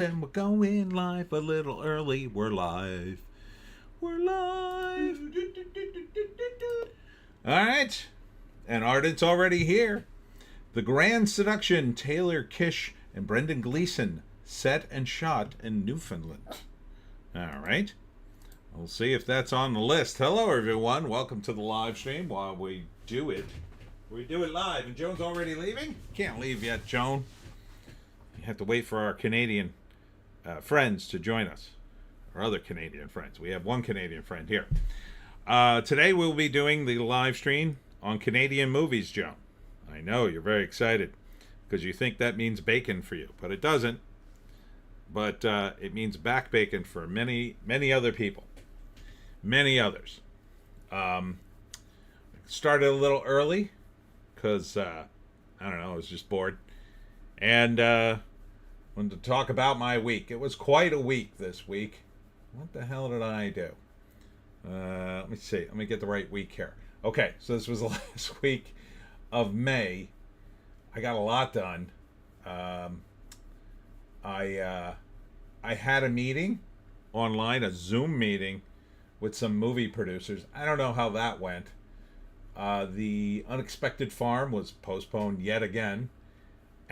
And we're going live a little early. We're live. We're live. All right. And Arden's already here. The Grand Seduction, Taylor Kish and Brendan Gleeson, set and shot in Newfoundland. All right. We'll see if that's on the list. Hello, everyone. Welcome to the live stream while we do it. We do it live. And Joan's already leaving? Can't leave yet, Joan. You have to wait for our Canadian friends to join us. Our other Canadian friends. We have one Canadian friend here. Today we'll be doing the live stream on Canadian movies, Joan. I know you're very excited because you think that means bacon for you, but it doesn't. But it means back bacon for many, many other people. Many others. Started a little early because, I don't know, I was just bored. And wanted to talk about my week. It was quite a week this week. What the hell did I do? Let me see. Let me get the right week here. Okay, so this was the last week of May. I got a lot done. I had a meeting online, a Zoom meeting with some movie producers. I don't know how that went. The Unexpected Farm was postponed yet again.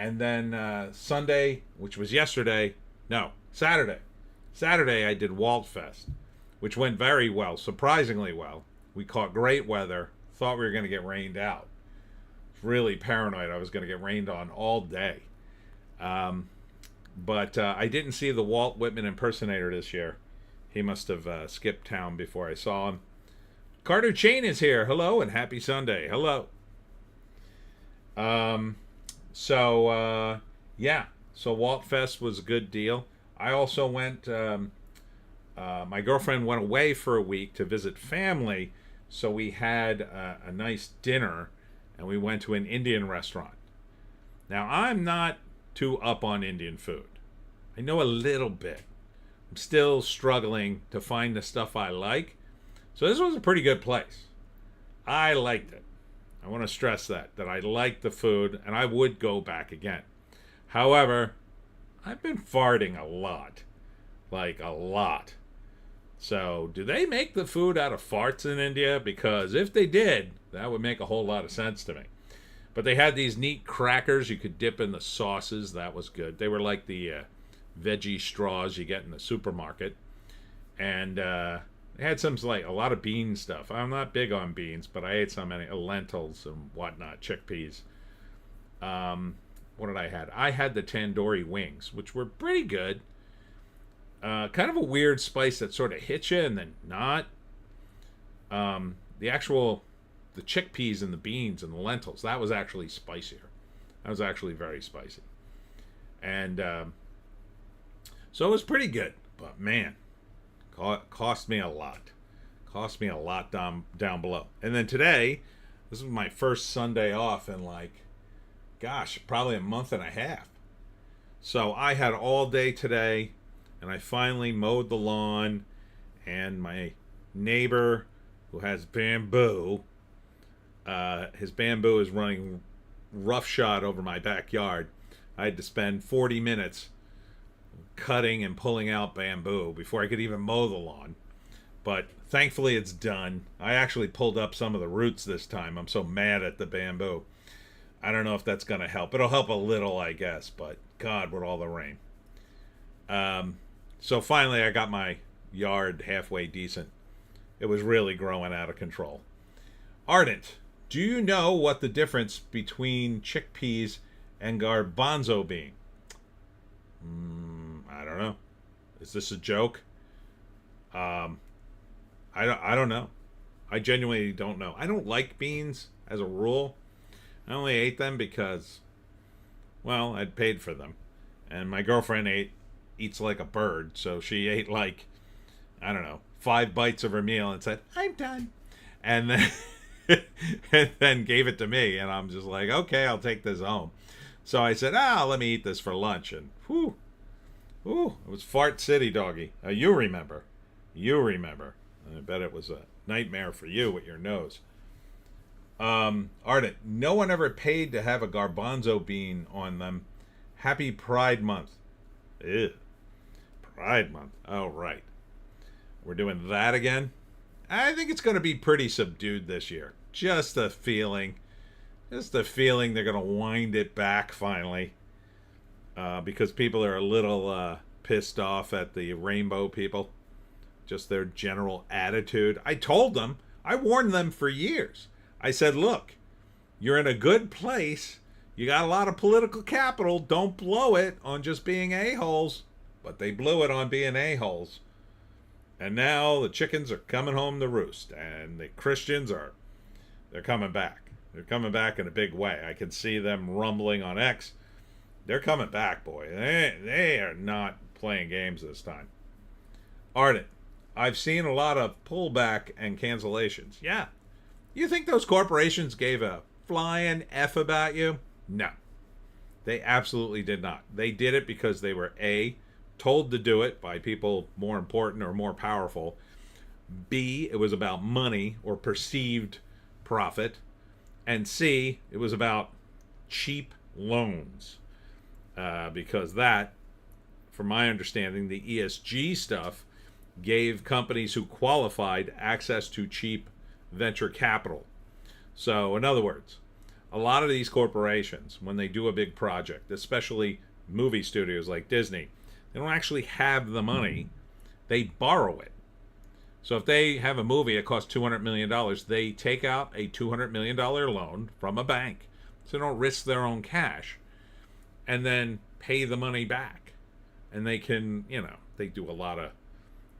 And then Sunday, which was yesterday, no, Saturday. Saturday I did Walt Fest, which went very well, surprisingly well. We caught great weather, thought we were going to get rained out. Really paranoid I was going to get rained on all day. But I didn't see the Walt Whitman impersonator this year. He must have skipped town before I saw him. Carter Chain is here. Hello and happy Sunday. Hello. So Walt Fest was a good deal. I also went, my girlfriend went away for a week to visit family, so we had a nice dinner, and we went to an Indian restaurant. Now, I'm not too up on Indian food. I know a little bit. I'm still struggling to find the stuff I like, so this was a pretty good place. I liked it. I want to stress that I like the food and I would go back again. However, I've been farting a lot. Like a lot. So, do they make the food out of farts in India? Because if they did, that would make a whole lot of sense to me. But they had these neat crackers you could dip in the sauces. That was good. They were like the veggie straws you get in the supermarket. And they had some, like, a lot of bean stuff. I'm not big on beans, but I ate some lentils and whatnot, chickpeas. What did I had? I had the tandoori wings, which were pretty good. Kind of a weird spice that sort of hits you and then not. The chickpeas and the beans and the lentils, that was actually spicier. That was actually very spicy. And so it was pretty good. But man, cost me a lot. Cost me a lot down below. And then today, this was my first Sunday off in probably a month and a half. So I had all day today, and I finally mowed the lawn, and my neighbor who has bamboo, his bamboo is running roughshod over my backyard. I had to spend 40 minutes cutting and pulling out bamboo before I could even mow the lawn. But thankfully it's done. I actually pulled up some of the roots this time. I'm so mad at the bamboo. I don't know if that's going to help. It'll help a little, I guess, but God, with all the rain. So finally I got my yard halfway decent. It was really growing out of control. Ardent, do you know what the difference between chickpeas and garbanzo bean? I don't know. Is this a joke? I don't know. I genuinely don't know. I don't like beans as a rule. I only ate them because, well, I'd paid for them. And my girlfriend eats like a bird, so she ate 5 bites of her meal and said, "I'm done." And then and then gave it to me, and I'm just like, "Okay, I'll take this home." So I said, let me eat this for lunch, and whew, it was Fart City, doggy. You remember. I bet it was a nightmare for you with your nose. Ardent, no one ever paid to have a garbanzo bean on them. Happy Pride Month. Ew. Pride Month. Oh, right. We're doing that again. I think it's going to be pretty subdued this year. Just the feeling. Just the feeling they're going to wind it back finally. Because people are a little pissed off at the rainbow people. Just their general attitude. I told them, I warned them for years. I said, look, you're in a good place. You got a lot of political capital. Don't blow it on just being a-holes. But they blew it on being a-holes. And now the chickens are coming home to roost. And the Christians they're coming back. They're coming back in a big way. I can see them rumbling on X. They're coming back, boy. They are not playing games this time. Ardent, I've seen a lot of pullback and cancellations. Yeah. You think those corporations gave a flying F about you? No. They absolutely did not. They did it because they were A, told to do it by people more important or more powerful. B, it was about money or perceived profit. And C, it was about cheap loans. Because that, from my understanding, the ESG stuff gave companies who qualified access to cheap venture capital. So, in other words, a lot of these corporations, when they do a big project, especially movie studios like Disney, they don't actually have the money. They borrow it. So if they have a movie that costs $200 million, they take out a $200 million loan from a bank. So they don't risk their own cash. And then pay the money back. And they can, they do a lot of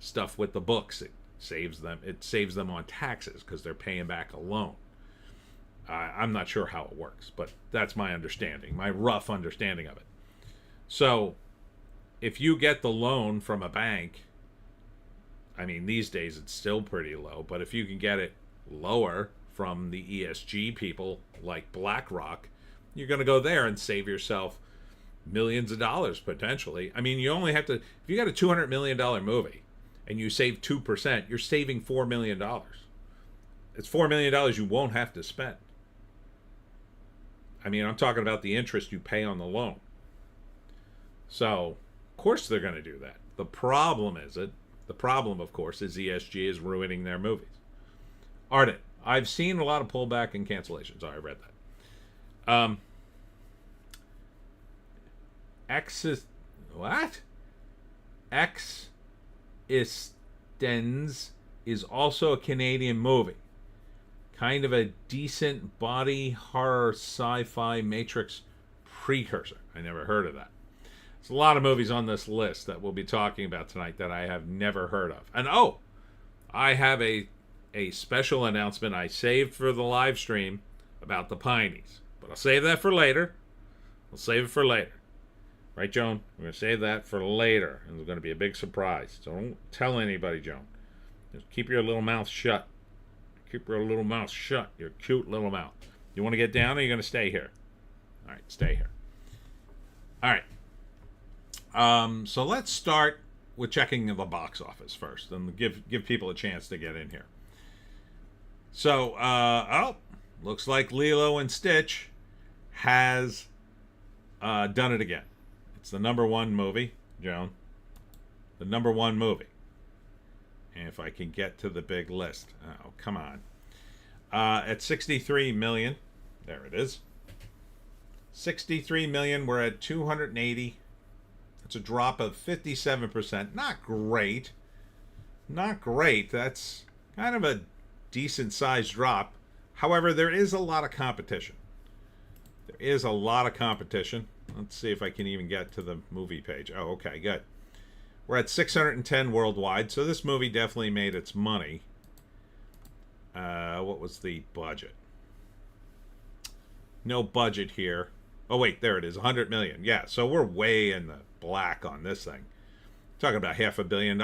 stuff with the books. It saves them on taxes because they're paying back a loan. I'm not sure how it works, but that's my understanding, my rough understanding of it. So if you get the loan from a bank, I mean, these days it's still pretty low, but if you can get it lower from the ESG people like BlackRock, you're going to go there and save yourself millions of dollars potentially. I mean, you only have to, if you got a $200 million movie and you save 2%, you're saving $4 million. It's $4 million you won't have to spend. I mean, I'm talking about the interest you pay on the loan. So, of course they're going to do that. The problem, of course, is ESG is ruining their movies. Ardent, I've seen a lot of pullback and cancellations. Oh, I read that. Existenz is also a Canadian movie. Kind of a decent body horror sci-fi Matrix precursor. I never heard of that. There's a lot of movies on this list that we'll be talking about tonight that I have never heard of. And I have a special announcement I saved for the live stream about the Pineys. But I'll save that for later. We'll save it for later. Right, Joan? We're going to save that for later. And it's going to be a big surprise. So don't tell anybody, Joan. Just keep your little mouth shut. Keep your little mouth shut. Your cute little mouth. You want to get down or are you going to stay here? All right, stay here. All right. So let's start with checking the box office first and give people a chance to get in here. So, looks like Lilo and Stitch has done it again. It's the number one movie, Joan. The number one movie. And if I can get to the big list. Oh, come on. At 63 million. There it is. 63 million. We're at 280. It's a drop of 57%. Not great. Not great. That's kind of a decent sized drop. However, there is a lot of competition. There is a lot of competition. Let's see if I can even get to the movie page. Oh, okay, good. We're at 610 worldwide, so this movie definitely made its money. What was the budget? No budget here. Oh, wait, there it is, 100 million. Yeah, so we're way in the black on this thing. Talking about $500 million.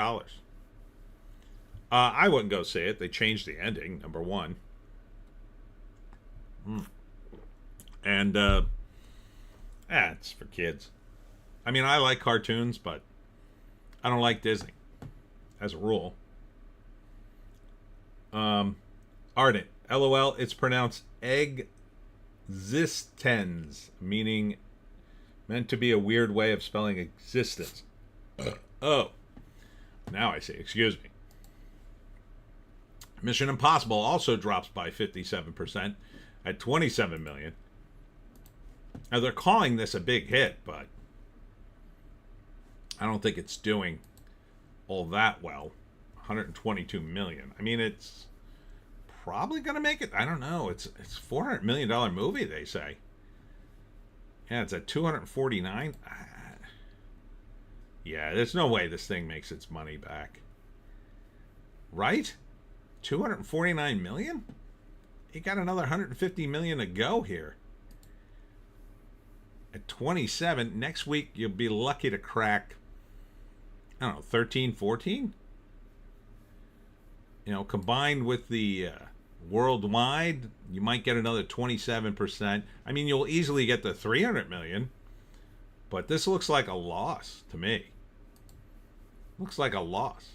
I wouldn't go see it. They changed the ending, number one. And, it's for kids. I mean, I like cartoons, but I don't like Disney, as a rule. Ardent, LOL, it's pronounced existence, meaning meant to be a weird way of spelling existence. Oh, Now I see. Excuse me. Mission Impossible also drops by 57% at 27 million. Now they're calling this a big hit, but I don't think it's doing all that well. 122 million. I mean, it's probably going to make it. I don't know. It's $400 million movie, they say. Yeah, it's at 249. Yeah, there's no way this thing makes its money back. Right? 249 million? You got another 150 million to go here. At 27, next week you'll be lucky to crack, I don't know, 13, 14? You know, combined with the worldwide, you might get another 27%. I mean, you'll easily get the 300 million, but this looks like a loss to me. Looks like a loss.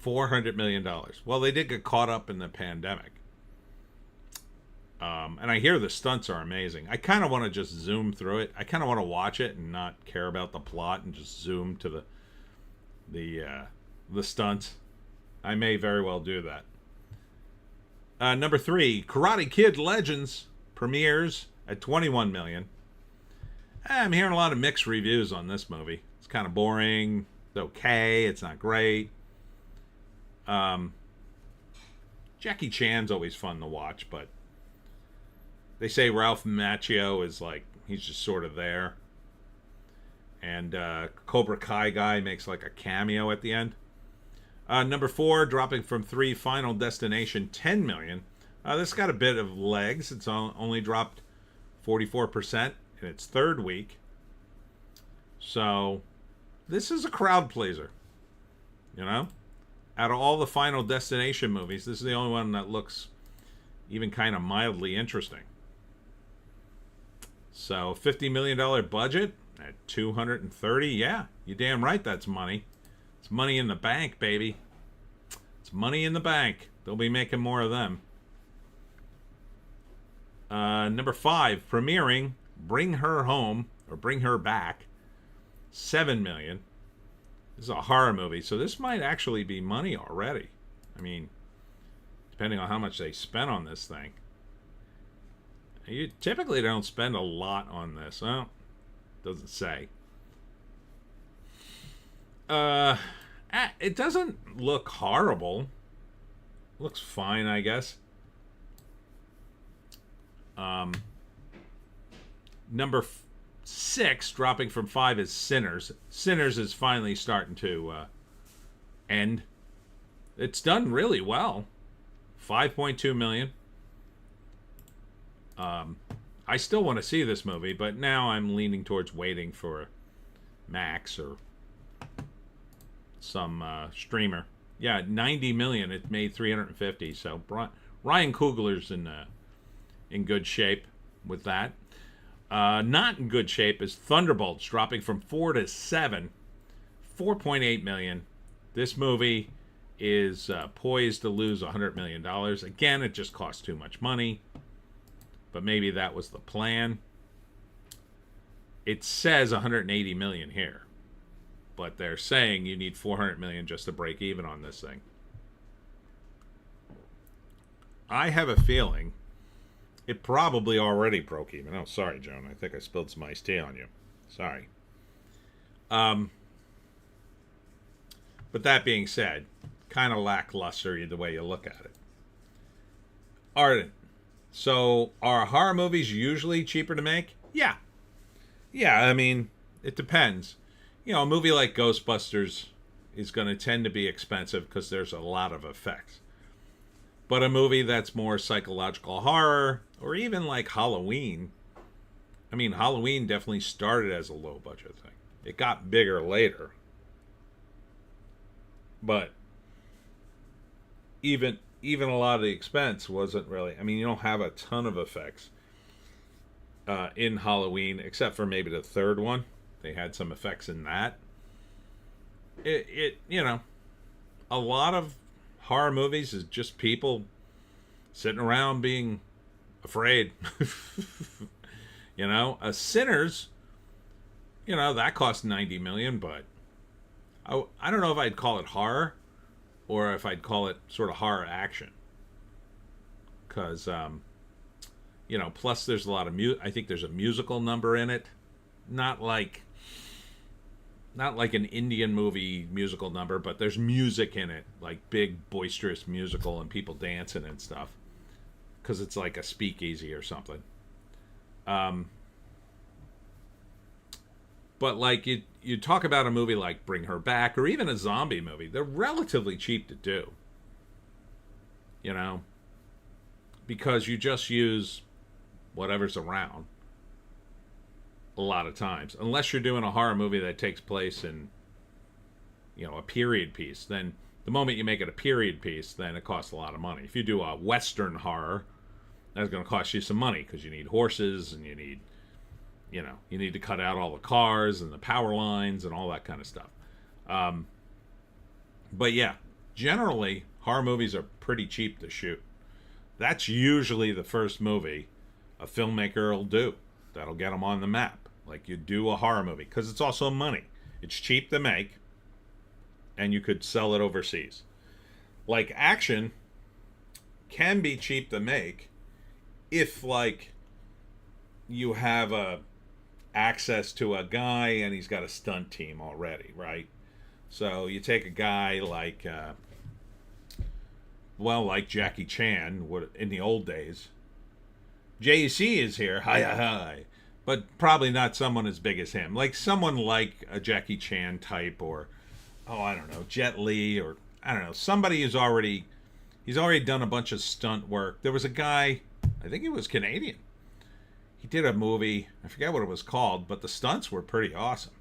$400 million. Well, they did get caught up in the pandemic. And I hear the stunts are amazing. I kind of want to just zoom through it. I kind of want to watch it and not care about the plot and just zoom to the stunts. I may very well do that. Number 3, Karate Kid Legends premieres at 21 million. I'm hearing a lot of mixed reviews on this movie. It's kind of boring. It's okay. It's not great. Jackie Chan's always fun to watch, but they say Ralph Macchio is like, he's just sort of there. And Cobra Kai guy makes like a cameo at the end. Number 4, dropping from 3, Final Destination, 10 million. This got a bit of legs. It's only dropped 44% in its third week. So this is a crowd pleaser. You know? Out of all the Final Destination movies, this is the only one that looks even kind of mildly interesting. So $50 million budget at 230. Yeah, you damn right that's money. It's money in the bank, baby. It's money in the bank. They'll be making more of them. Number 5, premiering Bring Her Home, or Bring Her Back, 7 million. This is a horror movie, so this might actually be money already. I mean, depending on how much they spent on this thing. You typically don't spend a lot on this. Well, doesn't say. It doesn't look horrible. Looks fine, I guess. Number 6, dropping from 5, is Sinners. Sinners is finally starting to end. It's done really well. 5.2 million. I still want to see this movie, but now I'm leaning towards waiting for Max or some streamer. Yeah, 90 million. It made 350. So Ryan Coogler's in good shape with that. Not in good shape is Thunderbolts, dropping from 4 to 7, 4.8 million. This movie is poised to lose $100 million. Again, it just costs too much money, but maybe that was the plan. It says 180 million here, but they're saying you need 400 million just to break even on this thing. I have a feeling it probably already broke even. Oh, sorry, Joan. I think I spilled some iced tea on you. Sorry. But that being said, kind of lackluster the way you look at it. Arden. So, are horror movies usually cheaper to make? Yeah. Yeah, I mean, it depends. You know, a movie like Ghostbusters is going to tend to be expensive because there's a lot of effects. But a movie that's more psychological horror, or even like Halloween. I mean, Halloween definitely started as a low budget thing. It got bigger later. But even a lot of the expense wasn't really... I mean, you don't have a ton of effects in Halloween, except for maybe the third one. They had some effects in that. You know, a lot of horror movies is just people sitting around being afraid. You know, Sinners, you know, that cost 90 million, but I don't know if I'd call it horror or if I'd call it sort of horror action. Because, plus there's a lot of I think there's a musical number in it. Not like not like an Indian movie musical number, but there's music in it, like big boisterous musical and people dancing and stuff, because it's like a speakeasy or something. Um, but like you talk about a movie like Bring Her Back or even a zombie movie, they're relatively cheap to do, you know, because you just use whatever's around a lot of times, unless you're doing a horror movie that takes place in, a period piece. Then the moment you make it a period piece, then it costs a lot of money. If you do a Western horror, that's going to cost you some money because you need horses and you need to cut out all the cars and the power lines and all that kind of stuff. Um, but yeah, generally horror movies are pretty cheap to shoot. That's usually the first movie a filmmaker will do that'll get them on the map. Like you do a horror movie, because it's also money. It's cheap to make, and you could sell it overseas. Like action can be cheap to make if like you have access to a guy and he's got a stunt team already, right? So you take a guy like like Jackie Chan would in the old days. JC is here, hi hi hi, but probably not someone as big as him. Like someone like a Jackie Chan type, or I don't know, Jet Li, or I don't know, somebody he's already done a bunch of stunt work. There was a guy, I think he was Canadian. He did a movie, I forget what it was called, but the stunts were pretty awesome.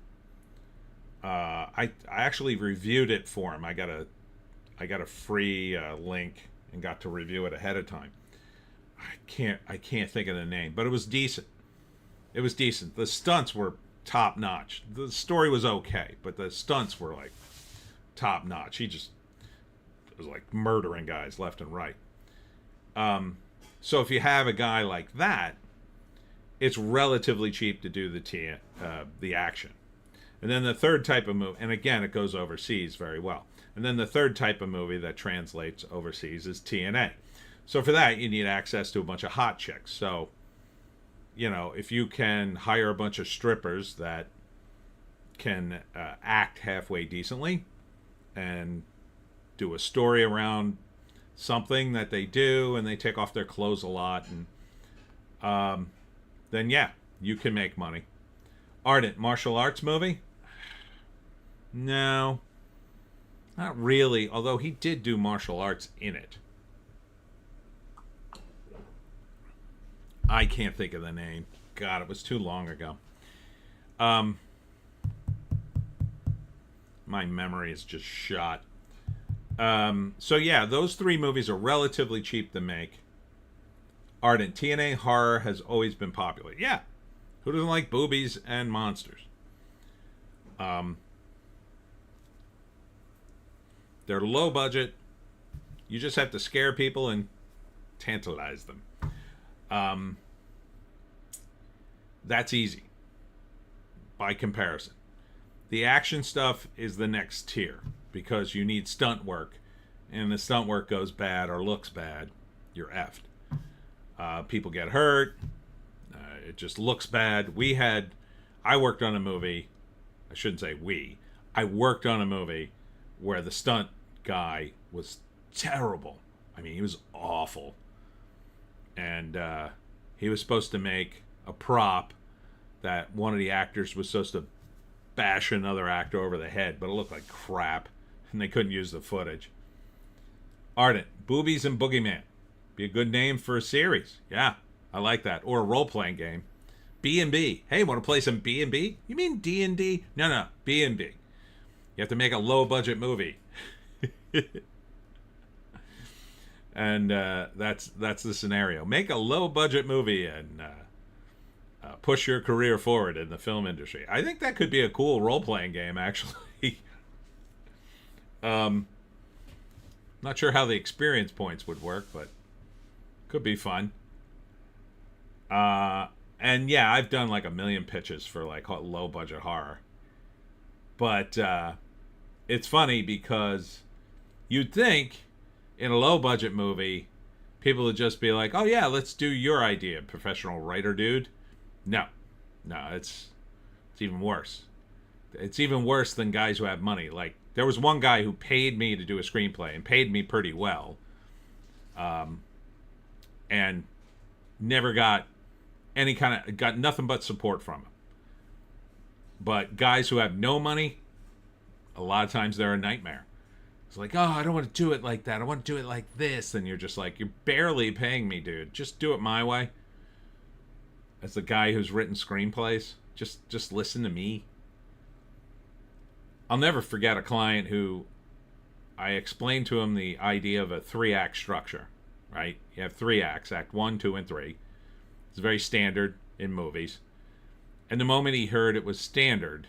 I actually reviewed it for him. I got a free link and got to review it ahead of time. I can't think of the name, but it was decent. It was decent. The stunts were top notch. The story was okay, but the stunts were like top notch. He just was like murdering guys left and right. So if you have a guy like that, it's relatively cheap to do the action. And then the third type of movie, and again, it goes overseas very well. And then the third type of movie that translates overseas is TNA. So for that, you need access to a bunch of hot chicks. So, if you can hire a bunch of strippers that can act halfway decently and do a story around something that they do, and they take off their clothes a lot, and then yeah, you can make money. Ardent martial arts movie? No, not really. Although he did do martial arts in it. I can't think of the name. God, it was too long ago. My memory is just shot. So yeah, those three movies are relatively cheap to make. Ardent TNA horror has always been popular. Yeah, who doesn't like boobies and monsters? They're low budget. You just have to scare people and tantalize them. That's easy by comparison. The action stuff is the next tier because you need stunt work, and the stunt work goes bad or looks bad, you're effed. People get hurt. It just looks bad. I worked on a movie. I shouldn't say we. I worked on a movie where the stunt guy was terrible. I mean, he was awful. And he was supposed to make a prop that one of the actors was supposed to bash another actor over the head, but it looked like crap, and they couldn't use the footage. Ardent, Boobies and Boogeyman. Be a good name for a series. Yeah, I like that. Or a role-playing game. B&B. Hey, want to play some B&B? You mean D&D? No, B&B. You have to make a low-budget movie. And that's the scenario. Make a low-budget movie and push your career forward in the film industry. I think that could be a cool role-playing game, actually. Not sure how the experience points would work, but could be fun. And yeah, I've done like a million pitches for like low-budget horror. But it's funny because you'd think in a low budget movie, people would just be like, "Oh yeah, let's do your idea, professional writer dude." No, no, it's even worse. It's even worse than guys who have money. Like there was one guy who paid me to do a screenplay and paid me pretty well, and never got got nothing but support from him. But guys who have no money, a lot of times they're a nightmare. It's like, oh, I don't want to do it like that. I want to do it like this. And you're just like, you're barely paying me, dude. Just do it my way. As the guy who's written screenplays, just listen to me. I'll never forget a client who I explained to him the idea of a 3-act structure, right? You have 3 acts, act 1, 2, and 3. It's very standard in movies. And the moment he heard it was standard,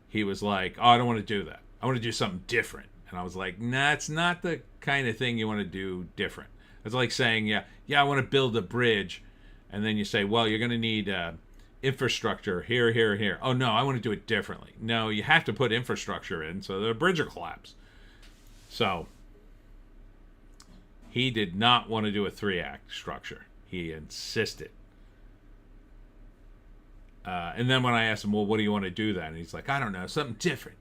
he was like, oh, I don't want to do that. I want to do something different. And I was like, nah, it's not the kind of thing you want to do different. It's like saying, yeah, I want to build a bridge. And then you say, well, you're going to need infrastructure here, here, here. Oh, no, I want to do it differently. No, you have to put infrastructure in so the bridge will collapse. So he did not want to do a 3-act structure. He insisted. And then when I asked him, well, what do you want to do then? And he's like, I don't know, something different.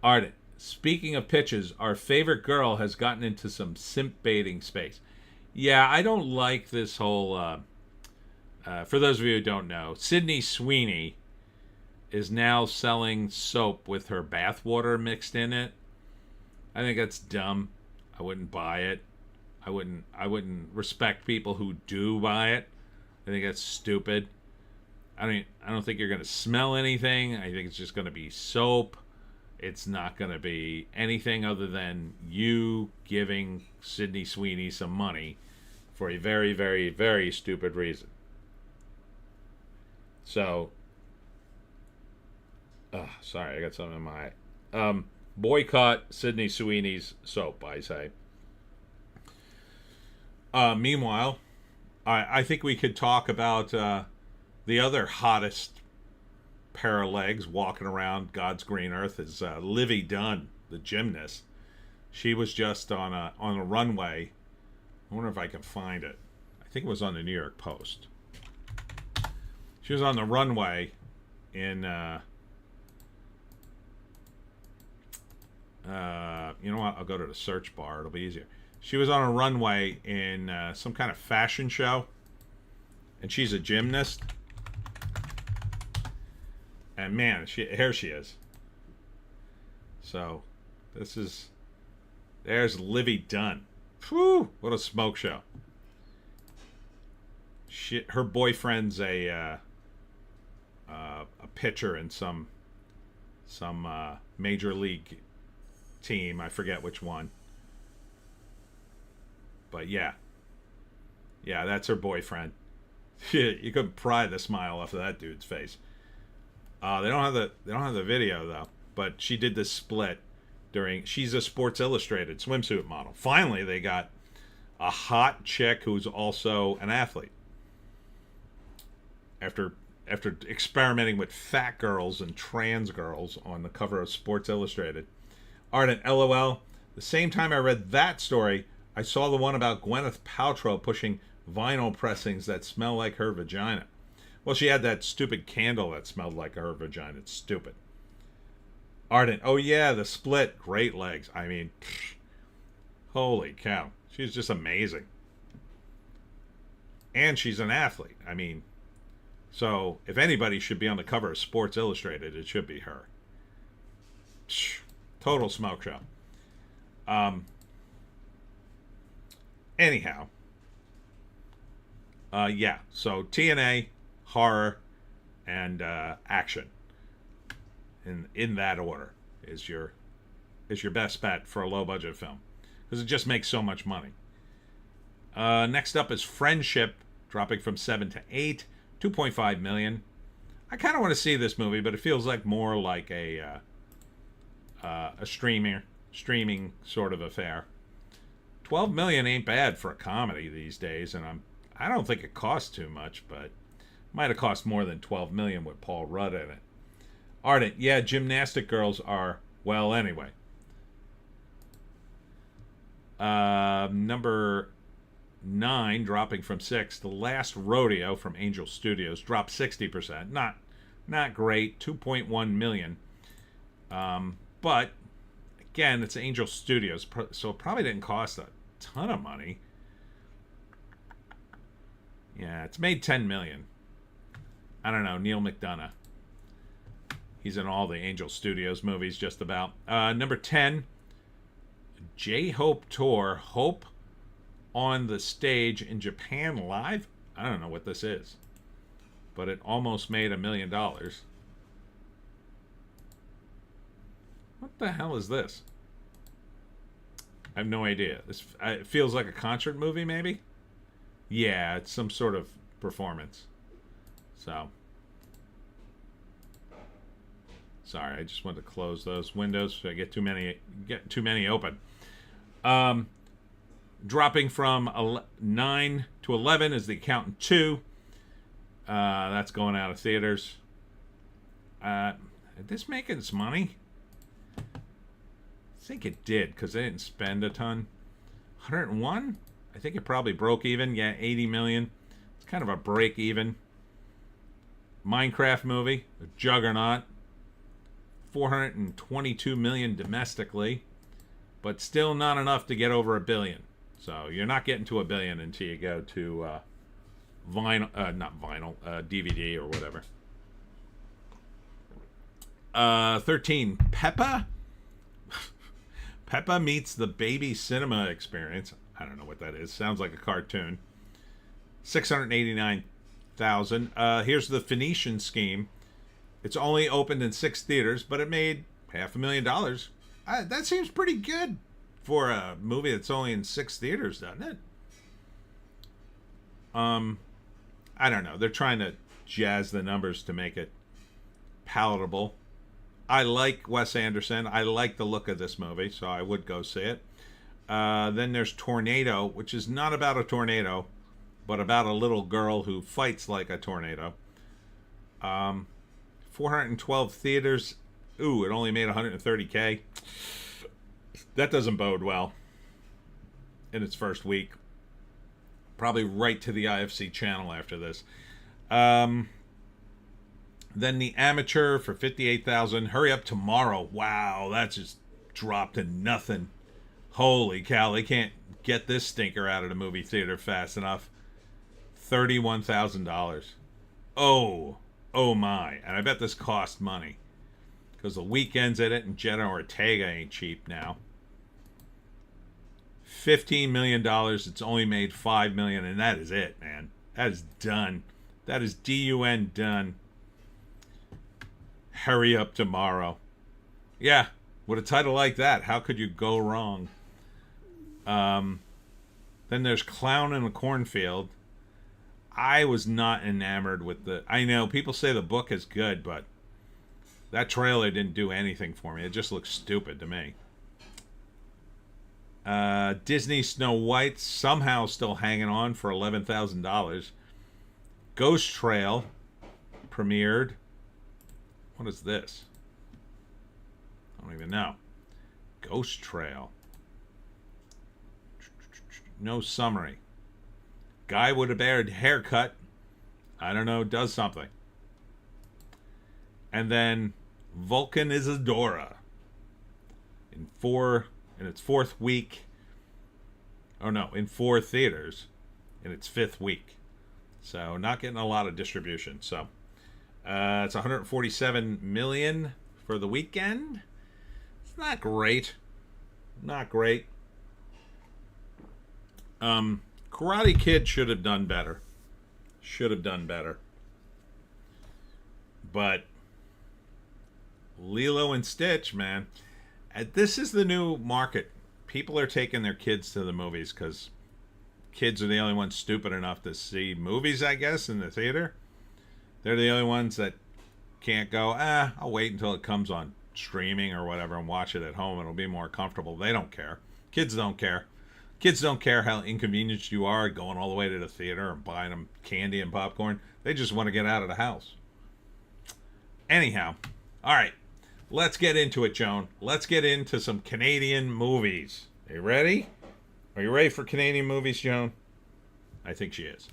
Arden, speaking of pitches, our favorite girl has gotten into some simp baiting space. Yeah, I don't like this whole... for those of you who don't know, Sydney Sweeney is now selling soap with her bathwater mixed in it. I think that's dumb. I wouldn't buy it. I wouldn't respect people who do buy it. I think that's stupid. I don't think you're going to smell anything. I think it's just going to be soap. It's not going to be anything other than you giving Sydney Sweeney some money for a very, very, very stupid reason. So, sorry, I got something in my eye. Boycott Sydney Sweeney's soap, I say. Meanwhile, I think we could talk about the other hottest pair of legs walking around God's green earth is Livy Dunn, the gymnast. She was just on a runway. I wonder if I can find it. I think it was on the New York Post. She was on the runway in you know what? I'll go to the search bar. It'll be easier. She was on a runway in some kind of fashion show, and she's a gymnast. And man, here she is. So, there's Livy Dunn. Whew, what a smoke show. Her boyfriend's a pitcher in some major league team. I forget which one. But yeah, that's her boyfriend. You couldn't pry the smile off of that dude's face. They don't have the video though. But she did this split during. She's a Sports Illustrated swimsuit model. Finally, they got a hot chick who's also an athlete. After experimenting with fat girls and trans girls on the cover of Sports Illustrated. Ardent, LOL. The same time I read that story, I saw the one about Gwyneth Paltrow pushing vinyl pressings that smell like her vagina. Well, she had that stupid candle that smelled like her vagina. It's stupid. Ardent, oh yeah, the split. Great legs. I mean, holy cow. She's just amazing. And she's an athlete. I mean, so if anybody should be on the cover of Sports Illustrated, it should be her. Total smoke show. Anyhow. Yeah, so TNA, horror, and action. In that order is your best bet for a low budget film. Because it just makes so much money. Next up is Friendship, dropping from 7 to 8, 2.5 million. I kind of want to see this movie, but it feels like more like a streaming sort of affair. 12 million ain't bad for a comedy these days, and I don't think it costs too much, but it might have cost more than 12 million with Paul Rudd in it. Ardent, yeah, gymnastic girls are Well, anyway. Number 9, dropping from 6. The Last Rodeo from Angel Studios dropped 60%. Not great. 2.1 million. But again, it's Angel Studios, so it probably didn't cost a ton of money. Yeah, it's made 10 million. I don't know, Neil McDonough. He's in all the Angel Studios movies, just about. Number 10, J-Hope Tour. Hope on the stage in Japan live? I don't know what this is. But it almost made $1 million. What the hell is this? I have no idea. It feels like a concert movie, maybe? Yeah, it's some sort of performance. So, sorry, I just want to close those windows so I get too many open. Dropping from 9 to 11 is The Accountant 2. That's going out of theaters. Did this make its money? I think it did, because they didn't spend a ton. 101? I think it probably broke even. Yeah, 80 million. It's kind of a break even. Minecraft movie, a juggernaut. 422 million domestically, but still not enough to get over $1 billion. So you're not getting to $1 billion until you go to DVD or whatever. 13, Peppa. Peppa Meets the Baby Cinema Experience. I don't know what that is. Sounds like a cartoon. 689,000. Here's the Phoenician Scheme. It's only opened in 6 theaters, but it made $500,000. That seems pretty good for a movie that's only in 6 theaters, doesn't it? I don't know. They're trying to jazz the numbers to make it palatable. I like Wes Anderson. I like the look of this movie, so I would go see it. Then there's Tornado, which is not about a tornado, but about a little girl who fights like a tornado. 412 theaters. Ooh, it only made $130K. That doesn't bode well in its first week. Probably right to the IFC channel after this. Then The Amateur for 58,000. Hurry Up Tomorrow. Wow, that just dropped to nothing. Holy cow, they can't get this stinker out of the movie theater fast enough. $31,000. Oh my. And I bet this cost money. Because the Weeknd's in it and Jenna Ortega ain't cheap now. $15 million. It's only made $5 million, and that is it, man. That is done. That is DUN done. Hurry Up Tomorrow. Yeah, with a title like that, how could you go wrong? Then there's Clown in the Cornfield. I was not enamored with I know people say the book is good, but that trailer didn't do anything for me. It just looks stupid to me. Disney Snow White somehow still hanging on for $11,000. Ghost Trail premiered. What is this? I don't even know. Ghost Trail. No summary. Guy with a bad haircut. I don't know, does something. And then Vulcan Isadora. In its 4th week. Oh no, in 4 theaters. In its 5th week. So not getting a lot of distribution. So it's 147 million for the weekend. It's not great. Not great. Karate Kid should have done better. Should have done better. But Lilo and Stitch, man. This is the new market. People are taking their kids to the movies because kids are the only ones stupid enough to see movies, I guess, in the theater. They're the only ones that can't go, I'll wait until it comes on streaming or whatever and watch it at home. It'll be more comfortable. They don't care. Kids don't care. Kids don't care how inconvenienced you are going all the way to the theater and buying them candy and popcorn. They just want to get out of the house. Anyhow, all right. let's get into it, Joan. Let's get into some Canadian movies. Are you ready? Are you ready for Canadian movies, Joan? I think she is.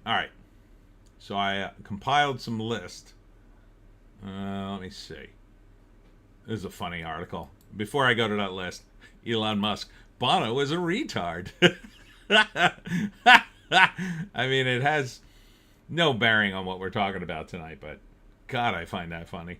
All right. So I compiled some list. Let me see. This is a funny article. Before I go to that list, Elon Musk, Bono is a retard. I mean, it has no bearing on what we're talking about tonight, but God, I find that funny.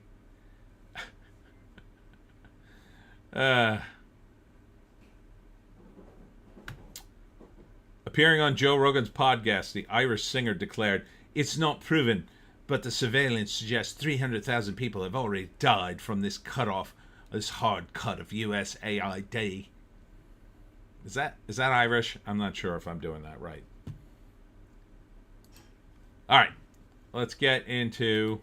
Appearing on Joe Rogan's podcast, the Irish singer declared, "It's not proven, but the surveillance suggests 300,000 people have already died from this hard cut of USAID." Is that Irish? I'm not sure if I'm doing that right. All right, let's get into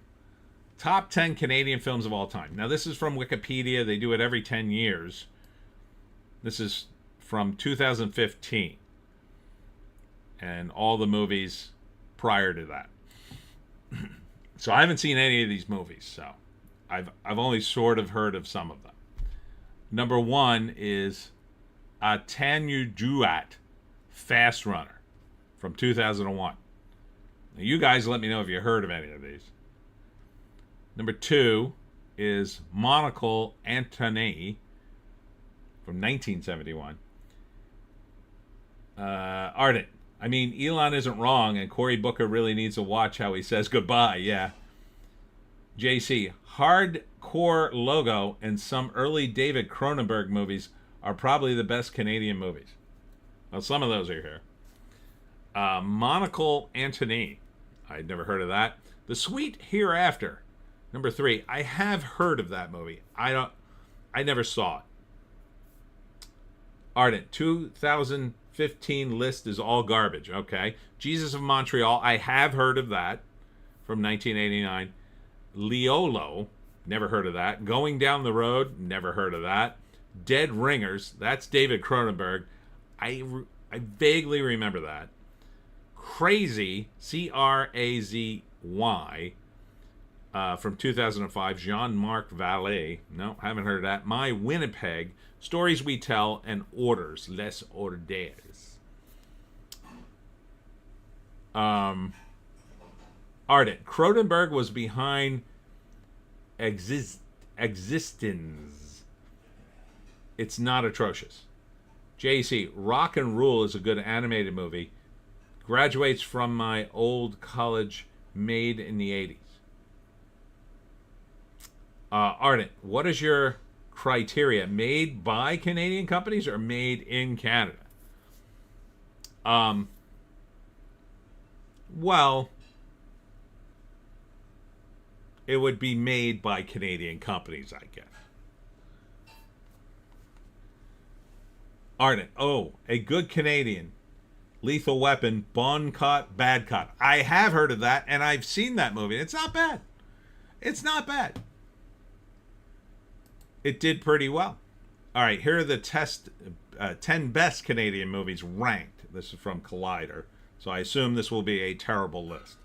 top 10 Canadian films of all time. Now, this is from Wikipedia. They do it every 10 years. This is from 2015. And all the movies prior to that. So I haven't seen any of these movies, so I've only sort of heard of some of them. Number 1 is A Tanujuat Fast Runner from 2001. Now, you guys let me know if you heard of any of these. Number 2 is Monocle Antony from 1971. Ardent. I mean, Elon isn't wrong, and Cory Booker really needs to watch how he says goodbye, yeah. JC, Hardcore Logo and some early David Cronenberg movies are probably the best Canadian movies. Well, some of those are here. Monocle Antony. I'd never heard of that. The Sweet Hereafter. Number 3. I have heard of that movie. I never saw it. Ardent. 2015 list is all garbage. Okay. Jesus of Montreal. I have heard of that from 1989. Leolo. Never heard of that. Going Down the Road. Never heard of that. Dead Ringers. That's David Cronenberg. I vaguely remember that. Crazy. Crazy. From 2005, Jean-Marc Vallée. No, haven't heard of that. My Winnipeg, Stories We Tell, and Orders, Les Orders. Ardent. Cronenberg was behind Existence. It's not atrocious. JC, Rock and Rule is a good animated movie. Graduates from my old college, made in the 80s. Ardent, what is your criteria? Made by Canadian companies or made in Canada? Well, it would be made by Canadian companies, I guess. Ardent, oh, a good Canadian. Lethal Weapon, Bon Cop, Bad Cop. I have heard of that, and I've seen that movie. It's not bad. It's not bad. It did pretty well. All right, here are the 10 best Canadian movies ranked. This is from Collider, so I assume this will be a terrible list.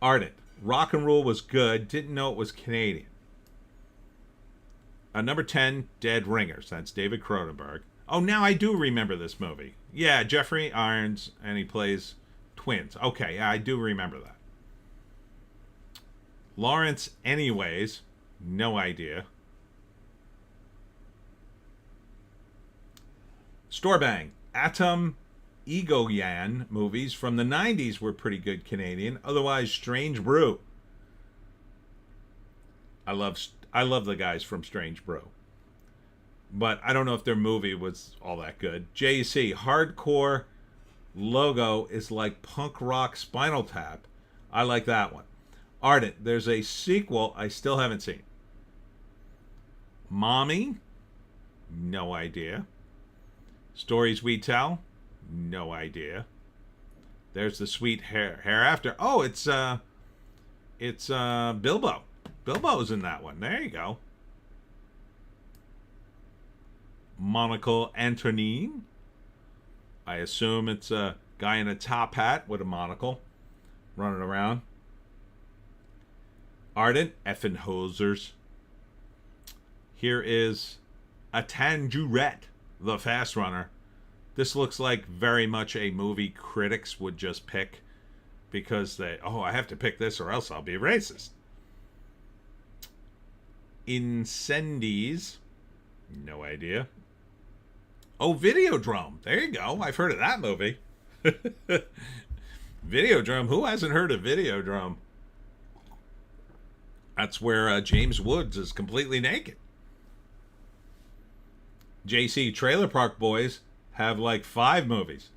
Ardent, Rock and Roll was good. Didn't know it was Canadian. Number 10, Dead Ringers. That's David Cronenberg. Oh, now I do remember this movie. Yeah, Jeffrey Irons, and he plays twins. Okay, yeah, I do remember that. Lawrence Anyways. No idea. Storbang. Atom Egoyan movies from the 90s were pretty good Canadian. Otherwise, Strange Brew. I love the guys from Strange Brew. But I don't know if their movie was all that good. JC, Hardcore Logo is like punk rock Spinal Tap. I like that one. Ardent, there's a sequel I still haven't seen. Mommy? No idea. Stories We Tell? No idea. There's the Sweet Hereafter. Oh, it's Bilbo. Bilbo's in that one. There you go. Monocle Antonine. I assume it's a guy in a top hat with a monocle running around. Ardent effin' hosers. Here is a Tanjurette, the Fast Runner. This looks like very much a movie critics would just pick because I have to pick this or else I'll be racist. Incendies. No idea. Oh, Videodrome. There you go. I've heard of that movie. Videodrome. Who hasn't heard of Videodrome? That's where James Woods is completely naked. JC Trailer Park Boys have like 5 movies.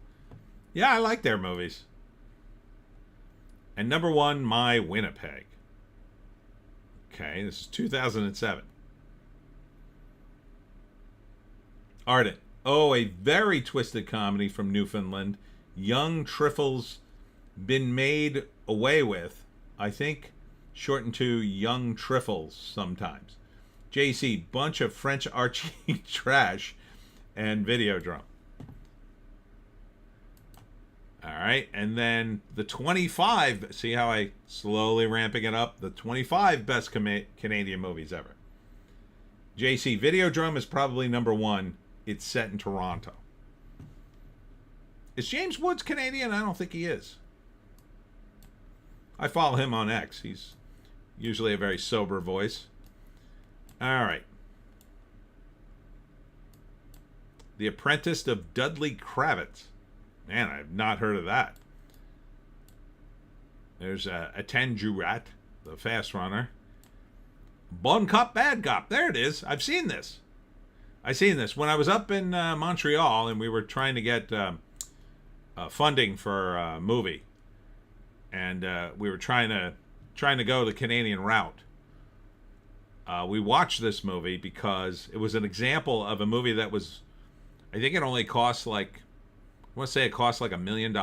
Yeah, I like their movies. And number 1, My Winnipeg. Okay, this is 2007. Ardent. Oh, a very twisted comedy from Newfoundland. Young Trifles been made away with. I think shortened to Young Trifles sometimes. JC, bunch of French Archie trash and Videodrome. All right, and then the 25, see how I slowly ramping it up? The 25 best Canadian movies ever. JC, Videodrome is probably number 1. It's set in Toronto. Is James Woods Canadian? I don't think he is. I follow him on X. He's usually a very sober voice. All right. The Apprentice of Dudley Kravitz. Man, I've not heard of that. There's a Tanjurette, the Fast Runner. Bon Cop, Bad Cop. There it is. I've seen this. When I was up in Montreal and we were trying to get funding for a movie. And we were trying to go the Canadian route. We watched this movie because it was an example of a movie that was, I think it only cost like, I want to say it cost like $1 million,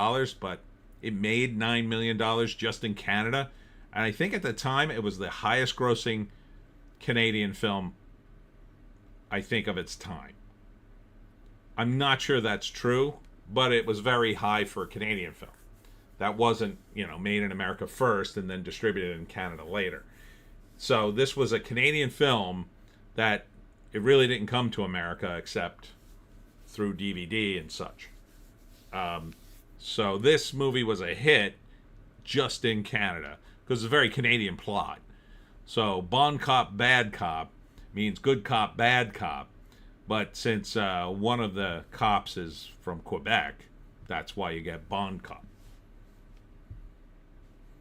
but it made $9 million just in Canada. And I think at the time it was the highest grossing Canadian film, I think, of its time. I'm not sure that's true, but it was very high for a Canadian film. That wasn't, made in America first and then distributed in Canada later. So this was a Canadian film that it really didn't come to America except through DVD and such. So this movie was a hit just in Canada because it's a very Canadian plot. So Bon Cop, Bad Cop means good cop, bad cop. But since one of the cops is from Quebec, that's why you get Bon Cop.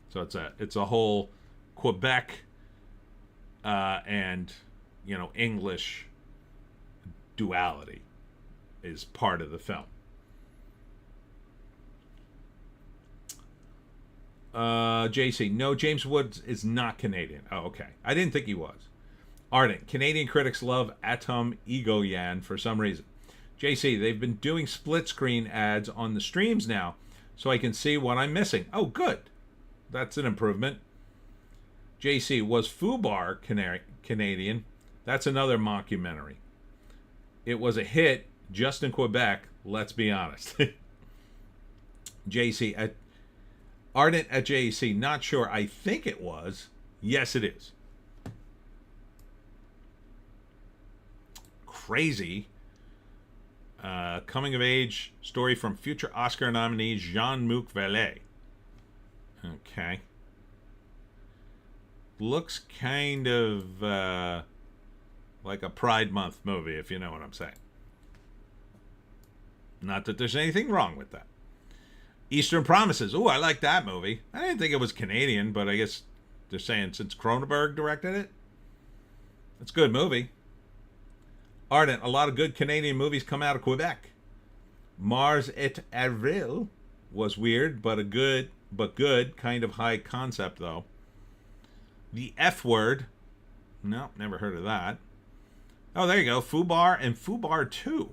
So it's a whole Quebec and English duality is part of the film. JC, no, James Woods is not Canadian. Oh, okay. I didn't think he was. Ardent, Canadian critics love Atom Egoyan for some reason. JC, they've been doing split screen ads on the streams now, so I can see what I'm missing. Oh, good. That's an improvement. JC, was Fubar Canadian? That's another mockumentary. It was a hit just in Quebec, let's be honest. JC, Ardent at JC, not sure. I think it was. Yes, it is. Crazy. Coming of age story from future Oscar nominee Jean-Luc Vallée. Okay. Looks kind of like a Pride Month movie, if you know what I'm saying. Not that there's anything wrong with that. Eastern Promises. Oh, I like that movie. I didn't think it was Canadian, but I guess they're saying since Cronenberg directed it. It's a good movie. Ardent. A lot of good Canadian movies come out of Quebec. Mars et Avril was weird, but good, kind of high concept though. The F Word. No, never heard of that. Oh, there you go. Fubar and Fubar 2.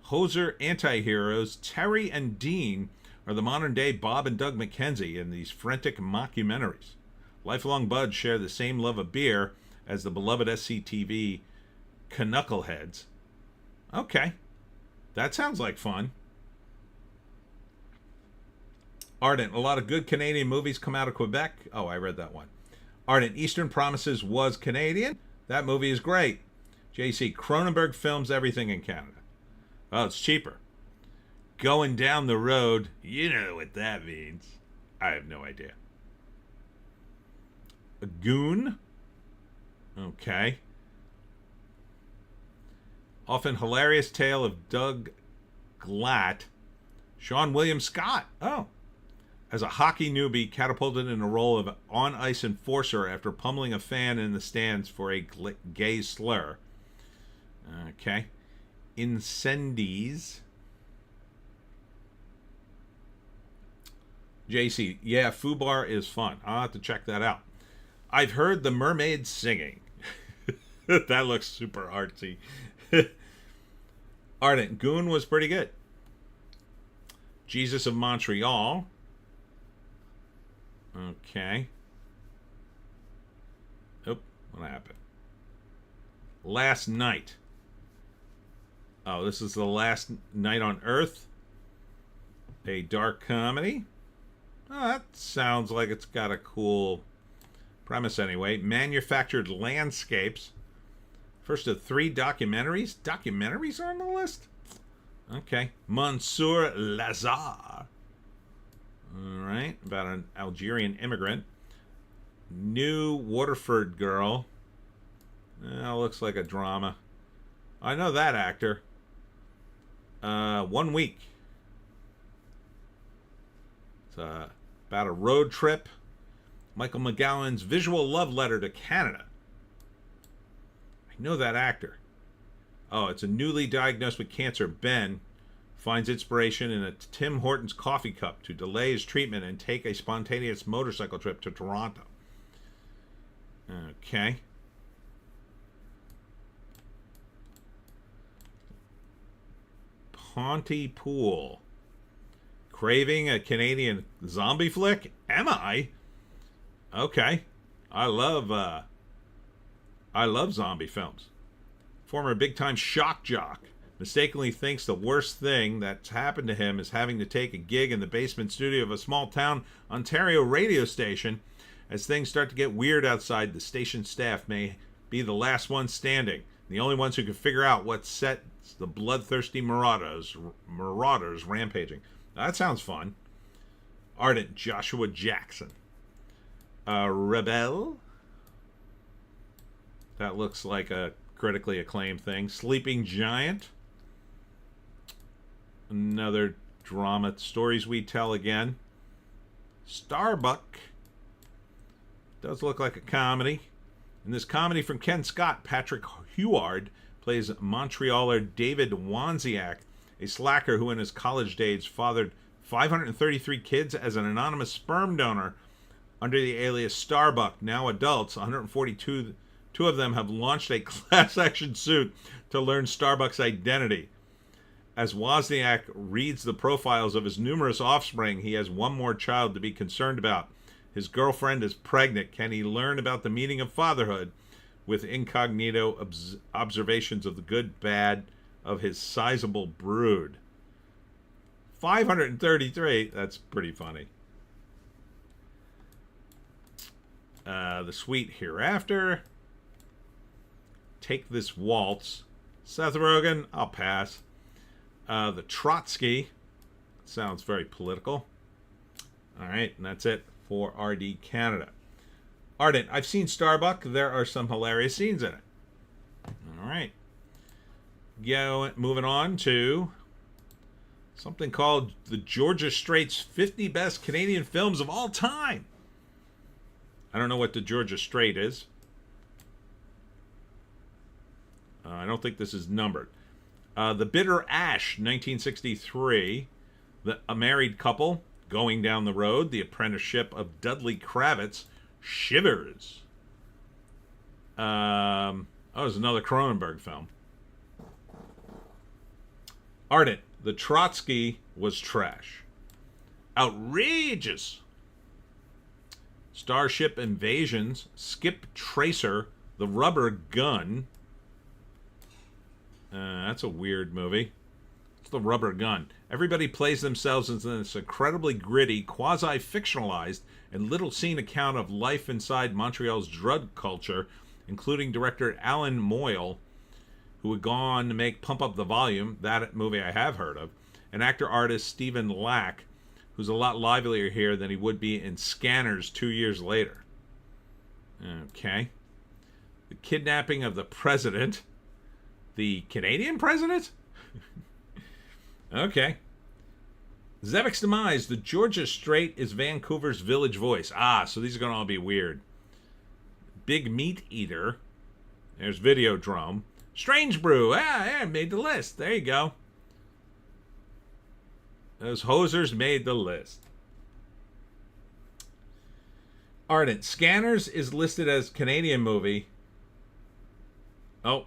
Hoser anti-heroes Terry and Dean are the modern-day Bob and Doug McKenzie in these frantic mockumentaries. Lifelong buds share the same love of beer as the beloved SCTV Knuckleheads. Okay. That sounds like fun. Ardent. A lot of good Canadian movies come out of Quebec. Oh, I read that one. Ardent, Eastern Promises was Canadian. That movie is great. JC, Cronenberg films everything in Canada. Oh, it's cheaper. Going down the road, you know what that means. I have no idea. A Goon. Okay. Often hilarious tale of Doug Glatt. Sean William Scott. Oh. As a hockey newbie, catapulted in the role of on-ice enforcer after pummeling a fan in the stands for a gay slur. Okay. Incendies. JC, yeah, Fubar is fun. I'll have to check that out. I've heard the mermaids singing. That looks super artsy. Ardent, Goon was pretty good. Jesus of Montreal. Okay. Oop, what happened? Last Night. Oh, this is The Last Night on Earth. A dark comedy. Oh, that sounds like it's got a cool premise anyway. Manufactured Landscapes. First of 3 documentaries. Documentaries are on the list? Okay. Monsieur Lazare. Alright. About an Algerian immigrant. New Waterford Girl. Looks like a drama. I know that actor. 1 Week. It's about a road trip. Michael McGowan's visual love letter to Canada. I know that actor. Oh, it's a newly diagnosed with cancer. Ben finds inspiration in a Tim Hortons coffee cup to delay his treatment and take a spontaneous motorcycle trip to Toronto. Okay. Pontypool. Craving a Canadian zombie flick? Am I? Okay. I love zombie films. Former big-time shock jock mistakenly thinks the worst thing that's happened to him is having to take a gig in the basement studio of a small-town Ontario radio station. As things start to get weird outside, the station staff may be the last ones standing, the only ones who can figure out what sets the bloodthirsty marauders rampaging. That sounds fun. Ardent, Joshua Jackson. Rebel. That looks like a critically acclaimed thing. Sleeping Giant. Another drama. Stories We Tell Again. Starbuck. Does look like a comedy. In this comedy from Ken Scott, Patrick Huard plays Montrealer David Wonsiak, a slacker who in his college days fathered 533 kids as an anonymous sperm donor under the alias Starbuck. Now adults, 142 of them have launched a class action suit to learn Starbuck's identity. As Wozniak reads the profiles of his numerous offspring, he has one more child to be concerned about. His girlfriend is pregnant. Can he learn about the meaning of fatherhood with incognito observations of the good, bad of his sizable brood? 533. That's pretty funny. The Sweet Hereafter. Take This Waltz. Seth Rogen. I'll pass. The Trotsky. Sounds very political. All right, and that's it for RD Canada. Ardent, I've seen Starbuck. There are some hilarious scenes in it. All right. Moving on to something called the Georgia Strait's 50 Best Canadian Films of All Time. I don't know what the Georgia Strait is. I don't think this is numbered. The Bitter Ash, 1963. A Married Couple, Going Down the Road. The Apprenticeship of Dudley Kravitz. Shivers. There's another Cronenberg film. Ardent, The Trotsky was trash. Outrageous. Starship Invasions, Skip Tracer, The Rubber Gun. That's a weird movie. It's the rubber gun. Everybody plays themselves into this incredibly gritty, quasi-fictionalized, and little-seen account of life inside Montreal's drug culture, including director Alan Moyle, who would go on to make Pump Up the Volume, that movie I have heard of, and actor-artist Stephen Lack, who's a lot livelier here than he would be in Scanners 2 years later. Okay. The kidnapping of the president. The Canadian president? Okay. Zevek's demise. The Georgia Strait is Vancouver's Village Voice. So these are going to all be weird. Big Meat Eater. There's Videodrome. Strange Brew. Made the list. There you go. Those hosers made the list. Ardent. Scanners is listed as Canadian movie. Oh.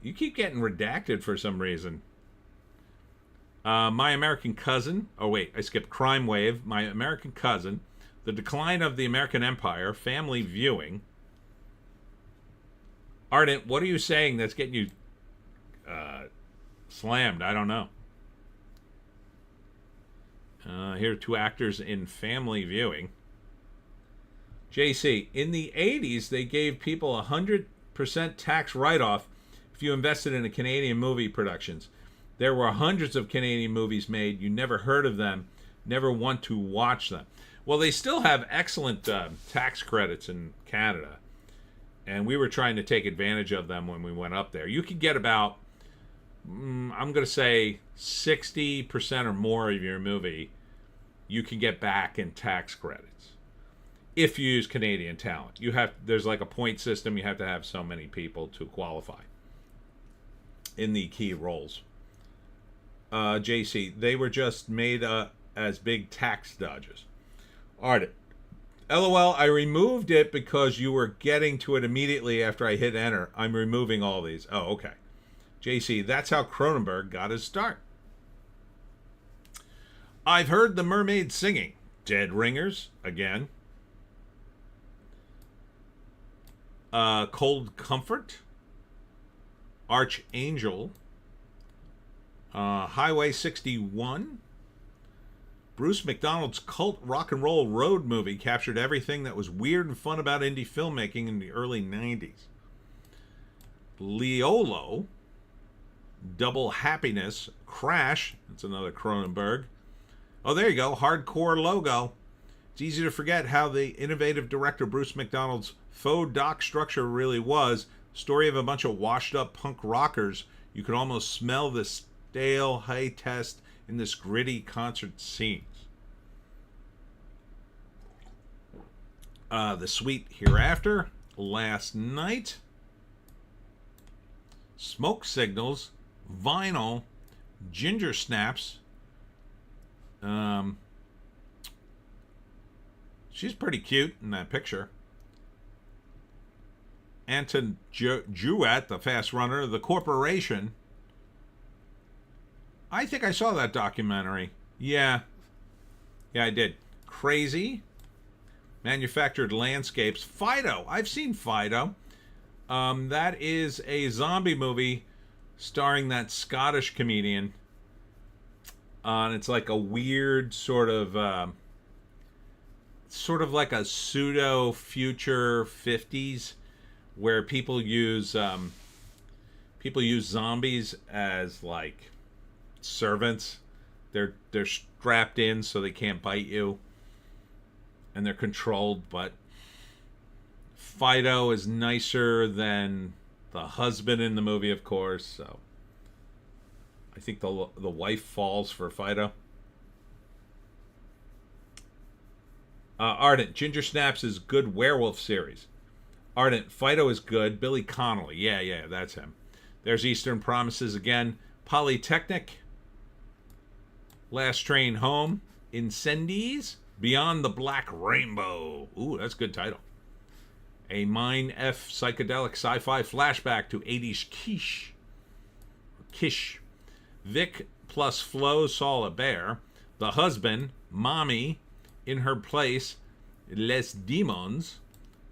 You keep getting redacted for some reason. My American Cousin. Oh, wait. I skipped Crime Wave. My American Cousin. The Decline of the American Empire. Family Viewing. Ardent, what are you saying that's getting you slammed? I don't know. Here are two actors in Family Viewing. JC, in the 80s, they gave people a 100% tax write-off if you invested in a Canadian movie productions. There were hundreds of Canadian movies made. You never heard of them, never want to watch them. Well, they still have excellent tax credits in Canada, and we were trying to take advantage of them when we went up there. You could get about, I'm going to say 60% or more of your movie you can get back in tax credits if you use Canadian talent. There's like a point system. You have to have so many people to qualify in the key roles. JC, they were just made as big tax dodges. Ardent. LOL, I removed it because you were getting to it immediately after I hit enter. I'm removing all these. Oh, okay. JC, that's how Cronenberg got his start. I've heard the mermaid singing. Dead Ringers, again. Cold Comfort. Archangel. Highway 61. Bruce McDonald's cult rock and roll road movie captured everything that was weird and fun about indie filmmaking in the early 90s. Leolo. Double Happiness. Crash. That's another Cronenberg. Oh, there you go. Hardcore Logo. It's easy to forget how the innovative director Bruce McDonald's faux doc structure really was. Story of a bunch of washed up punk rockers. You could almost smell the stale high test in this gritty concert scenes. The Sweet Hereafter. Last Night. Smoke Signals. Vinyl. Ginger Snaps. She's pretty cute in that picture. Anton Jewett, the fast runner, The Corporation. I think I saw that documentary. Yeah, I did. Crazy. Manufactured Landscapes. Fido. I've seen Fido. That is a zombie movie starring that Scottish comedian. And it's like a weird sort of like a pseudo future 50s where people use zombies as like servants. They're strapped in so they can't bite you, and they're controlled. But Fido is nicer than the husband in the movie, of course. So I think the wife falls for Fido. Ardent. Ginger Snaps is good werewolf series. Ardent. Fido is good. Billy Connolly. Yeah, that's him. There's Eastern Promises again. Polytechnic. Last Train Home. Incendies. Beyond the Black Rainbow. Ooh, that's a good title. A Mine F psychedelic sci-fi flashback to 80s Kish. Vic plus Flo saw a bear. The Husband. Mommy. In Her Place. Les Demons.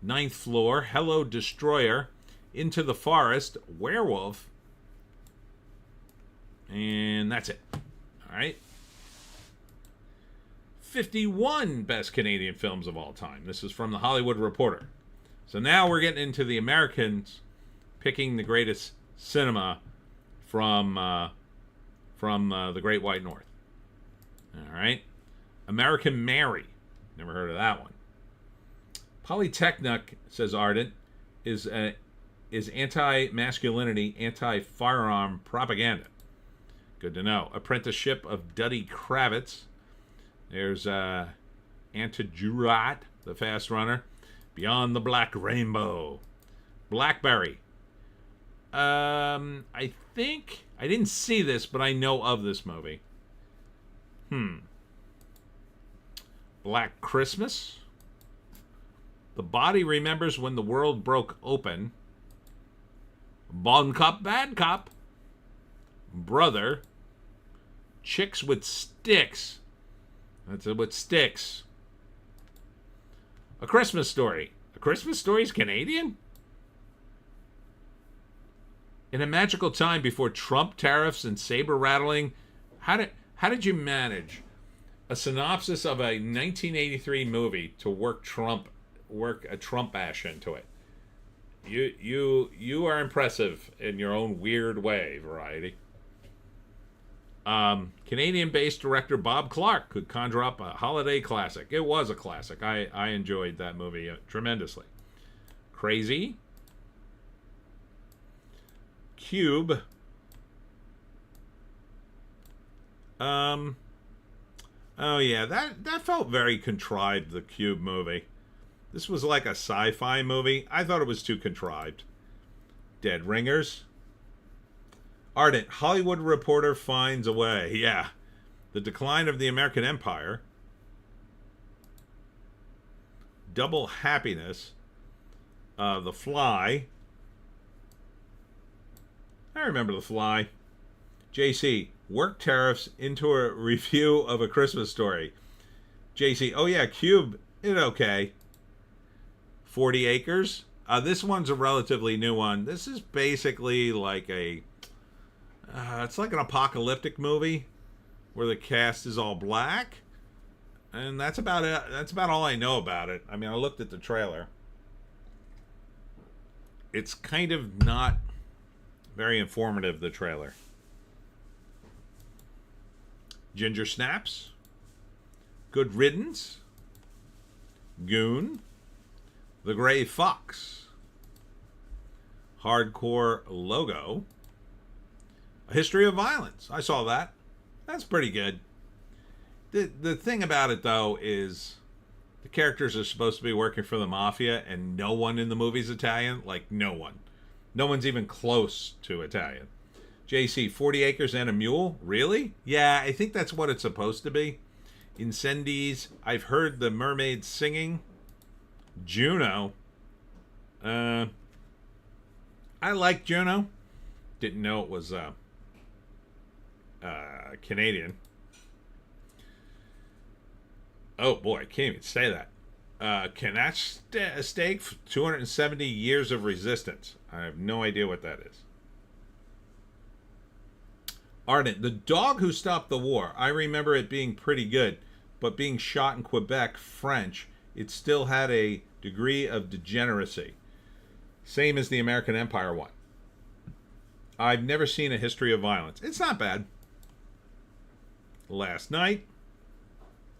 Ninth Floor. Hello Destroyer. Into the Forest. Werewolf. And that's it. All right. 51 best Canadian films of all time. This is from the Hollywood Reporter. So now we're getting into the Americans picking the greatest cinema from the Great White North. All right. American Mary. Never heard of that one. Polytechnic, says Ardent, is anti-masculinity, anti-firearm propaganda. Good to know. Apprenticeship of Duddy Kravitz. There's Antijurat, the fast runner. Beyond the Black Rainbow. Blackberry. I think I didn't see this, but I know of this movie. Black Christmas. The Body Remembers When the World Broke Open. Bon Cop, Bad Cop. Brother. Chicks with Sticks. That's it, with sticks. A Christmas Story. A Christmas Story is Canadian? In a magical time before Trump tariffs and saber rattling, how did you manage a synopsis of a 1983 movie to work a Trump ash into it? You are impressive in your own weird way, Variety. Canadian-based director Bob Clark could conjure up a holiday classic. It was a classic. I enjoyed that movie tremendously. Crazy. Cube. Oh yeah, that felt very contrived, the Cube movie. This was like a sci-fi movie. I thought it was too contrived. Dead Ringers. Ardent, Hollywood Reporter finds a way. Yeah. The Decline of the American Empire. Double Happiness. The Fly. I remember The Fly. JC, work tariffs into a review of A Christmas Story. JC, oh yeah, Cube, it's okay. 40 Acres. This one's a relatively new one. This is basically like it's like an apocalyptic movie where the cast is all black. And that's about it. That's about all I know about it. I mean, I looked at the trailer. It's kind of not very informative, the trailer. Ginger Snaps. Good Riddance. Goon. The Gray Fox. Hardcore Logo. A History of Violence. I saw that. That's pretty good. The thing about it, though, is the characters are supposed to be working for the mafia, and no one in the movie's Italian. Like, no one. No one's even close to Italian. JC, 40 Acres and a Mule? Really? Yeah, I think that's what it's supposed to be. Incendies. I've heard the mermaids singing. Juno. I like Juno. Didn't know it was Canadian. Oh boy, I can't even say that. Canach Steak, 270 Years of Resistance. I have no idea what that is. Ardent, The Dog Who Stopped the War. I remember it being pretty good, but being shot in Quebec, French, it still had a degree of degeneracy. Same as the American Empire one. I've never seen A History of Violence. It's not bad. Last Night.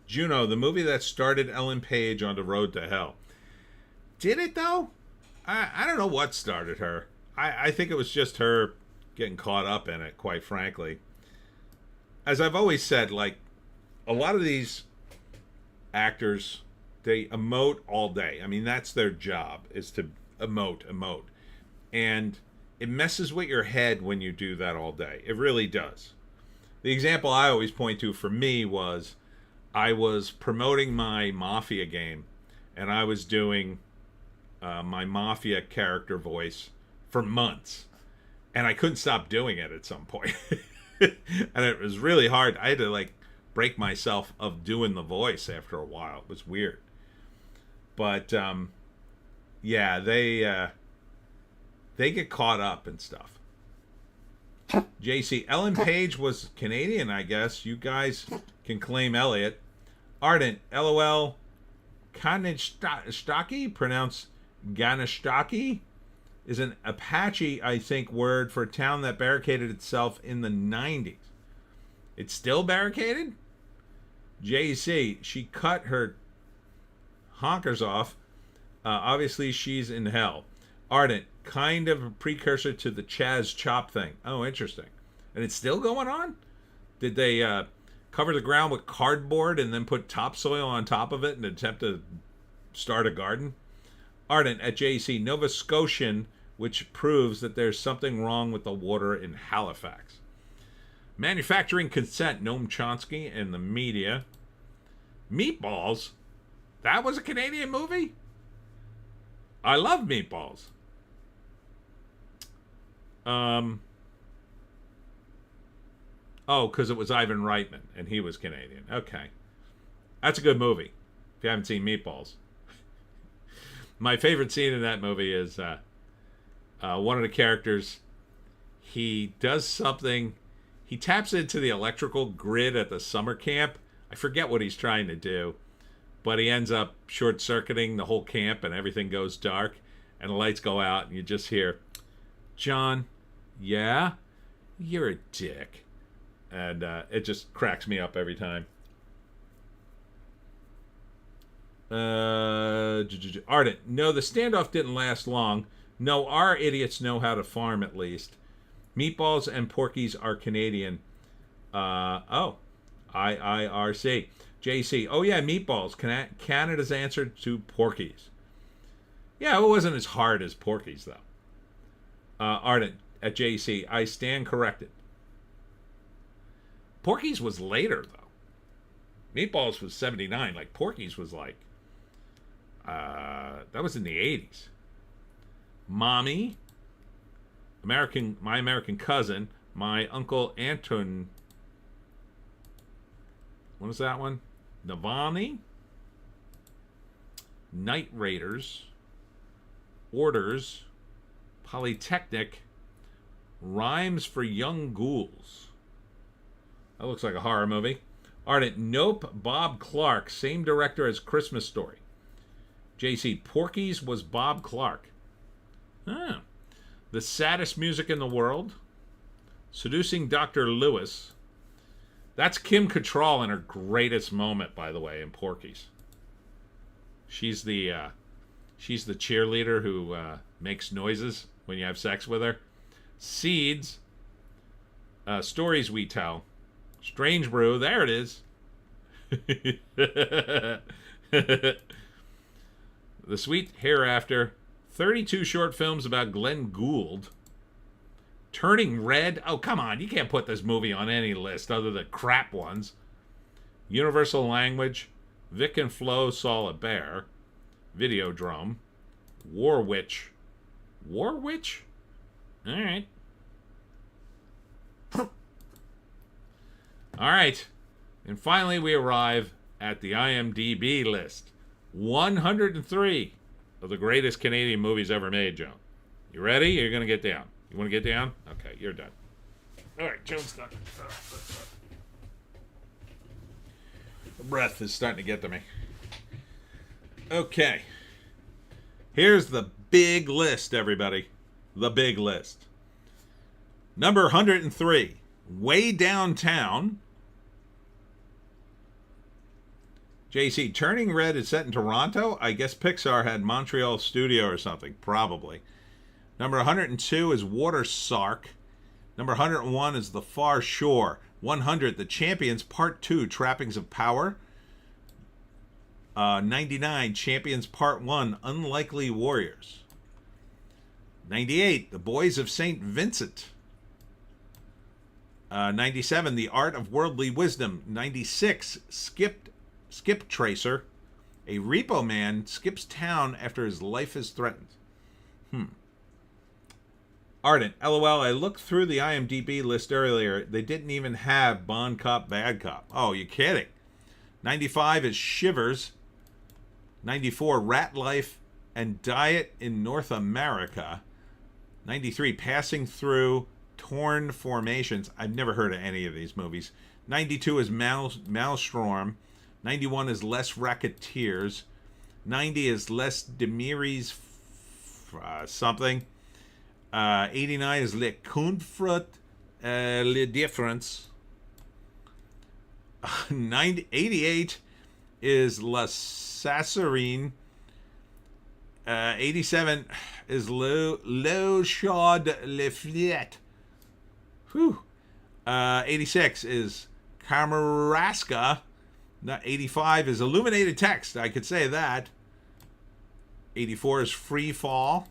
Juno, the movie that started Ellen Page on the road to hell. Did it, though? I don't know what started her. I think it was just her getting caught up in it, quite frankly. As I've always said, like, a lot of these actors, they emote all day. I mean, that's their job, is to emote. And it messes with your head when you do that all day. It really does. The example I always point to for me was I was promoting my Mafia game, and I was doing my Mafia character voice for months. And I couldn't stop doing it at some point. And it was really hard. I had to, like, break myself of doing the voice after a while. It was weird. But, yeah, they get caught up and stuff. JC, Ellen Page was Canadian, I guess. You guys can claim Elliot. Ardent, LOL, Kanishtaki, pronounced Ganashtaki, is an Apache, I think, word for a town that barricaded itself in the 90s. It's still barricaded? JC, she cut her honkers off. Obviously, she's in hell. Ardent, kind of a precursor to the Chaz Chop thing. Oh, interesting. And it's still going on? Did they cover the ground with cardboard and then put topsoil on top of it and attempt to start a garden? Ardent at JC, Nova Scotian, which proves that there's something wrong with the water in Halifax. Manufacturing consent, Noam Chomsky and the media. Meatballs? That was a Canadian movie? I love Meatballs. Oh, because it was Ivan Reitman, and he was Canadian. Okay. That's a good movie, if you haven't seen Meatballs. My favorite scene in that movie is one of the characters, he does something, he taps into the electrical grid at the summer camp. I forget what he's trying to do, but he ends up short-circuiting the whole camp, and everything goes dark, and the lights go out, and you just hear, John, yeah? You're a dick. And it just cracks me up every time. Ardent, no, the standoff didn't last long. No, our idiots know how to farm at least. Meatballs and Porkies are Canadian. IIRC. JC, oh yeah, Meatballs. Canada's answer to Porkies. Yeah, it wasn't as hard as Porkies, though. Ardent at JC, I stand corrected. Porky's was later, though. Meatballs was 79. Like, Porky's was like... that was in the 80s. Mommy. My American Cousin. My Uncle Anton... What was that one? Navani. Night Raiders. Orders. Polytechnic. Rhymes for Young Ghouls. That looks like a horror movie. Ardent, nope. Bob Clark, same director as Christmas Story. JC, Porky's was Bob Clark. Ah. The Saddest Music in the World. Seducing Dr. Lewis. That's Kim Cattrall in her greatest moment, by the way, in Porky's. She's the cheerleader who makes noises when you have sex with her. Seeds. Stories We Tell. Strange Brew, there it is. The Sweet Hereafter. 32 short films about Glenn Gould. Turning Red. Oh, come on. You can't put this movie on any list other than crap ones. Universal Language. Vic and Flo Saw a Bear. Videodrome. War Witch. War Witch? All right. All right. And finally, we arrive at the IMDb list. 103 of the greatest Canadian movies ever made, Joan. You ready? You're going to get down. You want to get down? Okay, you're done. All right, Joan's done. The breath is starting to get to me. Okay. Here's the big list, everybody. The big list. Number 103, Way Downtown. JC, Turning Red is set in Toronto? I guess Pixar had Montreal studio or something, probably. Number 102 is Water Sark. Number 101 is The Far Shore. 100, The Champions Part 2, Trappings of Power. 99, Champions Part 1, Unlikely Warriors. 98, The Boys of St. Vincent. 97, The Art of Worldly Wisdom. 96, Skip Tracer. A repo man skips town after his life is threatened. Ardent, LOL, I looked through the IMDb list earlier. They didn't even have Bond Cop, Bad Cop. Oh, you're kidding. 95 is Shivers. 94, Rat Life and Diet in North America. 93, Passing Through Torn Formations. I've never heard of any of these movies. 92 is Maelstrom. 91 is Less Racketeers. 90 is Les Demiris something. 89 is Le Confrat Le Difference. 88 is La Sassarine. 87 is Le Chaude Le Fliet. 86 is Kamarasca. 85 is Illuminated Text. I could say that. 84 is Free Fall.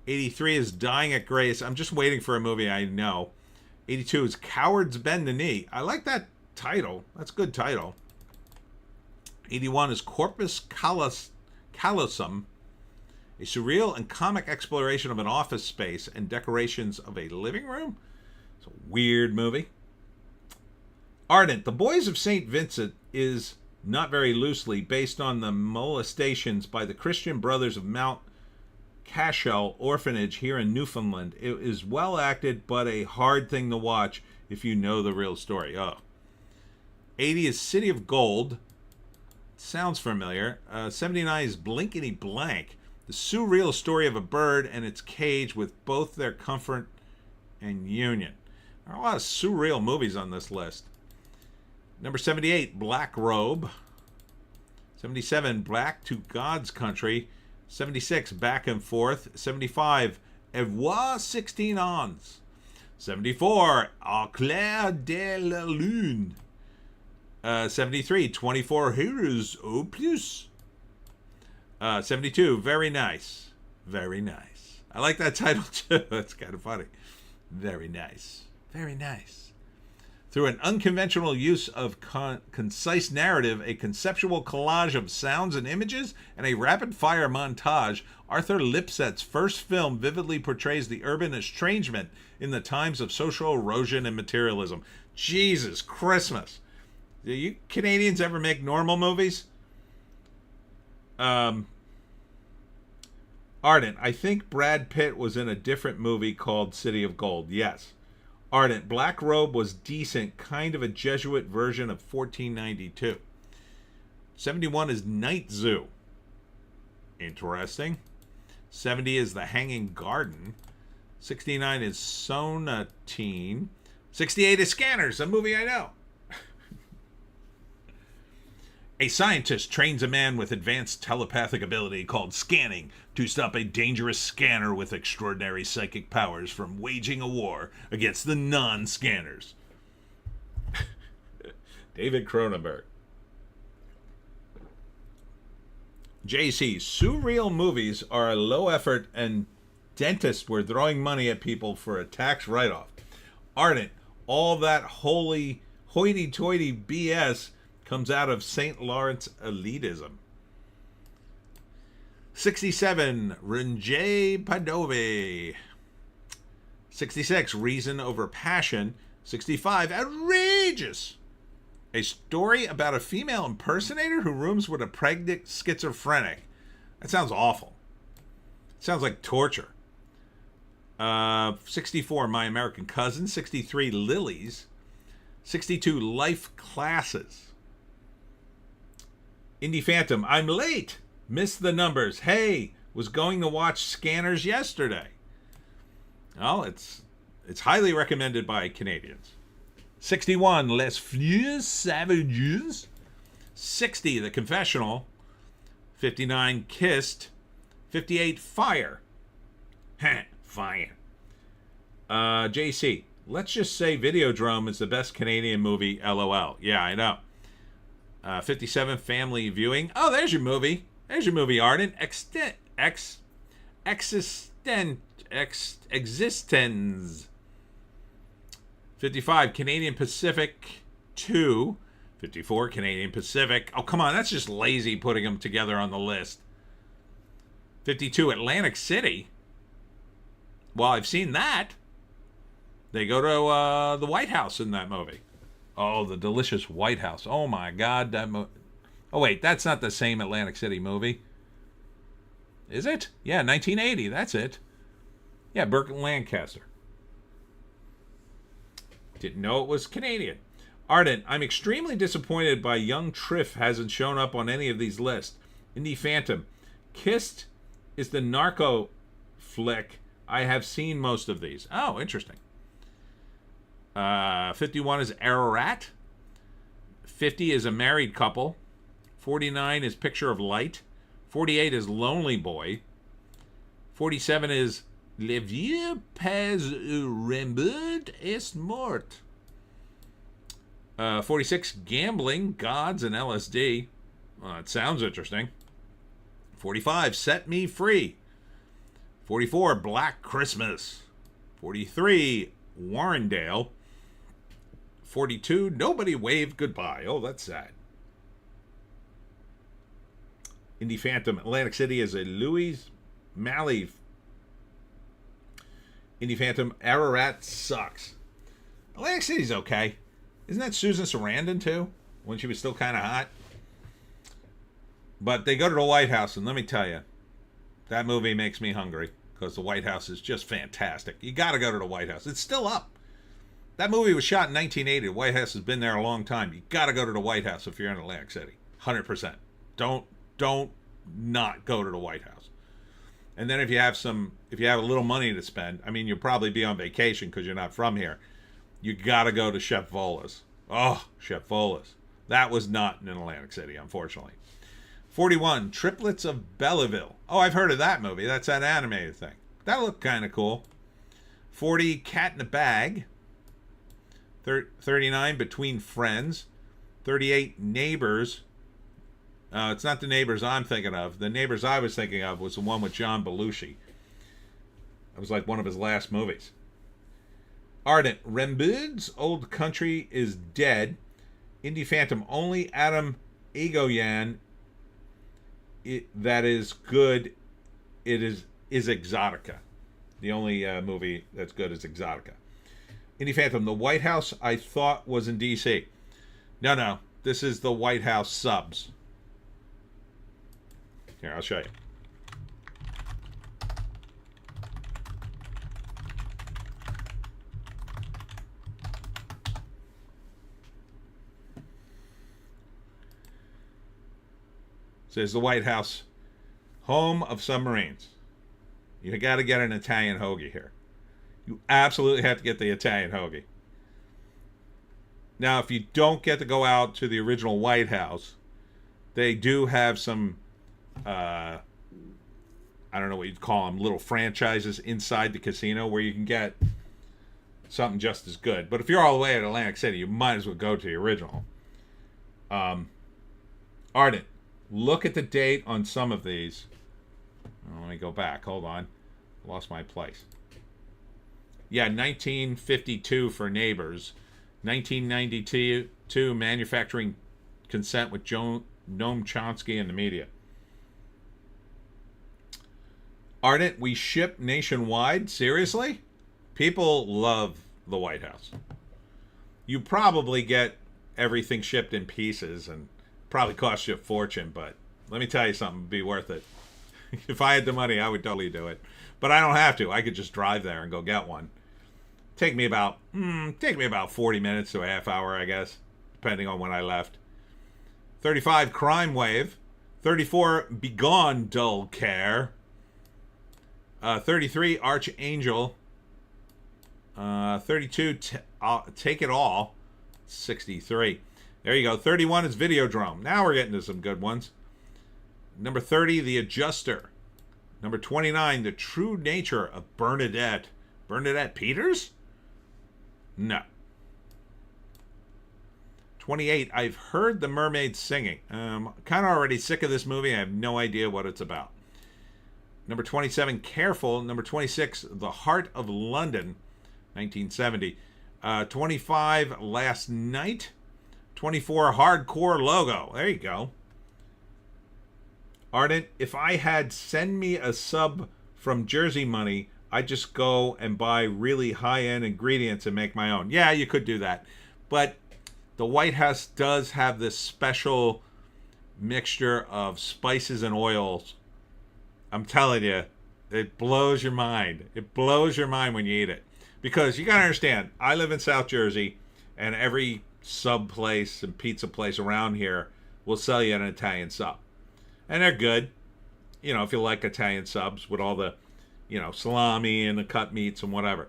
83 is Dying at Grace. I'm just waiting for a movie I know. 82 is Cowards Bend the Knee. I like that title. That's a good title. 81 is Corpus Callosum, a surreal and comic exploration of an office space and decorations of a living room. It's a weird movie. Ardent, The Boys of St. Vincent is, not very loosely, based on the molestations by the Christian Brothers of Mount Cashel Orphanage here in Newfoundland. It is well acted, but a hard thing to watch if you know the real story. 80 is City of Gold. Sounds familiar. 79 is Blinkety Blank, the surreal story of a bird and its cage with both their comfort and union. There are a lot of surreal movies on this list. Number 78, Black Robe. 77, Back to God's Country. 76, Back and Forth. 75, Avoir 16 Ans. 74, Au Clair de la Lune. 73, 24 Heroes au Plus. 72, Very Nice. Very Nice. I like that title too. It's kind of funny. Very nice. Very nice. Through an unconventional use of concise narrative, a conceptual collage of sounds and images, and a rapid-fire montage, Arthur Lipsett's first film vividly portrays the urban estrangement in the times of social erosion and materialism. Jesus Christmas. Do you Canadians ever make normal movies? Ardent, I think Brad Pitt was in a different movie called City of Gold. Yes. Ardent, Black Robe was decent, kind of a Jesuit version of 1492. 71 is Night Zoo. Interesting. 70 is The Hanging Garden. 69 is Sonatine. 68 is Scanners, a movie I know. A scientist trains a man with advanced telepathic ability called scanning to stop a dangerous scanner with extraordinary psychic powers from waging a war against the non-scanners. David Cronenberg. JC, surreal movies are a low effort and dentists were throwing money at people for a tax write-off. Ardent, all that holy hoity-toity BS comes out of St. Lawrence elitism. 67, Ranjay Padove. 66, Reason Over Passion. 65, Outrageous. A story about a female impersonator who rooms with a pregnant schizophrenic. That sounds awful. Sounds like torture. 64, My American Cousin. 63, Lilies. 62, Life Classes. Indie Phantom, I'm late. Missed the numbers. Hey, was going to watch Scanners yesterday. Well, it's highly recommended by Canadians. 61, Les Flieux Savages. 60, The Confessional. 59, Kissed. 58, Fire. Fire. JC, let's just say Videodrome is the best Canadian movie, LOL. Yeah, I know. 57, Family Viewing. Oh, there's your movie. There's your movie, Ardent. Existence. 55, Canadian Pacific 2. 54, Canadian Pacific. Oh, come on. That's just lazy putting them together on the list. 52, Atlantic City. Well, I've seen that. They go to the White House in that movie. Oh, the delicious White House. Oh, my God. Oh, wait. That's not the same Atlantic City movie. Is it? Yeah, 1980. That's it. Yeah, Burt Lancaster. Didn't know it was Canadian. Ardent, I'm extremely disappointed by young Triff hasn't shown up on any of these lists. Indie Phantom. Kissed is the narco flick. I have seen most of these. Oh, interesting. 51 is Ararat. 50 is A Married Couple. 49 is Picture of Light. 48 is Lonely Boy. 47 is Le Vieux Pez Rembert est mort. 46, Gambling, Gods, and LSD. Well, that sounds interesting. 45, Set Me Free. 44, Black Christmas. 43, Warrendale. 42, Nobody Waved Goodbye. Oh, that's sad. Indie Phantom, Atlantic City is a Louis Malley. Indie Phantom, Ararat sucks. Atlantic City's okay. Isn't that Susan Sarandon too? When she was still kind of hot? But they go to the White House, and let me tell you, that movie makes me hungry because the White House is just fantastic. You got to go to the White House. It's still up. That movie was shot in 1980. The White House has been there a long time. You got to go to the White House if you're in Atlantic City. 100%. Don't not go to the White House. And then if you have a little money to spend, I mean, you'll probably be on vacation because you're not from here. You got to go to Chef Vola's. Oh, Chef Vola's. That was not in Atlantic City, unfortunately. 41, Triplets of Belleville. Oh, I've heard of that movie. That's that animated thing. That looked kind of cool. 40, Cat in a Bag. 39, Between Friends. 38, Neighbors. It's not the Neighbors I'm thinking of. The Neighbors I was thinking of was the one with John Belushi. It was like one of his last movies. Ardent, Rembud's Old Country is Dead. Indie Phantom, only Adam Egoyan that is good. It is Exotica. The only movie that's good is Exotica. Indie Phantom, the White House I thought was in D.C. No. This is the White House subs. Here, I'll show you. Says the White House, home of submarines. You got to get an Italian hoagie here. You absolutely have to get the Italian hoagie. Now, if you don't get to go out to the original White House, they do have some, I don't know what you'd call them, little franchises inside the casino where you can get something just as good. But if you're all the way at Atlantic City, you might as well go to the original. Ardent. Look at the date on some of these. Oh, let me go back. Hold on. Lost my place. Yeah, 1952 for Neighbors. 1992, Manufacturing Consent with Noam Chomsky and the Media. Ardent, we ship nationwide? Seriously? People love the White House. You probably get everything shipped in pieces and probably cost you a fortune, but let me tell you something, it'd be worth it. If I had the money, I would totally do it. But I don't have to. I could just drive there and go get one. Take me about 40 minutes to a half hour, I guess, depending on when I left. 35, Crime Wave. 34, Begone, Dull Care. 33, Archangel. 32, Take It All. 63. There you go. 31 is Videodrome. Now we're getting to some good ones. Number 30, The Adjuster. Number 29, The True Nature of Bernadette. Bernadette Peters? No. 28, I've heard the mermaid singing. I'm kind of already sick of this movie. I have no idea what it's about. Number 27, Careful. Number 26, The Heart of London, 1970. 25, Last Night. 24, Hardcore Logo. There you go. Ardent, if I had send me a sub from Jersey money, I'd just go and buy really high-end ingredients and make my own. Yeah, you could do that. But the White House does have this special mixture of spices and oils. I'm telling you, it blows your mind. It blows your mind when you eat it. Because you got to understand, I live in South Jersey, and every sub place and pizza place around here will sell you an Italian sub. And they're good. You know, if you like Italian subs with all the, salami and the cut meats and whatever.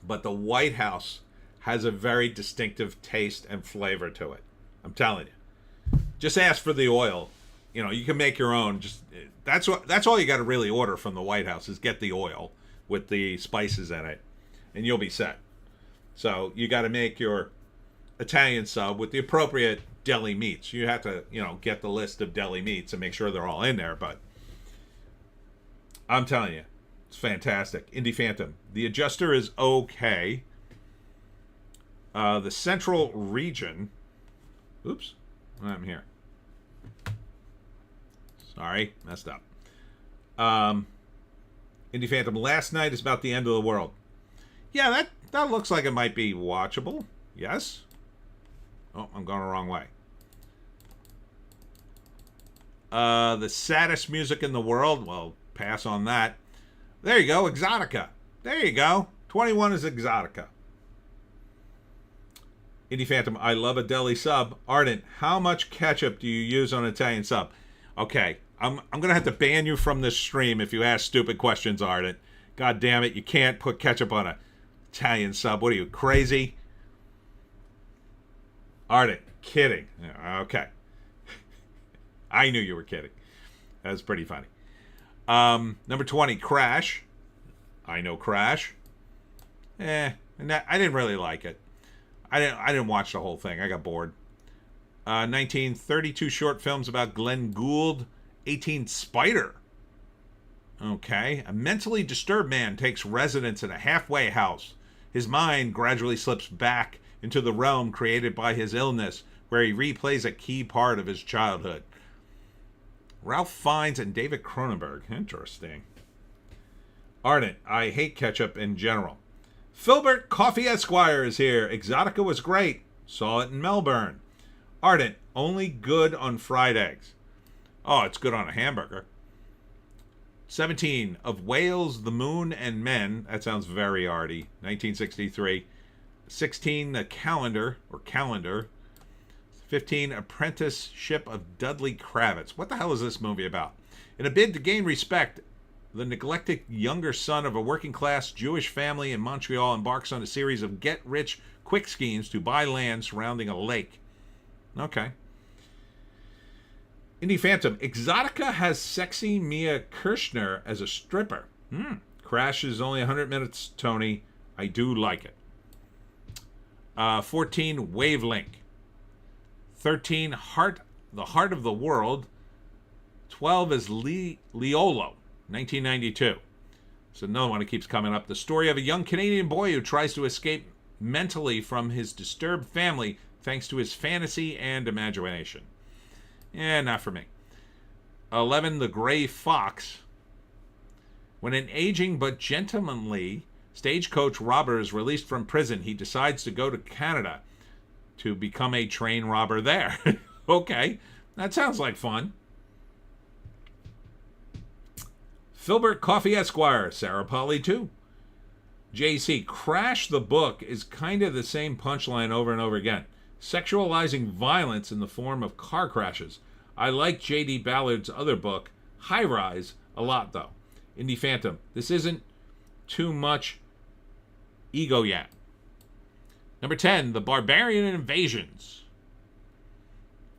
But the White House has a very distinctive taste and flavor to it. I'm telling you. Just ask for the oil. You can make your own. That's all you got to really order from the White House is get the oil with the spices in it, and you'll be set. So you got to make your Italian sub with the appropriate deli meats. You have to, get the list of deli meats and make sure they're all in there. But I'm telling you, it's fantastic. Indie Phantom. The Adjuster is okay. The Central Region. Oops, I'm here. Sorry, messed up. Indie Phantom. Last Night is about the end of the world. Yeah, that looks like it might be watchable. Yes. Oh, I'm going the wrong way. The Saddest Music in the World. Well, pass on that. There you go, Exotica. There you go. 21 is Exotica. Indie Phantom. I love a deli sub. Ardent. How much ketchup do you use on an Italian sub? Okay, I'm going to have to ban you from this stream if you ask stupid questions, Ardent. God damn it, you can't put ketchup on a Italian sub. What are you, crazy? Ardent, kidding. Okay. I knew you were kidding. That was pretty funny. Number 20, Crash. I know Crash. I didn't really like it. I didn't watch the whole thing. I got bored. 1932 short films about Glenn Gould. 18 Spider. Okay. A mentally disturbed man takes residence in a halfway house. His mind gradually slips back into the realm created by his illness, where he replays a key part of his childhood. Ralph Fiennes and David Cronenberg. Interesting. Ardent. I hate ketchup in general. Filbert Coffee Esquire is here. Exotica was great. Saw it in Melbourne. Ardent. Only good on fried eggs. Oh, it's good on a hamburger. 17. Of Whales, the Moon, and Men. That sounds very arty. 1963. 16. The Calendar. 15. Apprenticeship of Dudley Kravitz. What the hell is this movie about? In a bid to gain respect, the neglected younger son of a working-class Jewish family in Montreal embarks on a series of get-rich-quick schemes to buy land surrounding a lake. Okay. Indie Phantom. Exotica has sexy Mia Kirshner as a stripper. Crash is only 100 minutes, Tony. I do like it. 14, Wavelength. 13, The Heart of the World. 12 is Leolo, 1992. It's another one that keeps coming up. The story of a young Canadian boy who tries to escape mentally from his disturbed family thanks to his fantasy and imagination. Not for me. 11, The Gray Fox. When an aging but gentlemanly stagecoach robber is released from prison, he decides to go to Canada to become a train robber there. Okay, that sounds like fun. Filbert Coffee Esquire, Sarah Polly 2. JC, Crash the book is kind of the same punchline over and over again. Sexualizing violence in the form of car crashes. I like J.D. Ballard's other book, High Rise, a lot though. Indie Phantom, this isn't too much ego yet. Number 10, The Barbarian Invasions.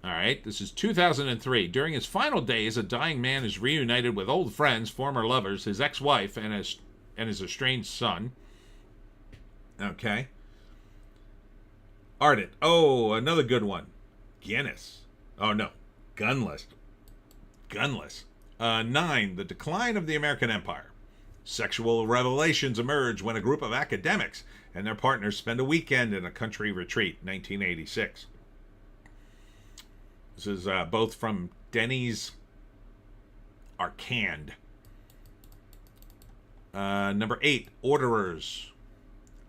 Alright, this is 2003. During his final days, a dying man is reunited with old friends, former lovers, his ex-wife, and his estranged son. Okay. Ardent. Oh, another good one. Guinness. Oh, no. Gunless. 9, The Decline of the American Empire. Sexual revelations emerge when a group of academics and their partners spend a weekend in a country retreat. 1986. This is both from Denny's Arcand. Number 8, Orderers.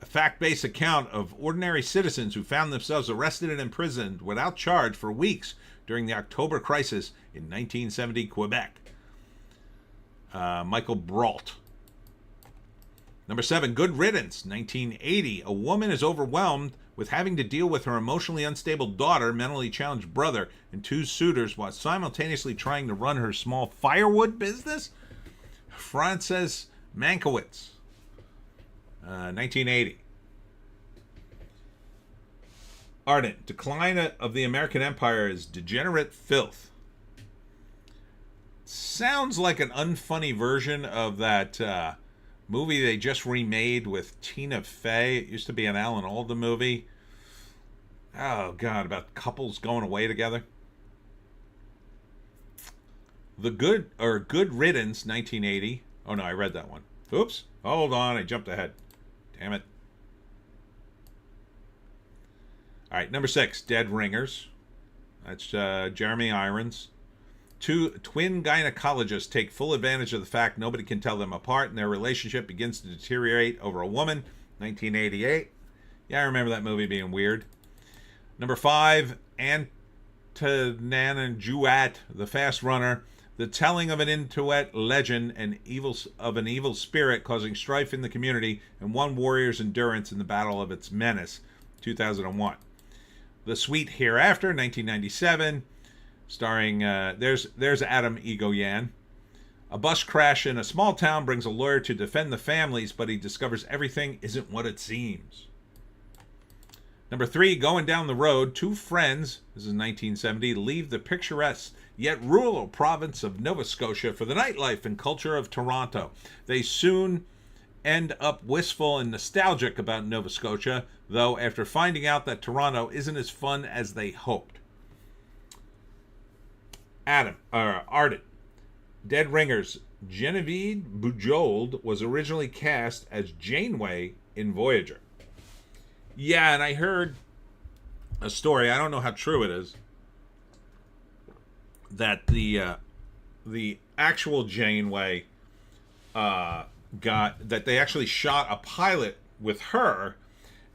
A fact-based account of ordinary citizens who found themselves arrested and imprisoned without charge for weeks during the October crisis in 1970 Quebec. Michael Brault. Number 7, Good Riddance, 1980. A woman is overwhelmed with having to deal with her emotionally unstable daughter, mentally challenged brother, and 2 suitors while simultaneously trying to run her small firewood business. Frances Mankiewicz, 1980. Ardent, Decline of the American Empire is Degenerate Filth. Sounds like an unfunny version of that movie they just remade with Tina Fey. It used to be an Alan Alda movie. Oh, God, about couples going away together. Good Riddance, 1980. Oh, no, I read that one. Oops. Hold on, I jumped ahead. Damn it. All right, number 6, Dead Ringers. That's Jeremy Irons. 2 twin gynecologists take full advantage of the fact nobody can tell them apart, and their relationship begins to deteriorate over a woman. 1988. Yeah, I remember that movie being weird. Number 5, Antonin Juat, The Fast Runner. The telling of an Intuit legend of an evil spirit causing strife in the community and one warrior's endurance in the battle of its menace. 2001. The Sweet Hereafter, 1997. Starring, there's Adam Egoyan. A bus crash in a small town brings a lawyer to defend the families, but he discovers everything isn't what it seems. Number 3, Going Down the Road. 2 friends, this is 1970, leave the picturesque yet rural province of Nova Scotia for the nightlife and culture of Toronto. They soon end up wistful and nostalgic about Nova Scotia, though, after finding out that Toronto isn't as fun as they hoped. Ardent. Dead Ringers. Genevieve Bujold was originally cast as Janeway in Voyager. Yeah, and I heard a story, I don't know how true it is, that the actual Janeway that they actually shot a pilot with her,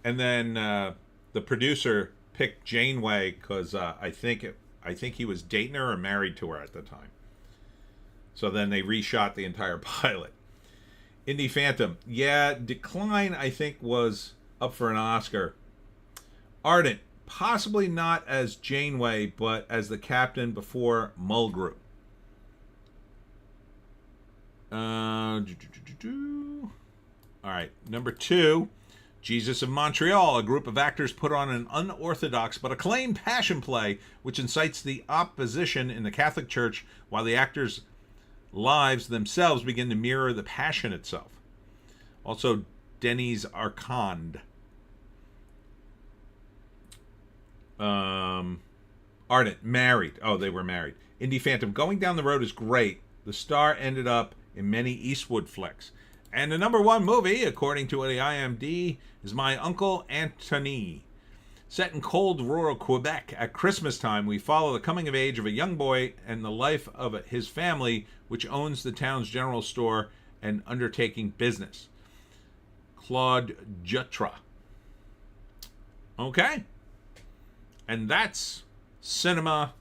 and then the producer picked Janeway because I think he was dating her or married to her at the time. So then they reshot the entire pilot. Indie Phantom. Yeah, Decline, I think, was up for an Oscar. Ardent. Possibly not as Janeway, but as the captain before Mulgrew. All right. Number 2. Jesus of Montreal, a group of actors put on an unorthodox but acclaimed passion play which incites the opposition in the Catholic Church while the actors' lives themselves begin to mirror the passion itself. Also, Denis Arcand. Ardent, Married. Oh, they were married. Indie Phantom, Going Down the Road is great. The star ended up in many Eastwood flicks. And the number 1 movie, according to the IMDb, is My Uncle Antony. Set in cold rural Quebec at Christmas time, we follow the coming of age of a young boy and the life of his family, which owns the town's general store and undertaking business. Claude Jutra. Okay. And that's cinema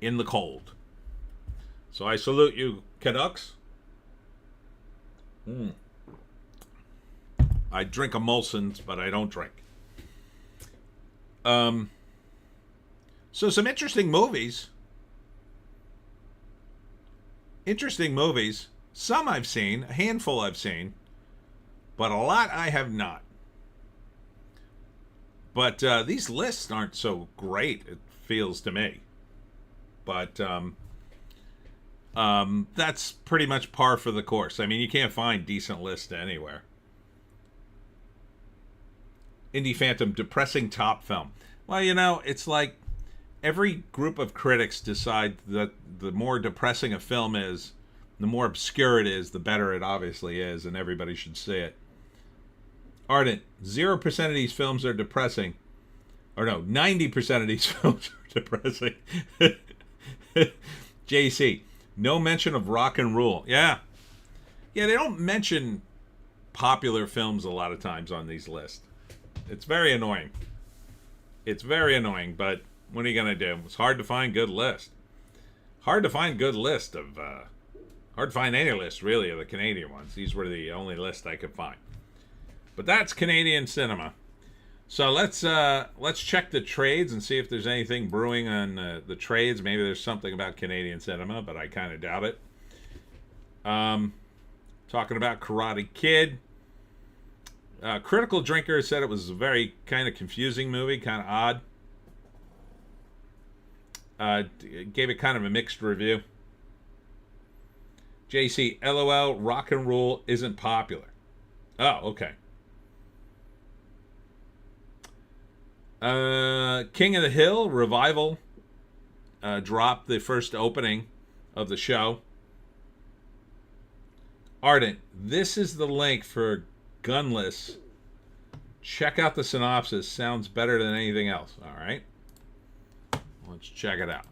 in the cold. So I salute you, Canucks. I drink emulsions, but I don't drink. So some interesting movies. Some I've seen, a handful I've seen, but a lot I have not. But these lists aren't so great, it feels to me. But that's pretty much par for the course. I mean, you can't find decent lists anywhere. Indie Phantom, depressing top film. Well, you know, it's like every group of critics decide that the more depressing a film is, the more obscure it is, the better it obviously is, and everybody should see it. Ardent, 0% of these films are depressing. Or no, 90% of these films are depressing. JC, no mention of Rock and Rule. Yeah, they don't mention popular films a lot of times on these lists. It's very annoying. But what are you going to do? It's hard to find good list. Of Hard to find any list, really, of the Canadian ones. These were the only list I could find. But that's Canadian cinema. So let's check the trades and see if there's anything brewing on the trades. Maybe there's something about Canadian cinema, but I kind of doubt it. Talking about Karate Kid. Critical Drinker said it was a very kind of confusing movie, kind of odd. Gave it kind of a mixed review. JC, LOL, rock and roll isn't popular. Oh, okay. King of the Hill revival dropped the first opening of the show. Ardent, this is the link for Gunless. Check out the synopsis. Sounds better than anything else. All right. Let's check it out.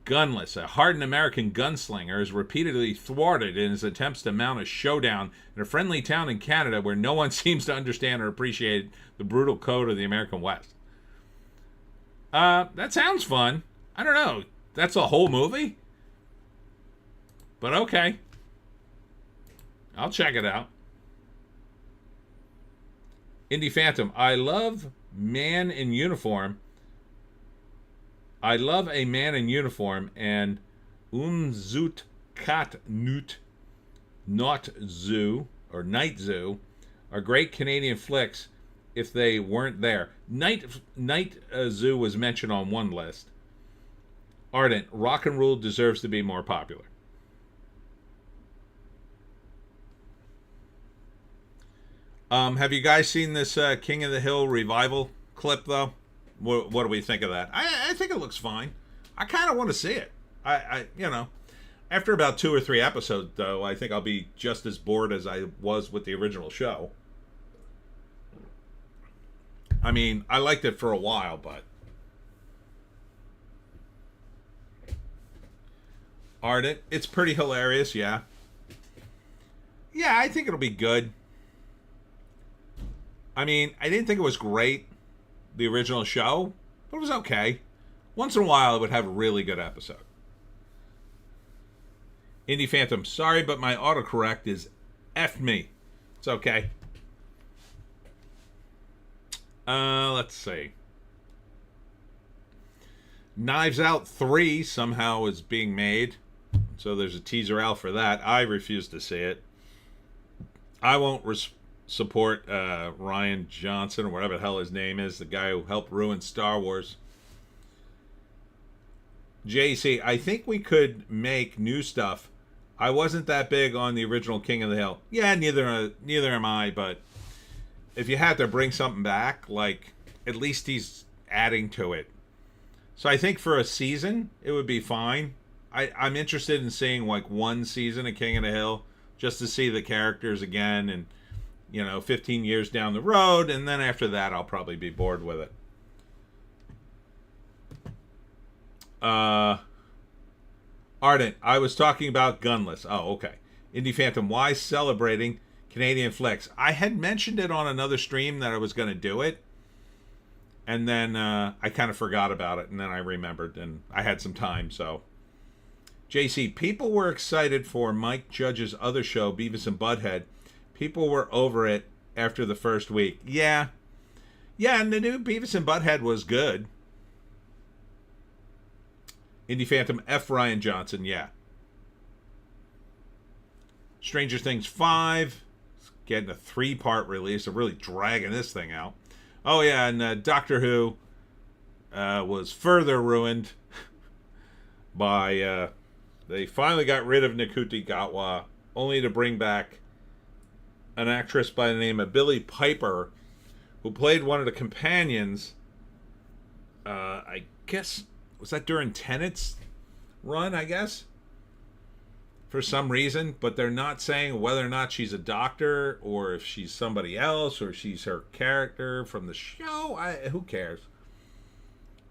Gunless, a hardened American gunslinger, is repeatedly thwarted in his attempts to mount a showdown in a friendly town in Canada where no one seems to understand or appreciate the brutal code of the American West. That sounds fun. I don't know. That's a whole movie? But okay. I'll check it out. Indie Phantom, I love Man in Uniform. I love a Man in Uniform and Zut Kat Nut Not Zoo or Night Zoo are great Canadian flicks if they weren't there. Night Zoo was mentioned on one list. Ardent, rock and roll deserves to be more popular. Have you guys seen this King of the Hill revival clip, though? What do we think of that? I think it looks fine. I kind of want to see it. I after about 2 or 3 episodes, though, I think I'll be just as bored as I was with the original show. I mean, I liked it for a while, but... Ardent, it's pretty hilarious, yeah. Yeah, I think it'll be good. I mean, I didn't think it was great, the original show, but it was okay. Once in a while, it would have a really good episode. Indie Phantom, sorry, but my autocorrect is F me. It's okay. Let's see. Knives Out 3 somehow is being made. So there's a teaser out for that. I refuse to see it. I won't support Rian Johnson or whatever the hell his name is, the guy who helped ruin Star Wars. JC, I think we could make new stuff. I wasn't that big on the original King of the Hill. Yeah, neither am I, but if you had to bring something back, like, at least he's adding to it. So I think for a season, it would be fine. I'm interested in seeing, like, one season of King of the Hill, just to see the characters again, and, 15 years down the road, and then after that, I'll probably be bored with it. Ardent, I was talking about Gunless. Oh, okay. Indie Phantom, why celebrating Canadian flicks? I had mentioned it on another stream that I was going to do it, and then I kind of forgot about it, and then I remembered, and I had some time, so... JC, people were excited for Mike Judge's other show, Beavis and Butthead. People were over it after the first week. Yeah. Yeah, and the new Beavis and Butthead was good. Indie Phantom, F. Rian Johnson, yeah. Stranger Things 5. It's getting a 3-part release. They're really dragging this thing out. Oh, yeah, and Doctor Who was further ruined by... They finally got rid of Nkuti Gatwa, only to bring back an actress by the name of Billie Piper, who played one of the companions. I guess, was that during Tennant's run, I guess? For some reason, but they're not saying whether or not she's a doctor, or if she's somebody else, or she's her character from the show. Who cares?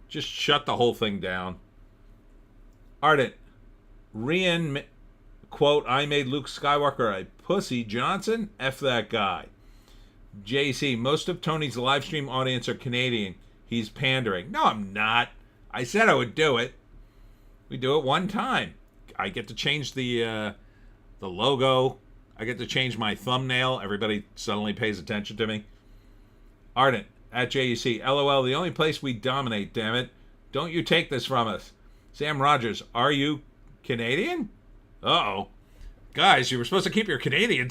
Just shut the whole thing down. Ardent. Rian, quote, I made Luke Skywalker a pussy. Johnson, F that guy. JC, most of Tony's live stream audience are Canadian. He's pandering. No, I'm not. I said I would do it. We do it one time. I get to change the logo. I get to change my thumbnail. Everybody suddenly pays attention to me. Ardent at JEC. LOL. The only place we dominate. Damn it! Don't you take this from us. Sam Rogers. Are you Canadian? Uh-oh. Guys, you were supposed to keep your Canadian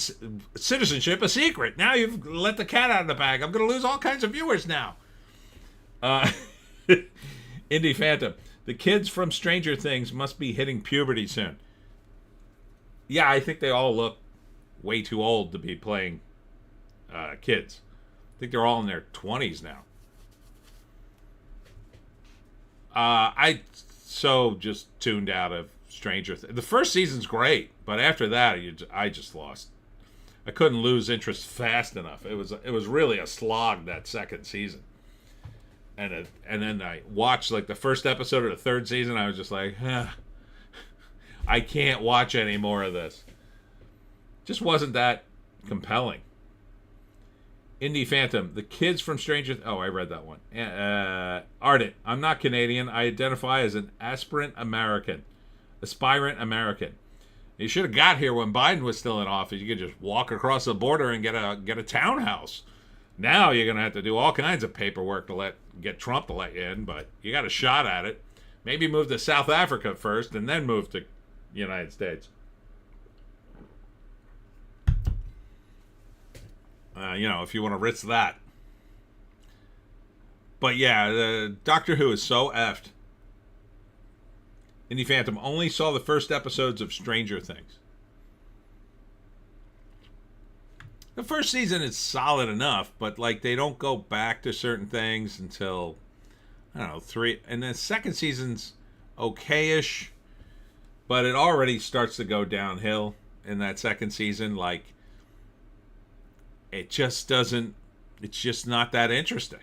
citizenship a secret. Now you've let the cat out of the bag. I'm going to lose all kinds of viewers now. Indie Phantom. The kids from Stranger Things must be hitting puberty soon. Yeah, I think they all look way too old to be playing kids. I think they're all in their 20s now. I so just tuned out of Stranger Things. The first season's great, but after that, I just lost. I couldn't lose interest fast enough. It was really a slog, that second season. And then I watched like the first episode of the third season. I was just like, I can't watch any more of this. Just wasn't that compelling. Indie Phantom, the kids from Stranger... Oh, I read that one. Ardent, I'm not Canadian. I identify as an aspirant American. You should have got here when Biden was still in office. You could just walk across the border and get a townhouse. Now you're going to have to do all kinds of paperwork to get Trump to let you in, but you got a shot at it. Maybe move to South Africa first and then move to the United States. If you want to risk that. But yeah, Doctor Who is so effed. Indie Phantom only saw the first episodes of Stranger Things. The first season is solid enough, but like they don't go back to certain things until, I don't know, 3. And the second season's okay-ish, but it already starts to go downhill in that second season. Like, it's just not that interesting.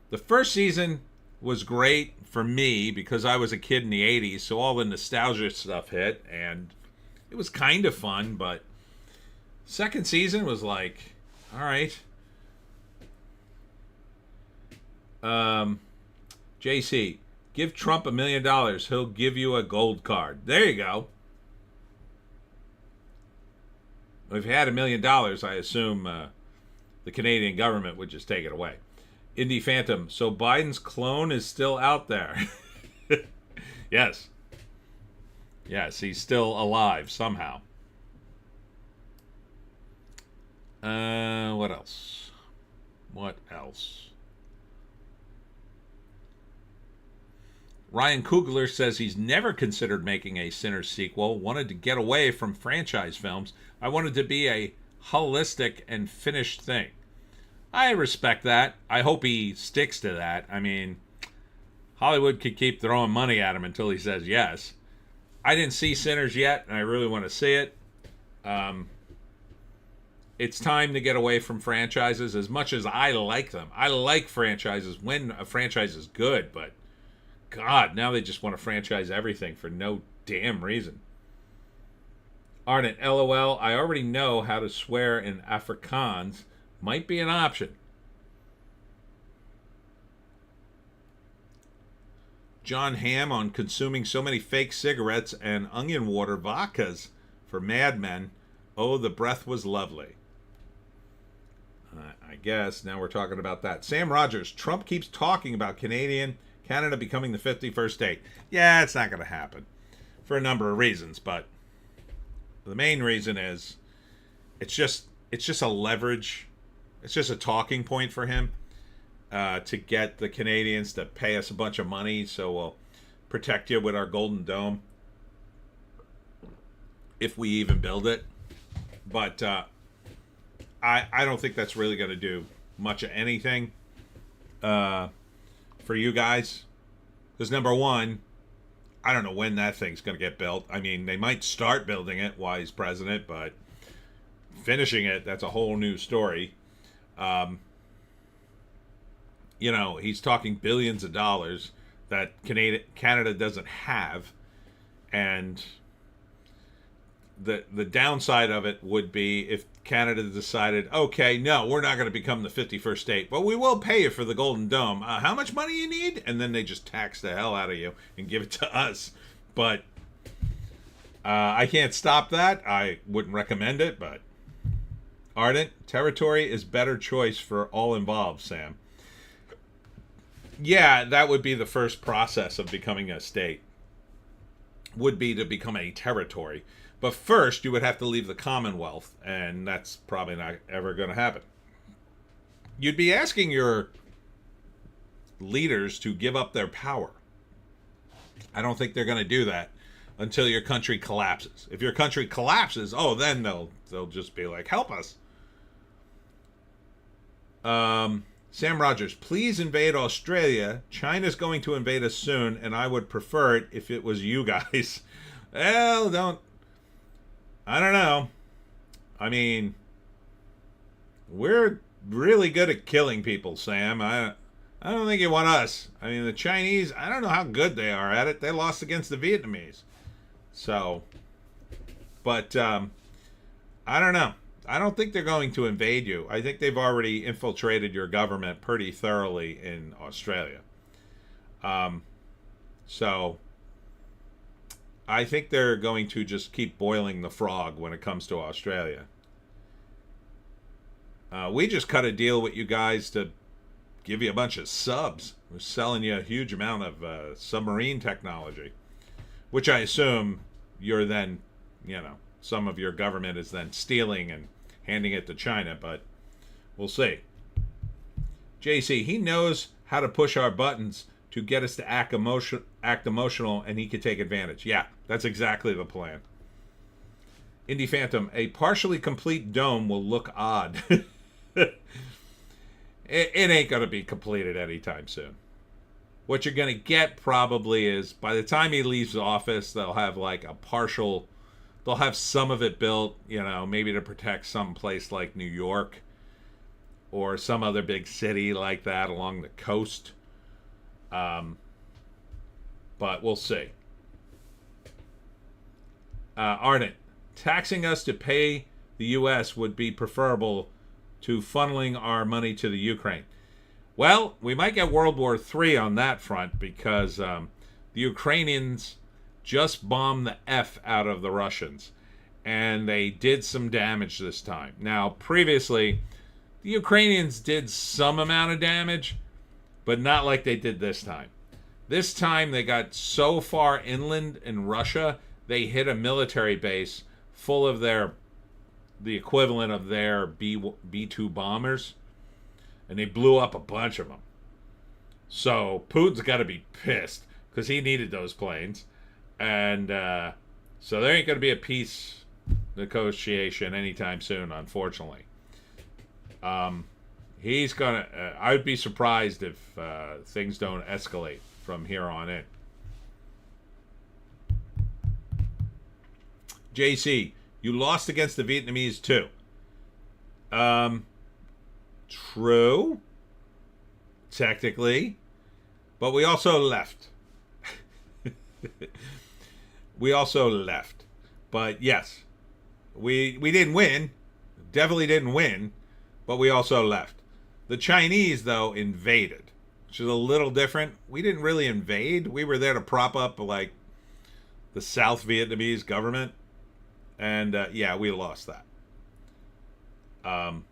The first season was great for me because I was a kid in the 80s, so all the nostalgia stuff hit, and it was kind of fun, but second season was like, all right. JC, give Trump $1 million. He'll give you a gold card. There you go. If he had $1 million, I assume the Canadian government would just take it away. Indie Phantom, so Biden's clone is still out there. Yes. Yes, he's still alive somehow. What else? Ryan Coogler says he's never considered making a Sinners sequel, wanted to get away from franchise films. I wanted to be a holistic and finished thing. I respect that. I hope he sticks to that. I mean, Hollywood could keep throwing money at him until he says yes. I didn't see Sinners yet, and I really want to see it. It's time to get away from franchises as much as I like them. I like franchises when a franchise is good, but God, now they just want to franchise everything for no damn reason. Ardent, LOL, I already know how to swear in Afrikaans. Might be an option. John Hamm on consuming so many fake cigarettes and onion water vodkas for Mad Men. Oh, the breath was lovely. I guess now we're talking about that. Sam Rogers, Trump keeps talking about Canada becoming the 51st state. Yeah, it's not going to happen for a number of reasons, but the main reason is it's just a leverage. It's just a talking point for him to get the Canadians to pay us a bunch of money so we'll protect you with our Golden Dome if we even build it. But I don't think that's really going to do much of anything for you guys. Because number one, I don't know when that thing's going to get built. I mean, they might start building it while he's president, but finishing it, that's a whole new story. He's talking billions of dollars that Canada doesn't have. And the downside of it would be if Canada decided, okay, no, we're not going to become the 51st state, but we will pay you for the Golden Dome. How much money you need? And then they just tax the hell out of you and give it to us. But I can't stop that. I wouldn't recommend it, but Ardent, territory is better choice for all involved, Sam. Yeah, that would be the first process of becoming a state, would be to become a territory. But first, you would have to leave the Commonwealth, and that's probably not ever going to happen. You'd be asking your leaders to give up their power. I don't think they're going to do that until your country collapses. If your country collapses, oh, then they'll just be like, help us. Sam Rogers, please invade Australia. China's going to invade us soon, and I would prefer it if it was you guys. Well, I don't know. I mean, we're really good at killing people, Sam. I don't think you want us. I mean, the Chinese, I don't know how good they are at it. They lost against the Vietnamese. So, but I don't know. I don't think they're going to invade you. I think they've already infiltrated your government pretty thoroughly in Australia. So I think they're going to just keep boiling the frog when it comes to Australia. We just cut a deal with you guys to give you a bunch of subs. We're selling you a huge amount of submarine technology, which I assume you're then, some of your government is then stealing and handing it to China, but we'll see. JC, he knows how to push our buttons to get us to act emotional, and he could take advantage. Yeah, that's exactly the plan. Indie Phantom, a partially complete dome will look odd. It ain't going to be completed anytime soon. What you're going to get probably is, by the time he leaves the office, they'll have like a partial, they'll have some of it built, maybe to protect some place like New York or some other big city like that along the coast. But we'll see. Ardent, taxing us to pay the U.S. would be preferable to funneling our money to the Ukraine. Well, we might get World War III on that front because the Ukrainians just bombed the F out of the Russians, and they did some damage this time. Now, previously, the Ukrainians did some amount of damage, but not like they did this time. This time, they got so far inland in Russia, they hit a military base full of the equivalent of their B-2 bombers, and they blew up a bunch of them. So Putin's got to be pissed because he needed those planes. And so there ain't going to be a peace negotiation anytime soon, unfortunately. He's going to... I would be surprised if things don't escalate from here on in. JC, you lost against the Vietnamese too. True. Technically. But we also left. We also left. But yes, we didn't win. Definitely didn't win. But we also left. The Chinese, though, invaded, which is a little different. We didn't really invade. We were there to prop up, like, the South Vietnamese government. And, yeah, we lost that.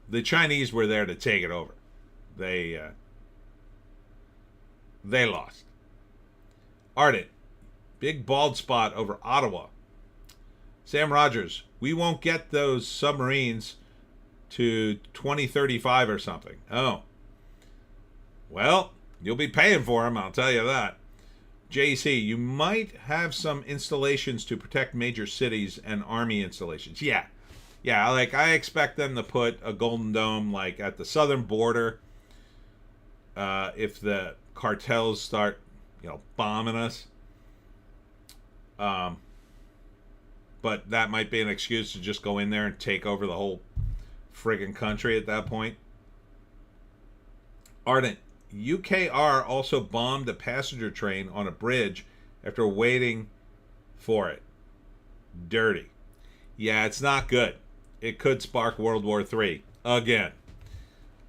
The Chinese were there to take it over. They lost. Ardent, big bald spot over Ottawa. Sam Rogers, we won't get those submarines to 2035 or something. Oh. Well, you'll be paying for them, I'll tell you that. JC, you might have some installations to protect major cities and army installations. Yeah, like I expect them to put a Golden Dome like at the southern border. If the cartels start, bombing us. But that might be an excuse to just go in there and take over the whole friggin' country at that point. Ardent, UKR also bombed a passenger train on a bridge after waiting for it. Dirty. Yeah, it's not good. It could spark World War III again.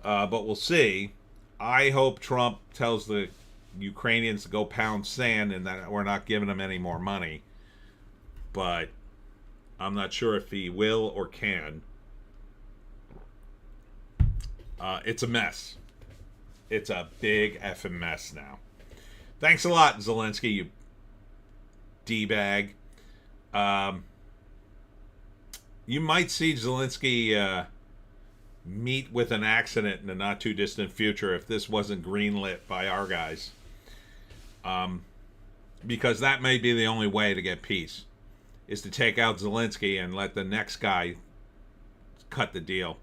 But we'll see. I hope Trump tells the Ukrainians to go pound sand and that we're not giving them any more money. But I'm not sure if he will or can. It's a mess. It's a big effing mess now. Thanks a lot, Zelensky, you D-bag. You might see Zelensky meet with an accident in the not-too-distant future if this wasn't greenlit by our guys. Because that may be the only way to get peace, is to take out Zelensky and let the next guy cut the deal.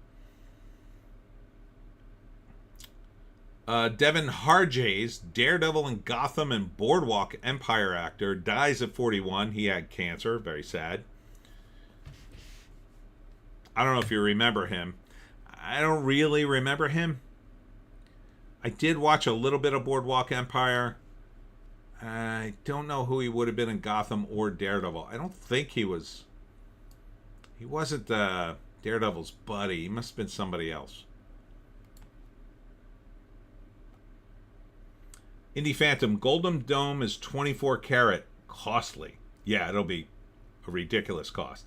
Devin Harjays, Daredevil and Gotham and Boardwalk Empire actor, dies at 41. He had cancer. Very sad. I don't know if you remember him. I don't really remember him. I did watch a little bit of Boardwalk Empire. I don't know who he would have been in Gotham or Daredevil. I don't think he was... He wasn't Daredevil's buddy. He must have been somebody else. Indie Phantom, Golden Dome is 24 karat. Costly. Yeah, it'll be a ridiculous cost.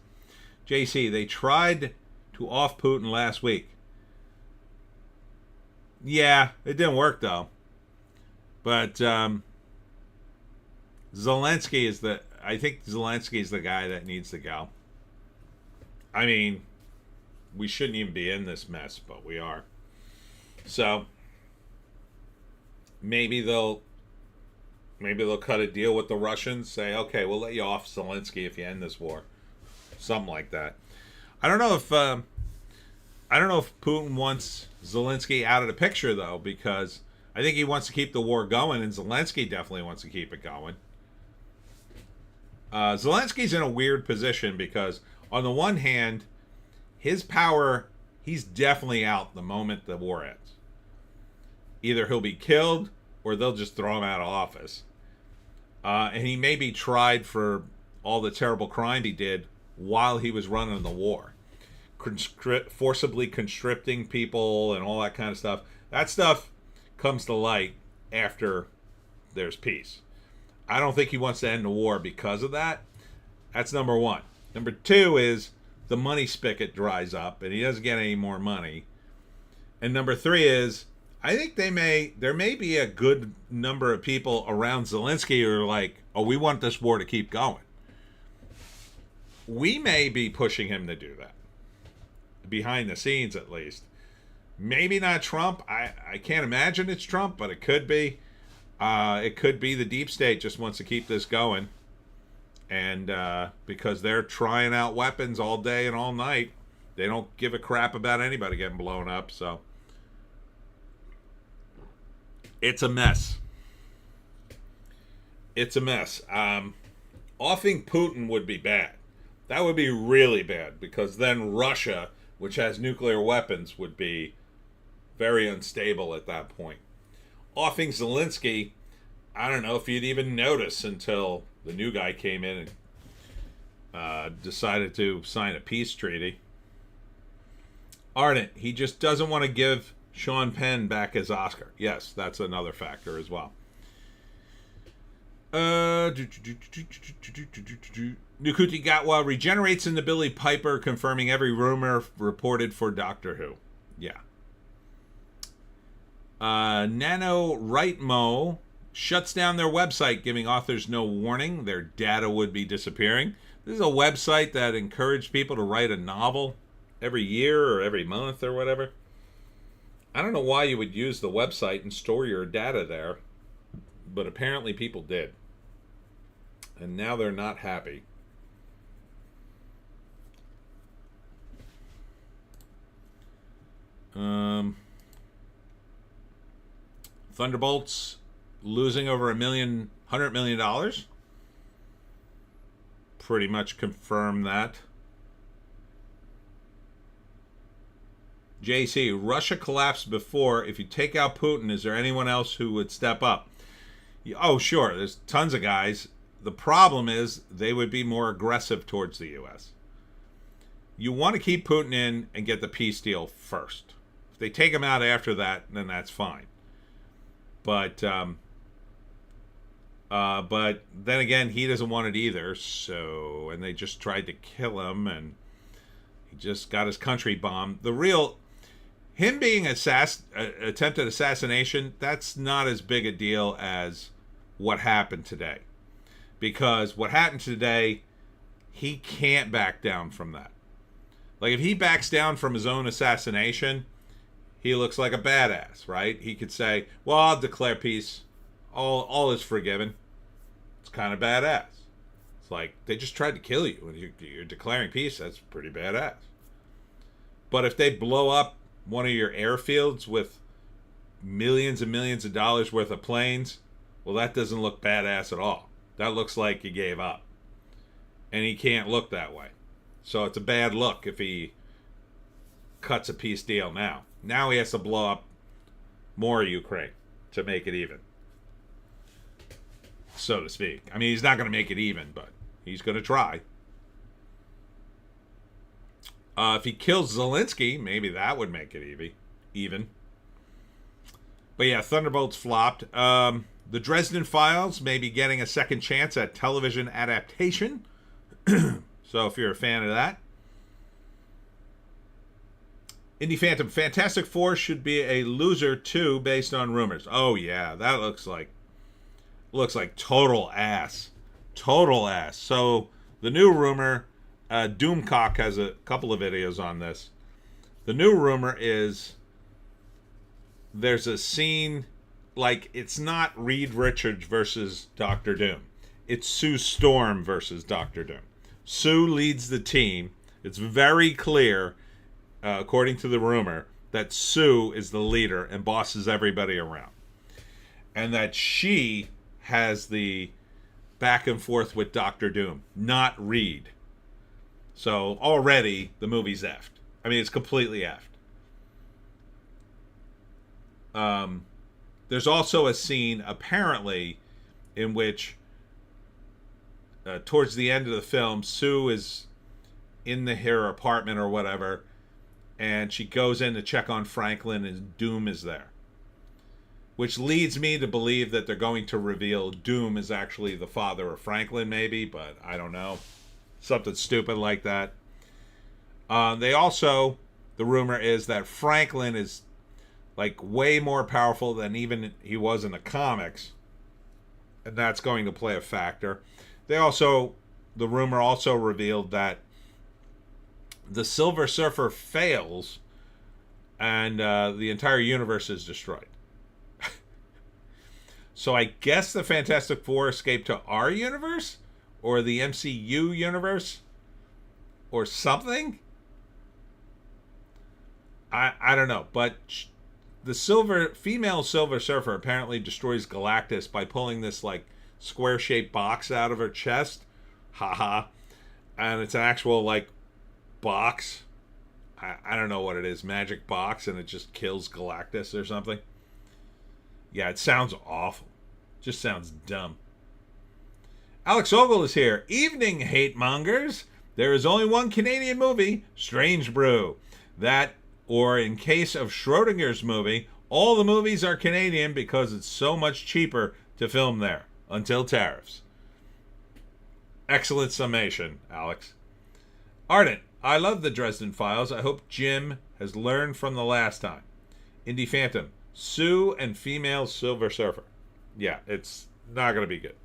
JC, they tried to off Putin last week. Yeah, it didn't work though. But Zelensky is I think Zelensky is the guy that needs to go. I mean, we shouldn't even be in this mess, but we are. So maybe they'll cut a deal with the Russians, say, okay, we'll let you off Zelensky if you end this war. Something like that. I don't know if Putin wants Zelensky out of the picture though, because I think he wants to keep the war going, and Zelensky definitely wants to keep it going. Zelensky's in a weird position because on the one hand, his power, he's definitely out the moment the war ends. Either he'll be killed or they'll just throw him out of office. And he may be tried for all the terrible crime he did while he was running the war. Forcibly conscripting people and all that kind of stuff. That stuff comes to light after there's peace. I don't think he wants to end the war because of that. That's number one. Number two is the money spigot dries up and he doesn't get any more money. And number three is, I think there may be a good number of people around Zelensky who are like, oh, we want this war to keep going. We may be pushing him to do that. Behind the scenes, at least. Maybe not Trump. I can't imagine it's Trump, but it could be. It could be the deep state just wants to keep this going. And because they're trying out weapons all day and all night, they don't give a crap about anybody getting blown up, so... It's a mess. It's a mess. Offing Putin would be bad. That would be really bad, because then Russia, which has nuclear weapons, would be very unstable at that point. Offing Zelensky, I don't know if you'd even notice until the new guy came in and decided to sign a peace treaty. Ardent, he just doesn't want to give Sean Penn back as Oscar. Yes, that's another factor as well. Nukuti Gatwa regenerates into Billy Piper, confirming every rumor reported for Doctor Who. Yeah. Nano Rightmo shuts down their website, giving authors no warning. Their data would be disappearing. This is a website that encouraged people to write a novel every year or every month or whatever. I don't know why you would use the website and store your data there, but apparently people did. And now they're not happy. Thunderbolts losing over $100 million. Pretty much confirm that. JC, Russia collapsed before. If you take out Putin, is there anyone else who would step up? Oh, sure. There's tons of guys. The problem is they would be more aggressive towards the U.S. You want to keep Putin in and get the peace deal first. If they take him out after that, then that's fine. But But then again, he doesn't want it either. So, and they just tried to kill him, and he just got his country bombed. Him being attempted assassination, that's not as big a deal as what happened today. Because what happened today, he can't back down from that. Like, if he backs down from his own assassination, he looks like a badass, right? He could say, well, I'll declare peace. All is forgiven. It's kind of badass. It's like, they just tried to kill you, and you're declaring peace. That's pretty badass. But if they blow up one of your airfields with millions and millions of dollars worth of planes, well, that doesn't look badass at all. That looks like you gave up. And he can't look that way. So it's a bad look if he cuts a peace deal now. Now he has to blow up more Ukraine to make it even, so to speak. I mean, he's not going to make it even, but he's going to try. If he kills Zelensky, maybe that would make it even. But yeah, Thunderbolts flopped. The Dresden Files may be getting a second chance at television adaptation. So if you're a fan of that. Indie Phantom, Fantastic Four should be a loser too, based on rumors. Oh yeah, that looks like total ass. Total ass. So the new rumor, Doomcock has a couple of videos on this. The new rumor is there's a scene, like, it's not Reed Richards versus Doctor Doom. It's Sue Storm versus Doctor Doom. Sue leads the team. It's very clear, according to the rumor, that Sue is the leader and bosses everybody around. And that she has the back and forth with Doctor Doom, not Reed. So already the movie's effed. I mean, it's completely effed. There's also a scene, apparently, in which towards the end of the film, Sue is in her apartment or whatever, and she goes in to check on Franklin, and Doom is there. Which leads me to believe that they're going to reveal Doom is actually the father of Franklin, maybe, but I don't know. Something stupid like that. The rumor is that Franklin is like way more powerful than even he was in the comics, and that's going to play a factor. The rumor also revealed that the Silver Surfer fails, and the entire universe is destroyed. So I guess the Fantastic Four escaped to our universe, or the MCU universe, or something. I don't know, but the female Silver Surfer apparently destroys Galactus by pulling this like square-shaped box out of her chest. Haha. And it's an actual like box. I don't know what it is, magic box, and it just kills Galactus or something. Yeah, it sounds awful. Just sounds dumb. Alex Ogle is here. Evening, hate mongers. There is only one Canadian movie, Strange Brew. That, or in case of Schrodinger's movie, all the movies are Canadian because it's so much cheaper to film there. Until tariffs. Excellent summation, Alex. Ardent, I love the Dresden Files. I hope Jim has learned from the last time. Indie Phantom, Sue and female Silver Surfer. Yeah, it's not going to be good.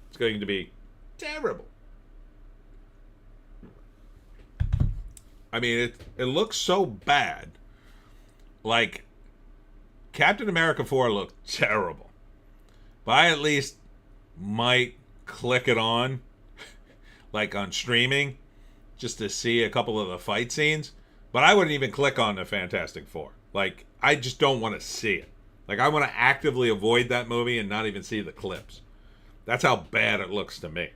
It's going to be terrible. I mean, it looks so bad. Like, Captain America 4 looked terrible. But I at least might click it on, like on streaming, just to see a couple of the fight scenes. But I wouldn't even click on the Fantastic Four. Like, I just don't want to see it. Like, I want to actively avoid that movie and not even see the clips. That's how bad it looks to me.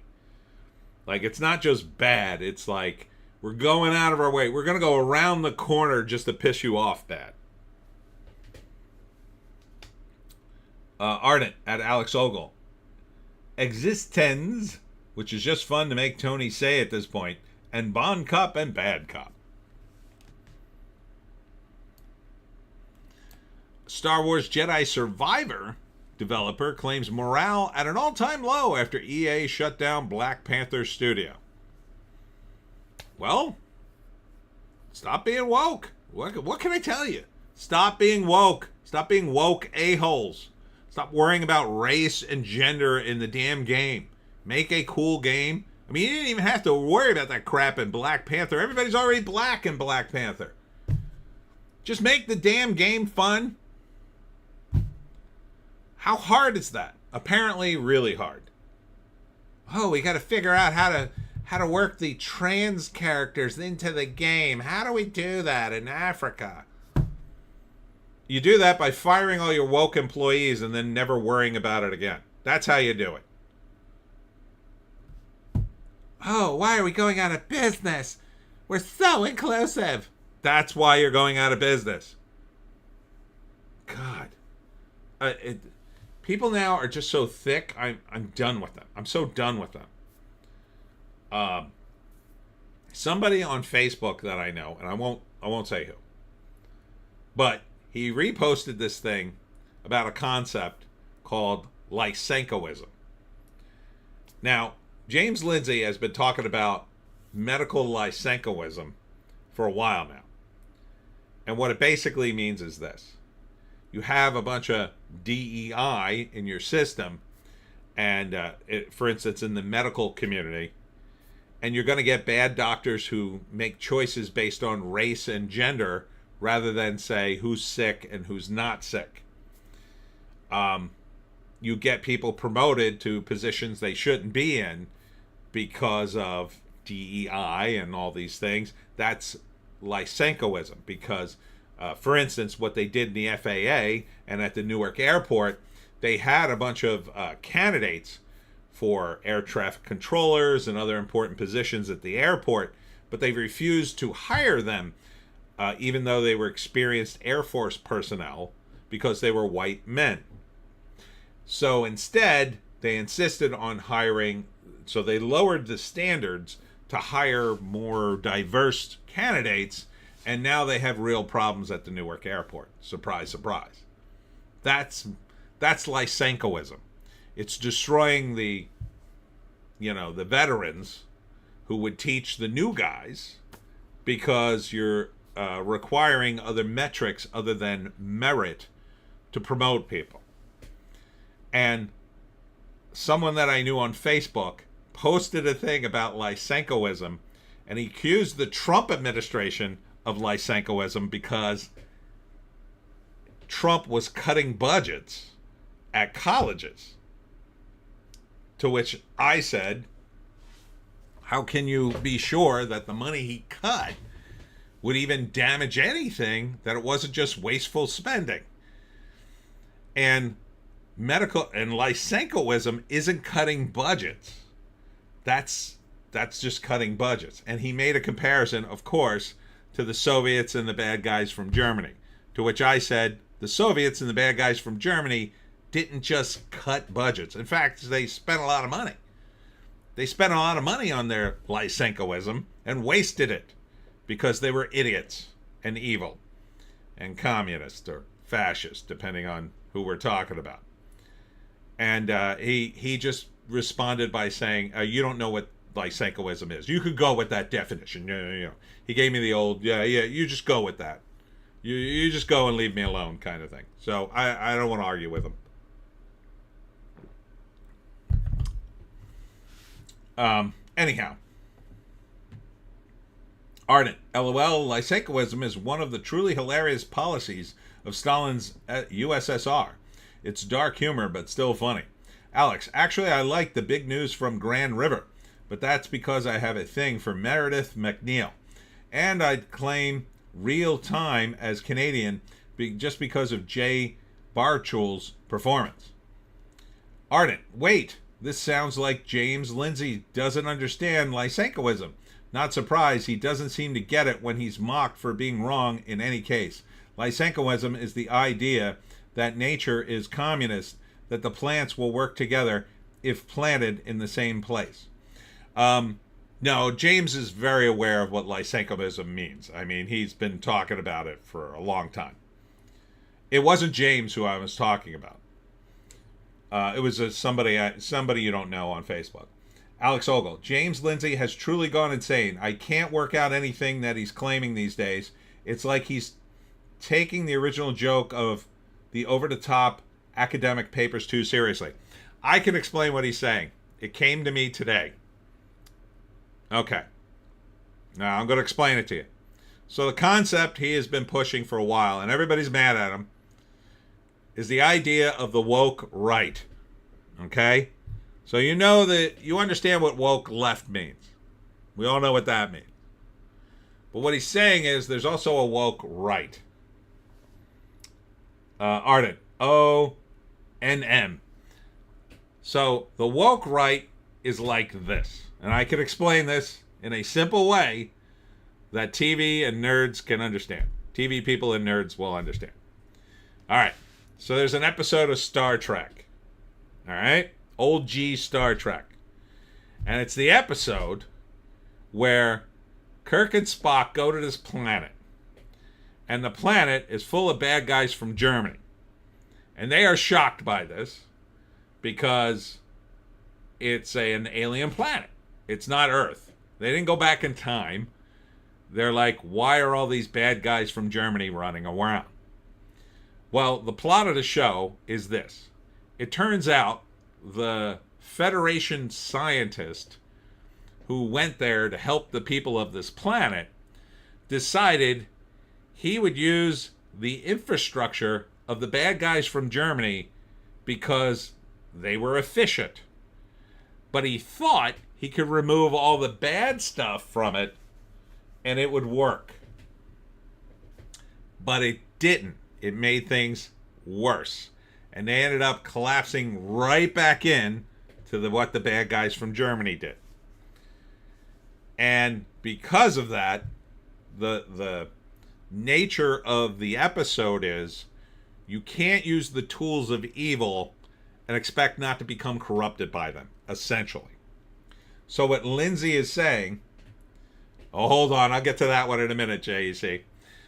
Like, it's not just bad. It's like, we're going out of our way. We're going to go around the corner just to piss you off bad. Ardent at Alex Ogle. Existenz, which is just fun to make Tony say at this point, and Bon Cop and Bad Cop. Star Wars Jedi Survivor developer claims morale at an all-time low after EA shut down Black Panther studio. Well, stop being woke. What can I tell you? Stop being woke. Stop being woke a-holes. Stop worrying about race and gender in the damn game. Make a cool game. I mean, you didn't even have to worry about that crap in Black Panther. Everybody's already black in Black Panther. Just make the damn game fun. How hard is that? Apparently really hard. Oh, we got to figure out how to work the trans characters into the game. How do we do that in Africa? You do that by firing all your woke employees and then never worrying about it again. That's how you do it. Oh, why are we going out of business? We're so inclusive. That's why you're going out of business. God. People now are just so thick. I'm done with them. I'm so done with them. Somebody on Facebook that I know, and I won't say who, but he reposted this thing about a concept called Lysenkoism. Now, James Lindsay has been talking about medical Lysenkoism for a while now. And what it basically means is this. You have a bunch of DEI in your system, and for instance, in the medical community, and you're going to get bad doctors who make choices based on race and gender rather than say who's sick and who's not sick. You get people promoted to positions they shouldn't be in because of DEI and all these things. That's Lysenkoism because, for instance, what they did in the FAA and at the Newark airport, they had a bunch of candidates for air traffic controllers and other important positions at the airport, but they refused to hire them even though they were experienced Air Force personnel because they were white men. So instead, they insisted on hiring, so they lowered the standards to hire more diverse candidates, and now they have real problems at the Newark airport. Surprise, surprise. That's Lysenkoism. It's destroying the veterans who would teach the new guys because you're requiring other metrics other than merit to promote people. And someone that I knew on Facebook posted a thing about Lysenkoism, and he accused the Trump administration of Lysenkoism because Trump was cutting budgets at colleges. To which I said, how can you be sure that the money he cut would even damage anything, that it wasn't just wasteful spending? And medical and Lysenkoism isn't cutting budgets. That's just cutting budgets. And he made a comparison, of course, to the Soviets and the bad guys from Germany. To which I said, the Soviets and the bad guys from Germany didn't just cut budgets. In fact, they spent a lot of money. They spent a lot of money on their Lysenkoism and wasted it because they were idiots and evil and communist or fascist, depending on who we're talking about. And he just responded by saying, you don't know what Lysenkoism is. You could go with that definition. He gave me the old, you just go with that. You just go and leave me alone kind of thing. So I don't want to argue with him. Anyhow. Ardent. LOL, Lysenkoism is one of the truly hilarious policies of Stalin's USSR. It's dark humor, but still funny. Alex, actually I like the big news from Grand River, but that's because I have a thing for Meredith McNeil. And I'd claim real time as Canadian just because of Jay Barchul's performance. Ardent, wait, this sounds like James Lindsay doesn't understand Lysenkoism. Not surprised, he doesn't seem to get it when he's mocked for being wrong in any case. Lysenkoism is the idea that nature is communist, that the plants will work together if planted in the same place. No, James is very aware of what Lysenkoism means. I mean, he's been talking about it for a long time. It wasn't James who I was talking about. It was somebody you don't know on Facebook. Alex Ogle. James Lindsay has truly gone insane. I can't work out anything that he's claiming these days. It's like he's taking the original joke of the over-the-top academic papers too seriously. I can explain what he's saying. It came to me today. Okay. Now I'm going to explain it to you. So the concept he has been pushing for a while, and everybody's mad at him, is the idea of the woke right. Okay? So you know that you understand what woke left means. We all know what that means. But what he's saying is there's also a woke right. Arden. ONM. So the woke right is like this. And I can explain this in a simple way that TV and nerds can understand. TV people and nerds will understand. All right. So there's an episode of Star Trek. All right? Old G Star Trek. And it's the episode where Kirk and Spock go to this planet. And the planet is full of bad guys from Germany. And they are shocked by this because it's an alien planet. It's not Earth. They didn't go back in time. They're like, why are all these bad guys from Germany running around? Well, the plot of the show is this. It turns out the Federation scientist who went there to help the people of this planet decided he would use the infrastructure of the bad guys from Germany because they were efficient. But he thought he could remove all the bad stuff from it and it would work. But it didn't. It made things worse. And they ended up collapsing right back in to what the bad guys from Germany did. And because of that, the nature of the episode is you can't use the tools of evil and expect not to become corrupted by them, essentially. So what Lindsay is saying, hold on, I'll get to that one in a minute, JEC.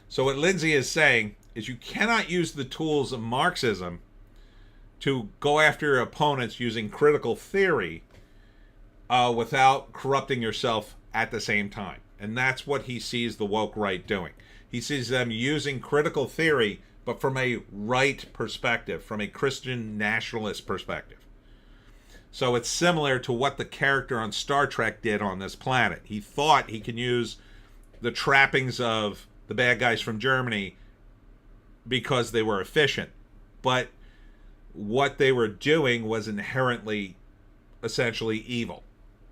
So what Lindsay is saying is you cannot use the tools of Marxism to go after your opponents using critical theory without corrupting yourself at the same time. And that's what he sees the woke right doing. He sees them using critical theory, but from a right perspective, from a Christian nationalist perspective. So it's similar to what the character on Star Trek did on this planet. He thought he could use the trappings of the bad guys from Germany because they were efficient. But what they were doing was inherently, essentially evil,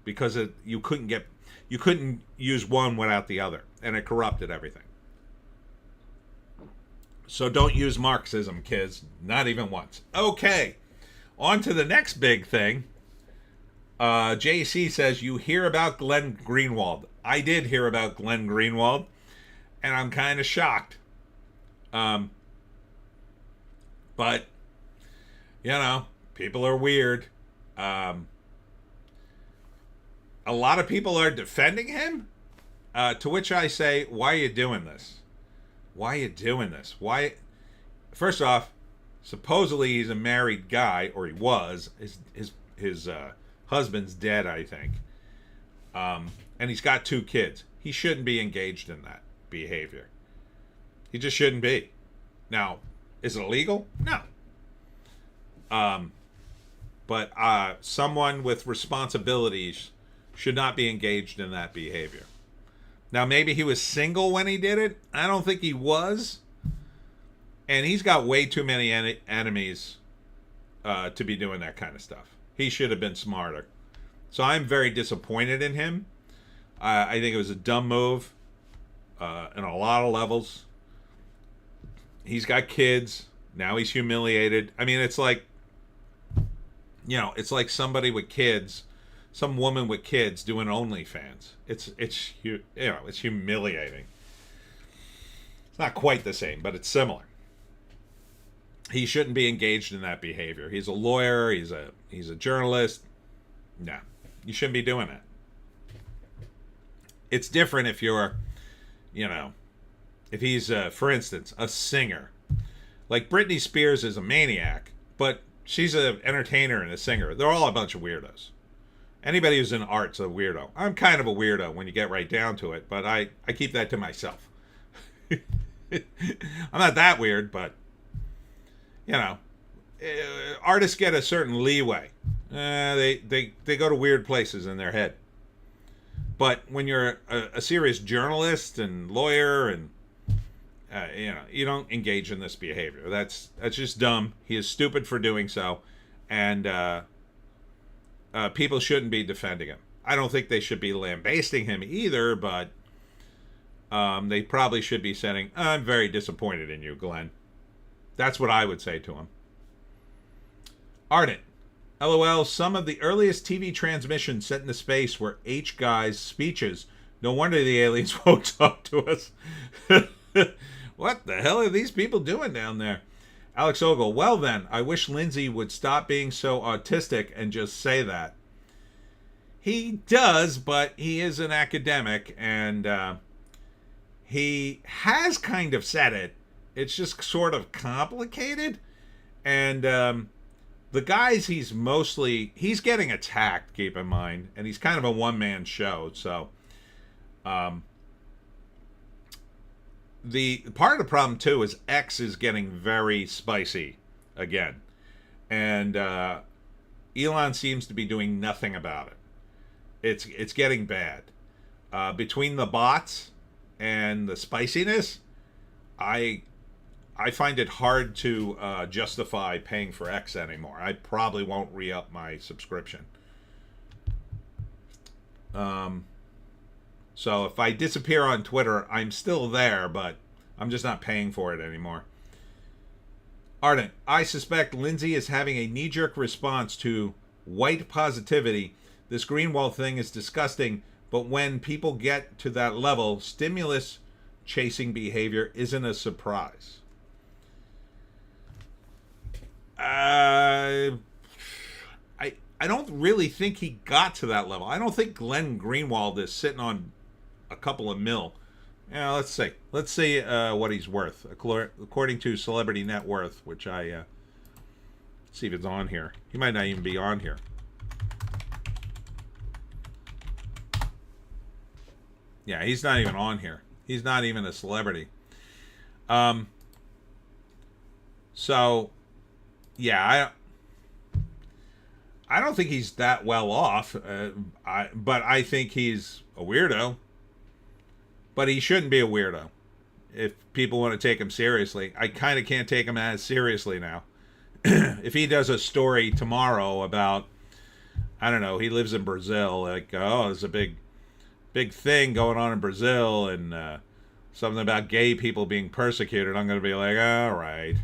because you couldn't use one without the other, and it corrupted everything. So don't use Marxism, kids, not even once. Okay, on to the next big thing. JC says, you hear about Glenn Greenwald. I did hear about Glenn Greenwald, and I'm kind of shocked. But, you know, people are weird. A lot of people are defending him, to which I say, why are you doing this? Why are you doing this? Why? First off, supposedly he's a married guy, or he was. His husband's dead, I think. And he's got 2 kids. He shouldn't be engaged in that behavior. He just shouldn't be. Now, is it illegal? No. But someone with responsibilities should not be engaged in that behavior. Now, maybe he was single when he did it. I don't think he was. And he's got way too many enemies to be doing that kind of stuff. He should have been smarter. So I'm very disappointed in him. I think it was a dumb move in a lot of levels. He's got kids. Now he's humiliated. I mean, it's like, you know, it's like somebody with kids, some woman with kids doing OnlyFans. It's humiliating. It's not quite the same, but it's similar. He shouldn't be engaged in that behavior. He's a lawyer. He's a journalist. No, you shouldn't be doing that. It's different if you're, you know, if he's, for instance, a singer. Like Britney Spears is a maniac, but She's an entertainer and a singer. They're all a bunch of weirdos. Anybody who's in art's a weirdo. I'm kind of a weirdo when you get right down to it, but I keep that to myself. I'm not that weird, but, you know, artists get a certain leeway. They go to weird places in their head. But when you're a serious journalist and lawyer and, you don't engage in this behavior. That's just dumb. He is stupid for doing so. And people shouldn't be defending him. I don't think they should be lambasting him either, but they probably should be saying, I'm very disappointed in you, Glenn. That's what I would say to him. Ardent. LOL, some of the earliest TV transmissions set into space were H guys' speeches. No wonder the aliens won't talk to us. What the hell are these people doing down there? Alex Ogle, well then, I wish Lindsay would stop being so autistic and just say that. He does, but he is an academic, and he has kind of said it. It's just sort of complicated. And the guys he's getting attacked, keep in mind. And he's kind of a one-man show, so... the part of the problem, too, is X is getting very spicy again. And Elon seems to be doing nothing about it. It's getting bad. Between the bots and the spiciness, I find it hard to justify paying for X anymore. I probably won't re-up my subscription. So if I disappear on Twitter, I'm still there, but I'm just not paying for it anymore. Ardent, I suspect Lindsay is having a knee-jerk response to white positivity. This Greenwald thing is disgusting, but when people get to that level, stimulus chasing behavior isn't a surprise. I don't really think he got to that level. I don't think Glenn Greenwald is sitting on a couple of mil. Yeah, let's see what he's worth according to Celebrity Net Worth, which I see if it's on here. He might not even be on here. Yeah, he's not even on here. He's not even a celebrity. So yeah, I don't think he's that well off. But I think he's a weirdo. But he shouldn't be a weirdo. If people want to take him seriously, I kind of can't take him as seriously now. If he does a story tomorrow about, I don't know, he lives in Brazil, like, oh, there's a big thing going on in Brazil, and something about gay people being persecuted, I'm going to be like, all right.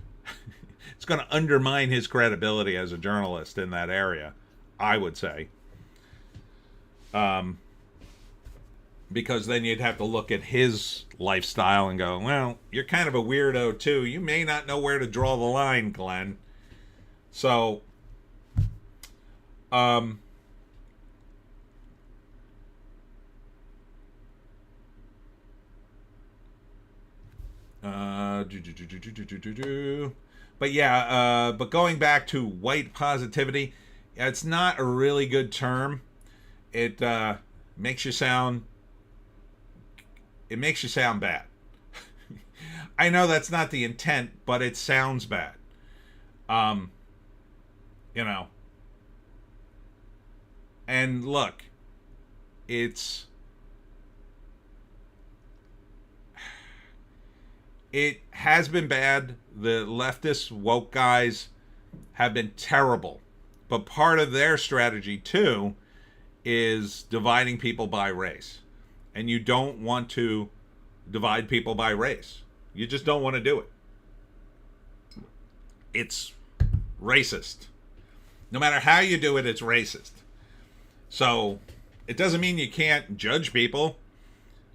It's going to undermine his credibility as a journalist in that area, I would say. Because then you'd have to look at his lifestyle and go, well, you're kind of a weirdo too. You may not know where to draw the line, Glenn. So, but yeah, but going back to white positivity, it's not a really good term. It makes you sound bad. I know that's not the intent, but it sounds bad. You know. And look, it has been bad. The leftist woke guys have been terrible. But part of their strategy, too, is dividing people by race. And you don't want to divide people by race. You just don't want to do it. It's racist. No matter how you do it, it's racist. So it doesn't mean you can't judge people.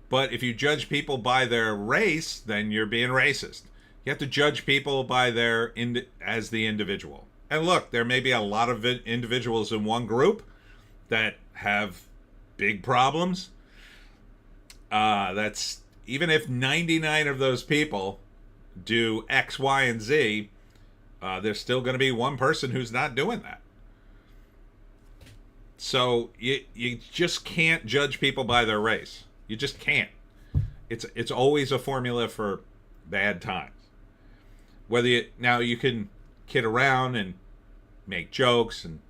But if you judge people by their race, then you're being racist. You have to judge people by as the individual. And look, there may be a lot of individuals in one group that have big problems. That's even if 99 of those people do X, Y, and Z, there's still going to be one person who's not doing that. So you just can't judge people by their race. You just can't. It's always a formula for bad times. Whether now you can kid around and make jokes and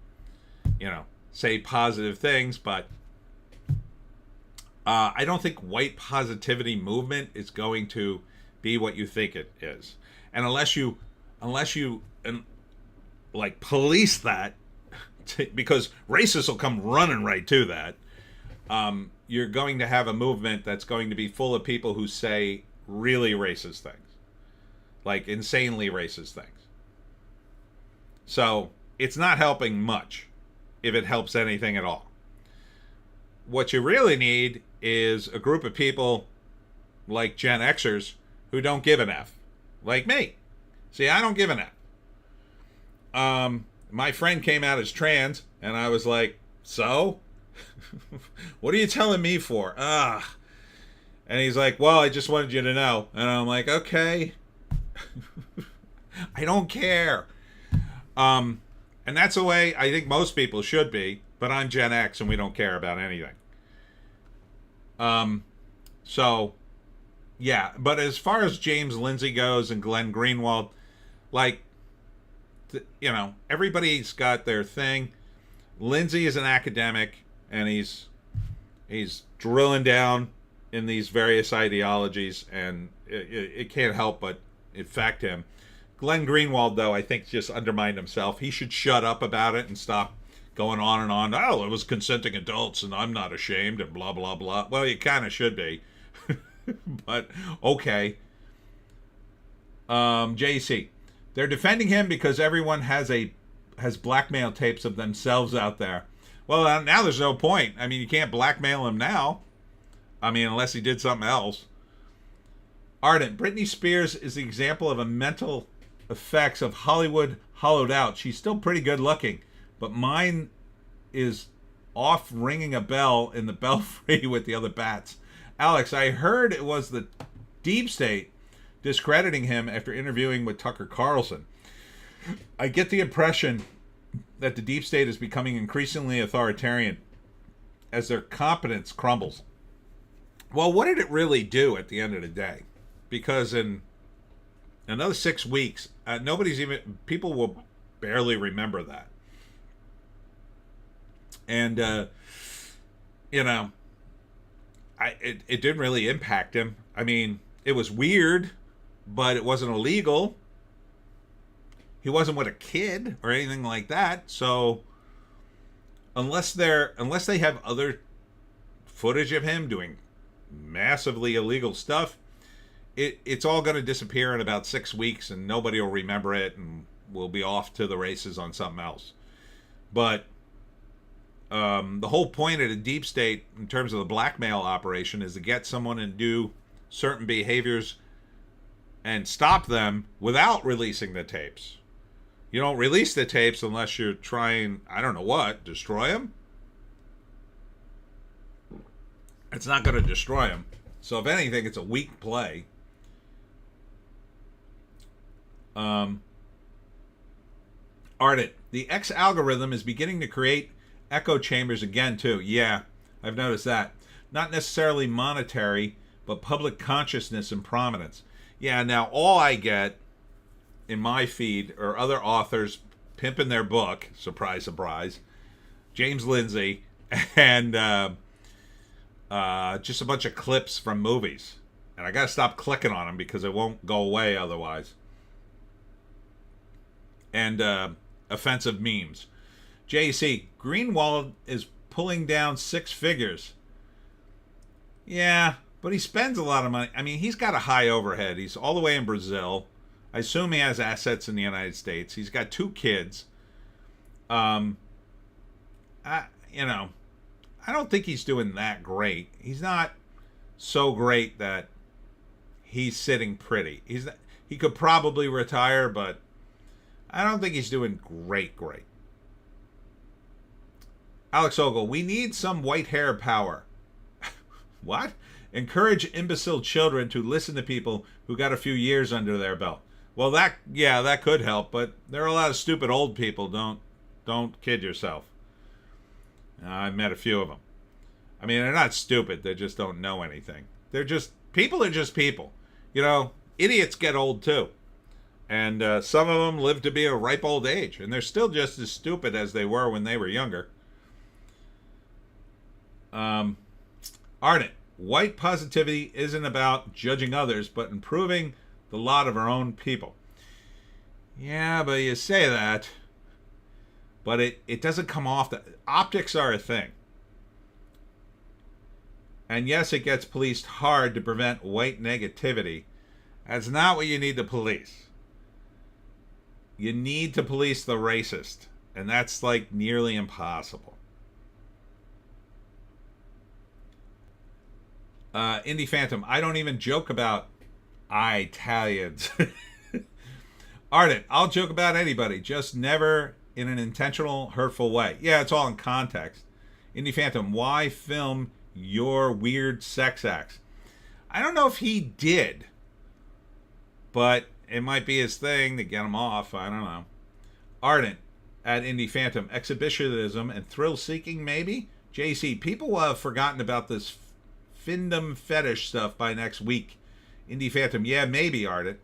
say positive things, but I don't think white positivity movement is going to be what you think it is. And unless you like police that, because racists will come running right to that, you're going to have a movement that's going to be full of people who say really racist things, like insanely racist things. So it's not helping much, if it helps anything at all. What you really need is a group of people like Gen Xers who don't give an F, like me. See, I don't give an F. My friend came out as trans, and I was like, so? What are you telling me for? And he's like, well, I just wanted you to know. And I'm like, okay. I don't care. And that's the way I think most people should be, but I'm Gen X and we don't care about anything. So, yeah. But as far as James Lindsay goes and Glenn Greenwald, like, everybody's got their thing. Lindsay is an academic, and he's drilling down in these various ideologies, and it can't help but affect him. Glenn Greenwald, though, I think just undermined himself. He should shut up about it and stop going on and on. Oh, it was consenting adults, and I'm not ashamed, and blah, blah, blah. Well, you kind of should be. But, okay. JC. They're defending him because everyone has blackmail tapes of themselves out there. Well, now there's no point. I mean, you can't blackmail him now. I mean, unless he did something else. Ardent. Britney Spears is the example of a mental effects of Hollywood hollowed out. She's still pretty good looking, but mine is off ringing a bell in the belfry with the other bats. Alex, I heard it was the deep state discrediting him after interviewing with Tucker Carlson. I get the impression that the deep state is becoming increasingly authoritarian as their competence crumbles. Well, what did it really do at the end of the day? Because in another 6 weeks, people will barely remember that. And, it didn't really impact him. I mean, it was weird, but it wasn't illegal. He wasn't with a kid or anything like that. So unless they have other footage of him doing massively illegal stuff, it's all going to disappear in about 6 weeks, and nobody will remember it, and we'll be off to the races on something else. But the whole point of the deep state in terms of the blackmail operation is to get someone to do certain behaviors and stop them without releasing the tapes. You don't release the tapes unless you're trying, I don't know what, destroy them? It's not going to destroy them. So if anything, it's a weak play. Ardent, the X algorithm is beginning to create echo chambers again too. Yeah, I've noticed that. Not necessarily monetary, but public consciousness and prominence. Yeah, now all I get in my feed are other authors pimping their book, surprise, surprise, James Lindsay, and just a bunch of clips from movies. And I got to stop clicking on them because it won't go away otherwise. And offensive memes. JC, Greenwald is pulling down 6 figures. Yeah, but he spends a lot of money. I mean, he's got a high overhead. He's all the way in Brazil. I assume he has assets in the United States. He's got 2 kids. I don't think he's doing that great. He's not so great that he's sitting pretty. He could probably retire, but I don't think he's doing great. Alex Ogle, we need some white hair power. What? Encourage imbecile children to listen to people who got a few years under their belt. Well, that could help, but there are a lot of stupid old people. Don't kid yourself. I've met a few of them. I mean, they're not stupid. They just don't know anything. People are just people. You know, idiots get old too. And some of them live to be a ripe old age. And they're still just as stupid as they were when they were younger. Ardent. White positivity isn't about judging others, but improving the lot of our own people. Yeah, but you say that. But it doesn't come off that. Optics are a thing. And yes, it gets policed hard to prevent white negativity. That's not what you need to police. You need to police the racist. And that's like nearly impossible. Indie Phantom, I don't even joke about Italians. Ardent, I'll joke about anybody, just never in an intentional, hurtful way. Yeah, it's all in context. Indie Phantom, why film your weird sex acts? I don't know if he did, but it might be his thing to get him off. I don't know. Ardent, at Indie Phantom, exhibitionism and thrill-seeking, maybe? JC, people will have forgotten about this findom fetish stuff by next week. Indie Phantom, yeah, maybe, Ardent.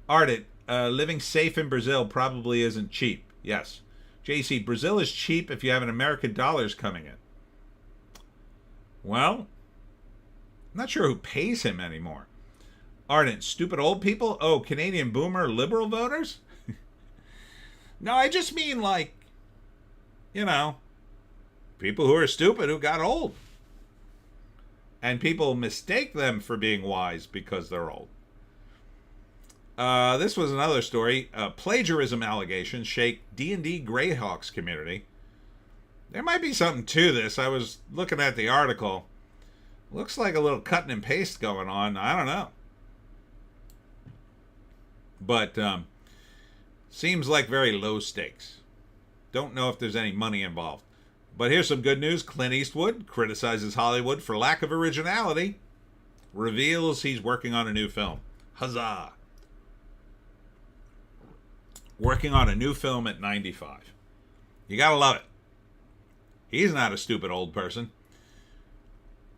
Ardent, living safe in Brazil probably isn't cheap. Yes. JC, Brazil is cheap if you have an American dollars coming in. Well, I'm not sure who pays him anymore. Ardent, stupid old people? Oh, Canadian boomer liberal voters? No, I just mean like, you know, people who are stupid who got old. And people mistake them for being wise because they're old. This was another story. Plagiarism allegations shake D&D Greyhawks community. There might be something to this. I was looking at the article. Looks like a little cutting and paste going on. I don't know. But seems like very low stakes. Don't know if there's any money involved. But here's some good news. Clint Eastwood criticizes Hollywood for lack of originality. Reveals he's working on a new film. Huzzah. Working on a new film at 95. You gotta love it. He's not a stupid old person.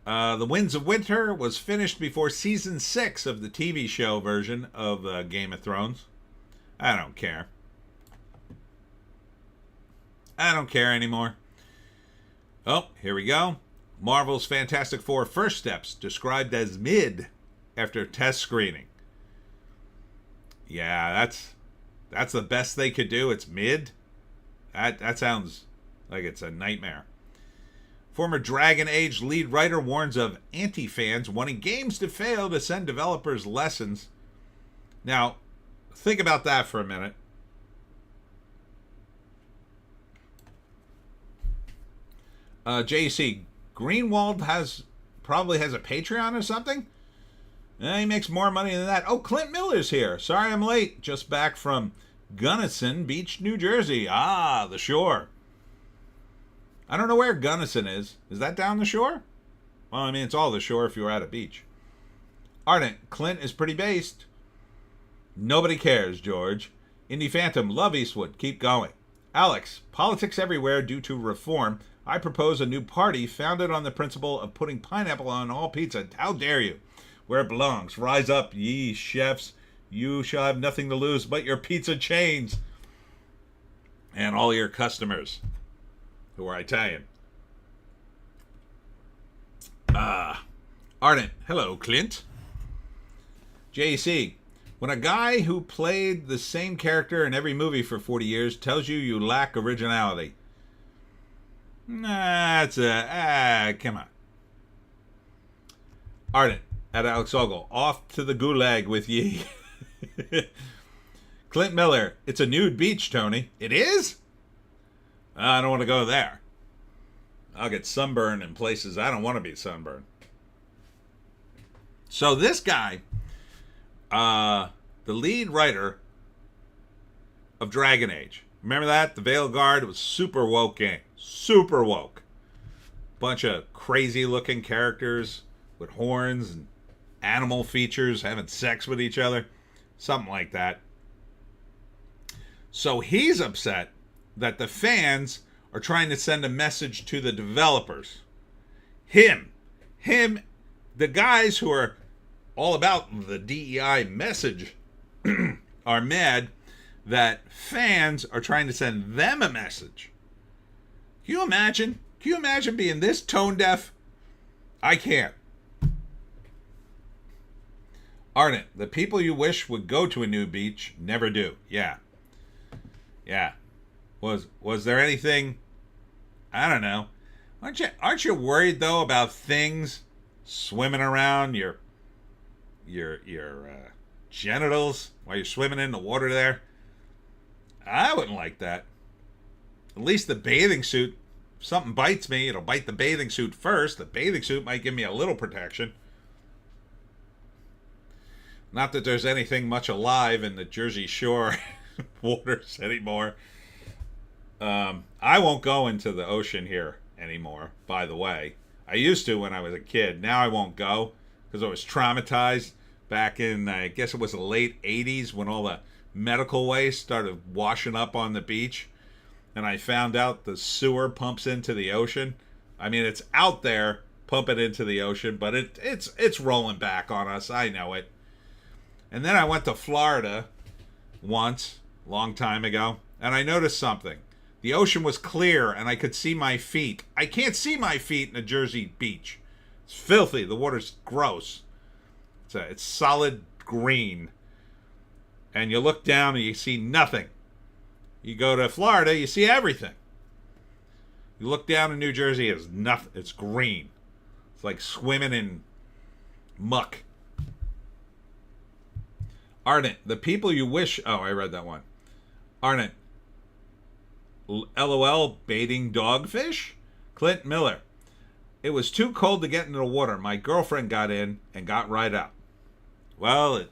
The Winds of Winter was finished before season 6 of the TV show version of Game of Thrones. I don't care. I don't care anymore. Oh, here we go. Marvel's Fantastic Four First Steps, described as mid after test screening. Yeah, that's the best they could do. It's mid. That sounds like it's a nightmare. Former Dragon Age lead writer warns of anti-fans wanting games to fail to send developers lessons. Now, think about that for a minute. JC, Greenwald probably has a Patreon or something? He makes more money than that. Oh, Clint Miller's here. Sorry I'm late. Just back from Gunnison Beach, New Jersey. Ah, the shore. I don't know where Gunnison is. Is that down the shore? Well, I mean, it's all the shore if you're at a beach. Ardent, Clint is pretty based. Nobody cares, George. Indie Phantom, love Eastwood. Keep going. Alex, politics everywhere due to reform. I propose a new party founded on the principle of putting pineapple on all pizza. How dare you? Where it belongs. Rise up, ye chefs. You shall have nothing to lose but your pizza chains. And all your customers who are Italian. Ardent. Hello, Clint. JC. When a guy who played the same character in every movie for 40 years tells you lack originality. Nah, come on. Ardent, at Alex Ogle, off to the gulag with ye. Clint Miller, it's a nude beach, Tony. It is? I don't want to go there. I'll get sunburned in places I don't want to be sunburned. So this guy, the lead writer of Dragon Age. Remember that? The Veil Guard was super woke game. Super woke. Bunch of crazy looking characters with horns and animal features having sex with each other. Something like that. So he's upset that the fans are trying to send a message to the developers. Him, the guys who are all about the DEI message are mad that fans are trying to send them a message. Can you imagine? Can you imagine being this tone deaf? I can't. Ardent, the people you wish would go to a new beach never do. Yeah. Was there anything? I don't know. Aren't you worried though about things swimming around your genitals while you're swimming in the water there? I wouldn't like that. At least the bathing suit. If something bites me, it'll bite the bathing suit first. The bathing suit might give me a little protection. Not that there's anything much alive in the Jersey Shore waters anymore. I won't go into the ocean here anymore, by the way. I used to when I was a kid. Now I won't go because I was traumatized back in, I guess it was the late 80s when all the medical waste started washing up on the beach. And I found out the sewer pumps into the ocean. I mean, it's out there pumping into the ocean, but it's rolling back on us. I know it. And then I went to Florida once, long time ago, and I noticed something. The ocean was clear, and I could see my feet. I can't see my feet in a Jersey beach. It's filthy. The water's gross. It's solid green. And you look down and you see nothing. You go to Florida, you see everything. You look down in New Jersey, it's nothing. It's green. It's like swimming in muck. Ardent, the people you wish... Oh, I read that one. Ardent, LOL, baiting dogfish? Clint Miller, it was too cold to get into the water. My girlfriend got in and got right out. Well,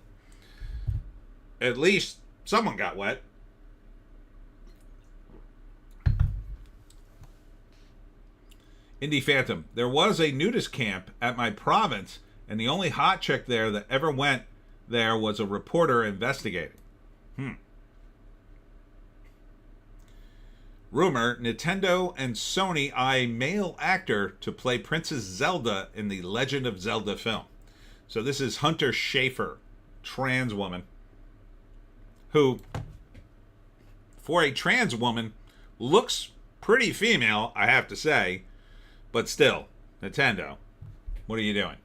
at least someone got wet. Indie Phantom, there was a nudist camp at my province, and the only hot chick there that ever went there was a reporter investigating. Rumor, Nintendo and Sony eye male actor to play Princess Zelda in the Legend of Zelda film. So this is Hunter Schafer, trans woman, who, for a trans woman, looks pretty female, I have to say, but still, Nintendo, what are you doing?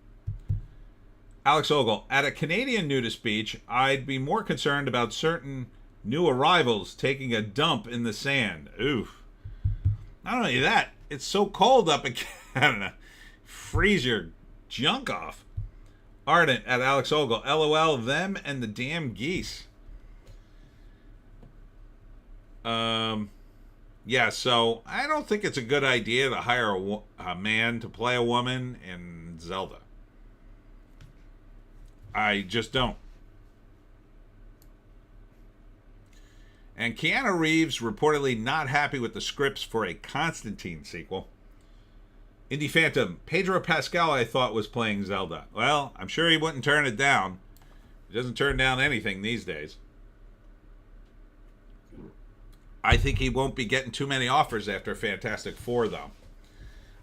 Alex Ogle, at a Canadian nudist beach, I'd be more concerned about certain new arrivals taking a dump in the sand. Oof. Not only that, it's so cold up in Canada. Freeze your junk off. Ardent at Alex Ogle, LOL, them and the damn geese. Yeah, so I don't think it's a good idea to hire a man to play a woman in Zelda. I just don't. And Keanu Reeves reportedly not happy with the scripts for a Constantine sequel. Indie Phantom, Pedro Pascal I thought was playing Zelda. Well, I'm sure he wouldn't turn it down. He doesn't turn down anything these days. I think he won't be getting too many offers after Fantastic Four, though.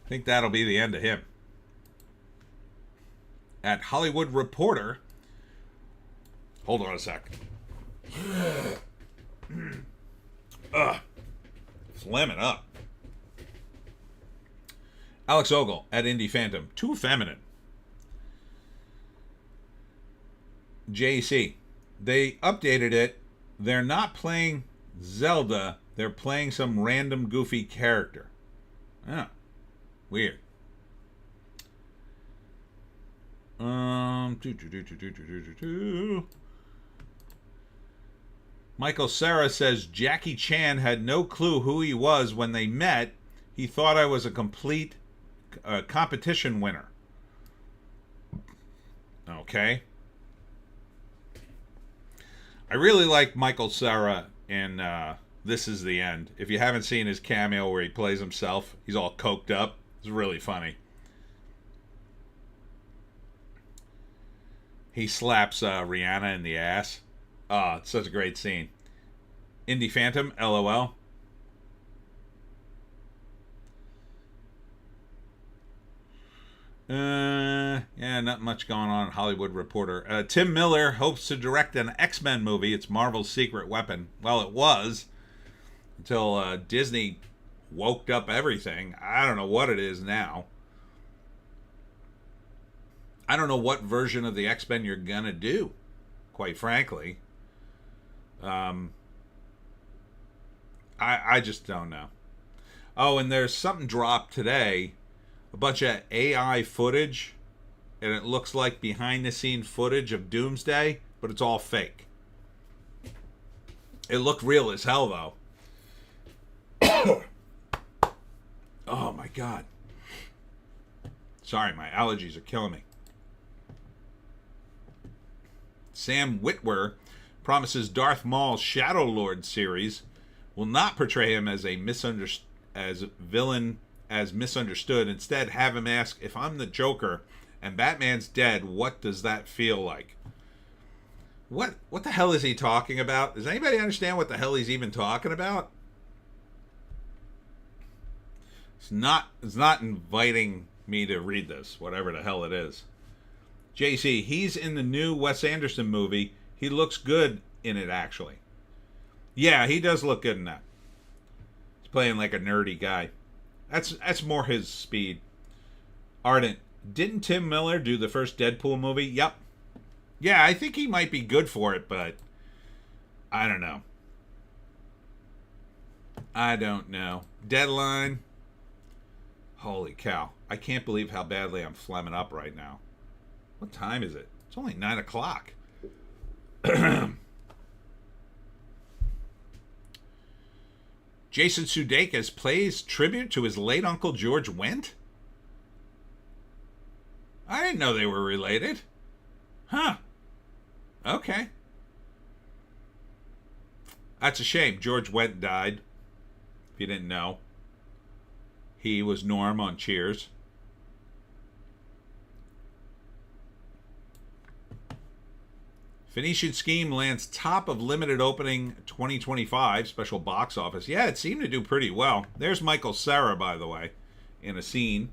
I think that'll be the end of him. At Hollywood Reporter, hold on a sec. Slamming up. Alex Ogle at Indie Phantom, too feminine. JC, they updated it. They're not playing Zelda. They're playing some random goofy character. Oh, weird. Michael Sarah says Jackie Chan had no clue who he was when they met. He thought I was a complete competition winner. Okay. I really like Michael Sarah in This Is the End. If you haven't seen his cameo where he plays himself, he's all coked up. It's really funny. He slaps Rihanna in the ass. Oh, it's such a great scene. Indie Phantom, LOL. Yeah, not much going on. Hollywood Reporter. Tim Miller hopes to direct an X-Men movie. It's Marvel's secret weapon. Well, it was until Disney woke up everything. I don't know what it is now. I don't know what version of the X-Men you're gonna do, quite frankly. I just don't know. Oh, and there's something dropped today, a bunch of AI footage, and it looks like behind the scene footage of Doomsday, but it's all fake. It looked real as hell though. Oh my god. Sorry, my allergies are killing me. Sam Witwer promises Darth Maul's Shadow Lord series will not portray him as a villain as misunderstood. Instead, have him ask, if I'm the Joker and Batman's dead, what does that feel like? What the hell is he talking about? Does anybody understand what the hell he's even talking about? It's not inviting me to read this, whatever the hell it is. JC, he's in the new Wes Anderson movie. He looks good in it, actually. Yeah, he does look good in that. He's playing like a nerdy guy. That's more his speed. Ardent, didn't Tim Miller do the first Deadpool movie? Yep. Yeah, I think he might be good for it, but I don't know. I don't know. Deadline. Holy cow. I can't believe how badly I'm phlegming up right now. What time is it? It's only 9 o'clock. Jason Sudeikis plays tribute to his late uncle George Wendt? I didn't know they were related. Huh. Okay. That's a shame. George Wendt died. If you didn't know. He was Norm on Cheers. Phoenician Scheme lands top of limited opening 2025 special box office. Yeah, it seemed to do pretty well. There's Michael Cera, by the way, in a scene.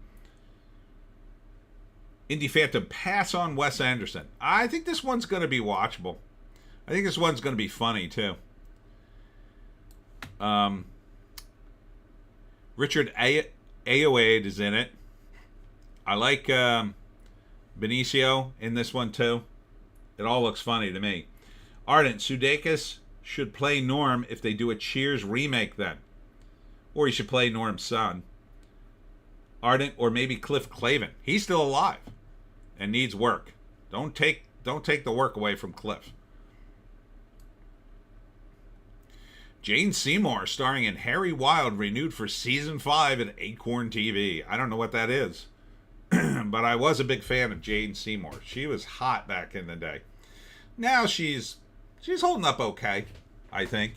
Indie Phantom pass on Wes Anderson. I think this one's going to be watchable. I think this one's going to be funny, too. Richard Ayoade is in it. I like Benicio in this one, too. It all looks funny to me. Ardent, Sudeikis should play Norm if they do a Cheers remake then. Or he should play Norm's son. Ardent, or maybe Cliff Clavin. He's still alive and needs work. Don't take the work away from Cliff. Jane Seymour starring in Harry Wild renewed for season 5 at Acorn TV. I don't know what that is. But I was a big fan of Jane Seymour. She was hot back in the day. Now she's holding up okay, I think.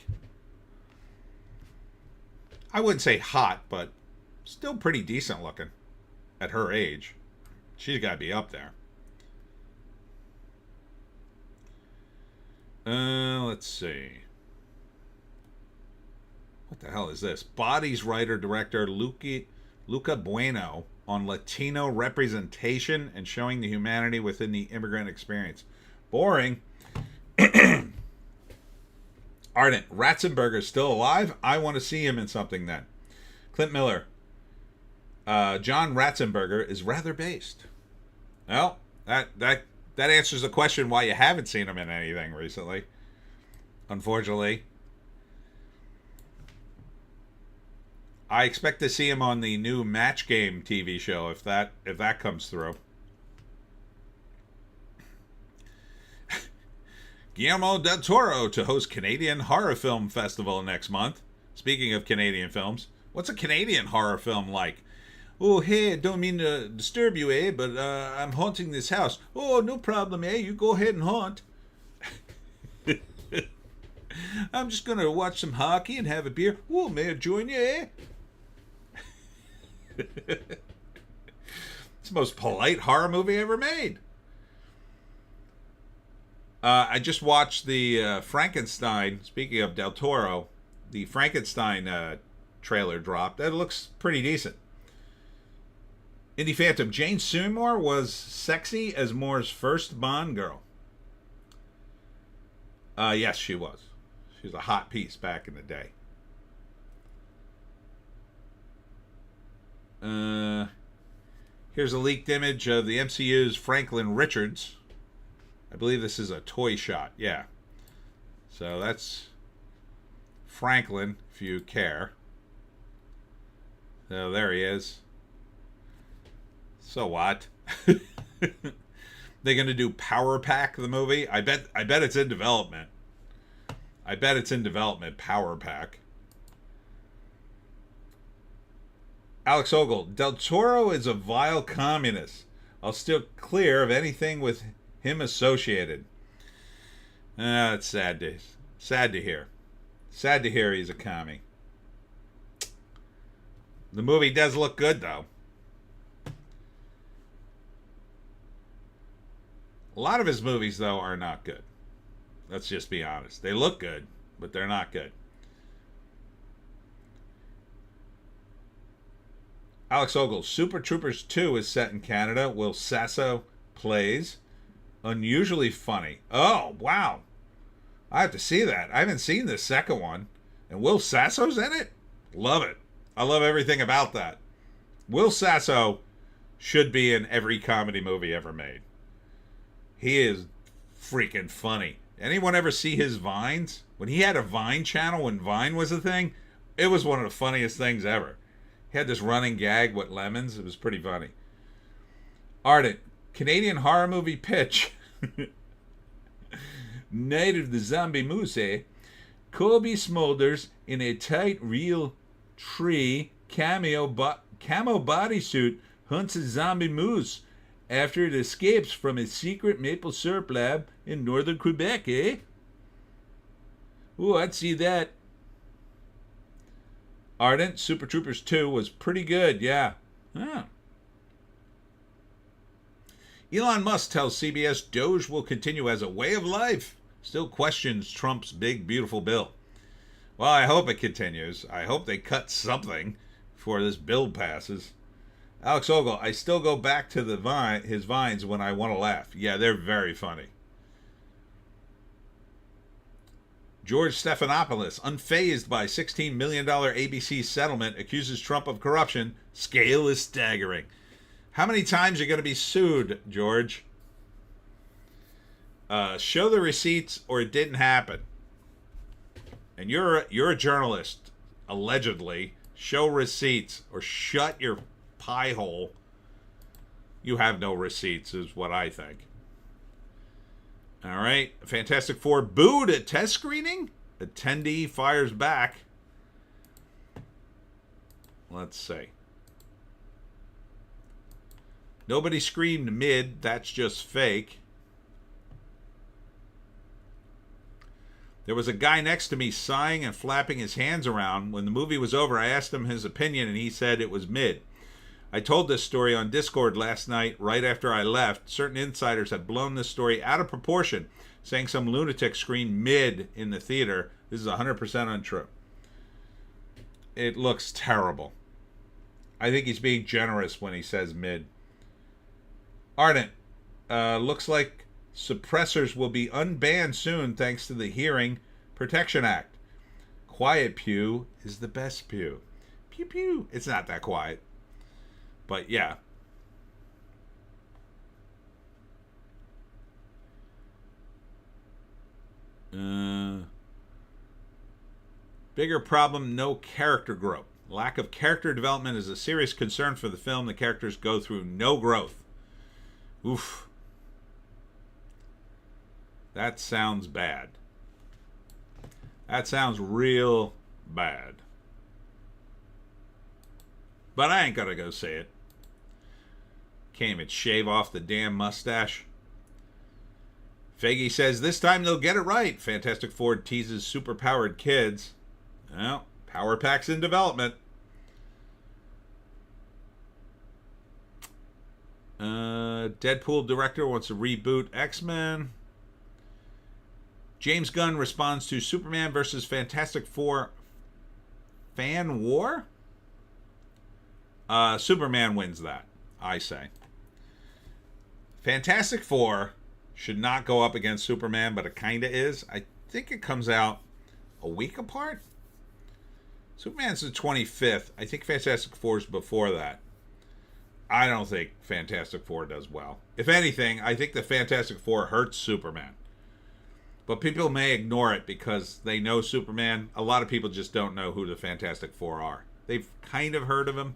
I wouldn't say hot, but still pretty decent looking at her age. She's got to be up there. Let's see. What the hell is this? Bodies writer-director Luca Bueno on Latino representation and showing the humanity within the immigrant experience. Boring. Ardent, Ratzenberger's still alive? I want to see him in something then. Clint Miller, John Ratzenberger is rather based. Well, that answers the question why you haven't seen him in anything recently. Unfortunately. I expect to see him on the new Match Game TV show if that comes through. Guillermo del Toro to host Canadian Horror Film Festival next month. Speaking of Canadian films, what's a Canadian horror film like? Oh, hey, don't mean to disturb you, but I'm haunting this house. Oh, no problem, you go ahead and haunt. I'm just going to watch some hockey and have a beer. Oh, may I join you, It's the most polite horror movie ever made. I just watched the Frankenstein. Speaking of Del Toro, the Frankenstein trailer dropped. It looks pretty decent. Indie Phantom. Jane Seymour was sexy as Moore's first Bond girl. Yes, she was. She was a hot piece back in the day. Here's a leaked image of the MCU's Franklin Richards. I believe this is a toy shot. Yeah. So that's Franklin, if you care. So there he is. So what? They're gonna do Power Pack the movie. I bet it's in development. I bet it's in development. Power Pack. Alex Ogle. Del Toro is a vile communist. I'll steer clear of anything with him associated. It's sad to hear. Sad to hear he's a commie. The movie does look good though. A lot of his movies, though, are not good. Let's just be honest. They look good, but they're not good. Alex Ogle. Super Troopers 2 is set in Canada. Will Sasso plays. Unusually funny. Oh, wow. I have to see that. I haven't seen the second one. And Will Sasso's in it? Love it. I love everything about that. Will Sasso should be in every comedy movie ever made. He is freaking funny. Anyone ever see his Vines? When he had a Vine channel, when Vine was a thing, it was one of the funniest things ever. He had this running gag with lemons. It was pretty funny. Ardent. Canadian horror movie pitch. Night of the Zombie Moose, eh? Colby Smulders in a tight real tree camo bodysuit hunts a zombie moose after it escapes from a secret maple syrup lab in northern Quebec, eh? Ooh, I'd see that. Ardent. Super Troopers 2 was pretty good, yeah. Huh. Elon Musk tells CBS Doge will continue as a way of life. Still questions Trump's big, beautiful bill. Well, I hope it continues. I hope they cut something before this bill passes. Alex Ogle. I still go back to his Vines when I want to laugh. Yeah, they're very funny. George Stephanopoulos. Unfazed by $16 million ABC settlement, accuses Trump of corruption. Scale is staggering. How many times are you going to be sued, George? Show the receipts or it didn't happen. And you're a journalist, allegedly. Show receipts or shut your pie hole. You have no receipts, is what I think. All right. Fantastic Four booed at test screening. Attendee fires back. Let's see. Nobody screamed mid. That's just fake. There was a guy next to me sighing and flapping his hands around. When the movie was over, I asked him his opinion, and he said it was mid. I told this story on Discord last night, right after I left. Certain insiders have blown this story out of proportion, saying some lunatic screamed mid in the theater. This is 100% untrue. It looks terrible. I think he's being generous when he says mid. Ardent. Looks like suppressors will be unbanned soon thanks to the Hearing Protection Act. Quiet pew is the best pew. Pew pew. It's not that quiet. But yeah. Bigger problem, no character growth. Lack of character development is a serious concern for the film. The characters go through no growth. Oof. That sounds bad. That sounds real bad. But I ain't gonna go say it. Can't even shave off the damn mustache. Feige says this time they'll get it right. Fantastic Four teases superpowered kids. Well, Power Pack's in development. Deadpool director wants to reboot X-Men. James Gunn responds to Superman versus Fantastic Four fan war. Superman wins that, I say. Fantastic Four should not go up against Superman, but it kind of is. I think it comes out a week apart. Superman's the 25th. I think Fantastic Four is before that. I don't think Fantastic Four does well. If anything, I think the Fantastic Four hurts Superman. But people may ignore it because they know Superman. A lot of people just don't know who the Fantastic Four are. They've kind of heard of him.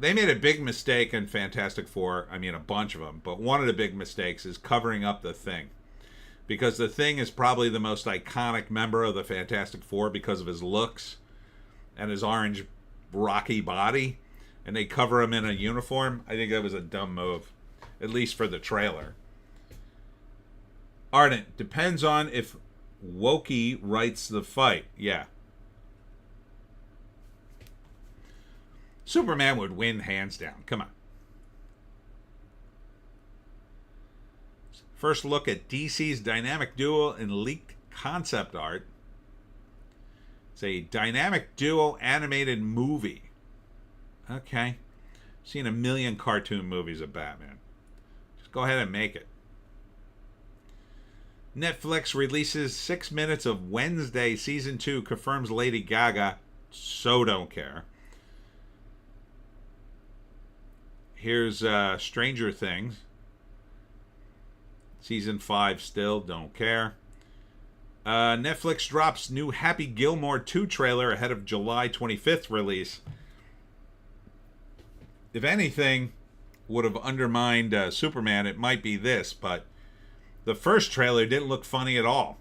They made a big mistake in Fantastic Four. I mean, a bunch of them. But one of the big mistakes is covering up the Thing. Because the Thing is probably the most iconic member of the Fantastic Four because of his looks and his orange, rocky body. And they cover him in a uniform. I think that was a dumb move. At least for the trailer. Ardent, depends on if Wokey writes the fight. Yeah. Superman would win hands down. Come on. First look at DC's dynamic duo in leaked concept art. It's a dynamic duo animated movie. Okay. Seen a million cartoon movies of Batman. Just go ahead and make it. Netflix releases 6 minutes of Wednesday Season 2, confirms Lady Gaga. So don't care. Here's Stranger Things. Season 5 still, don't care. Netflix drops new Happy Gilmore 2 trailer ahead of July 25th release. If anything would have undermined Superman, it might be this, but the first trailer didn't look funny at all.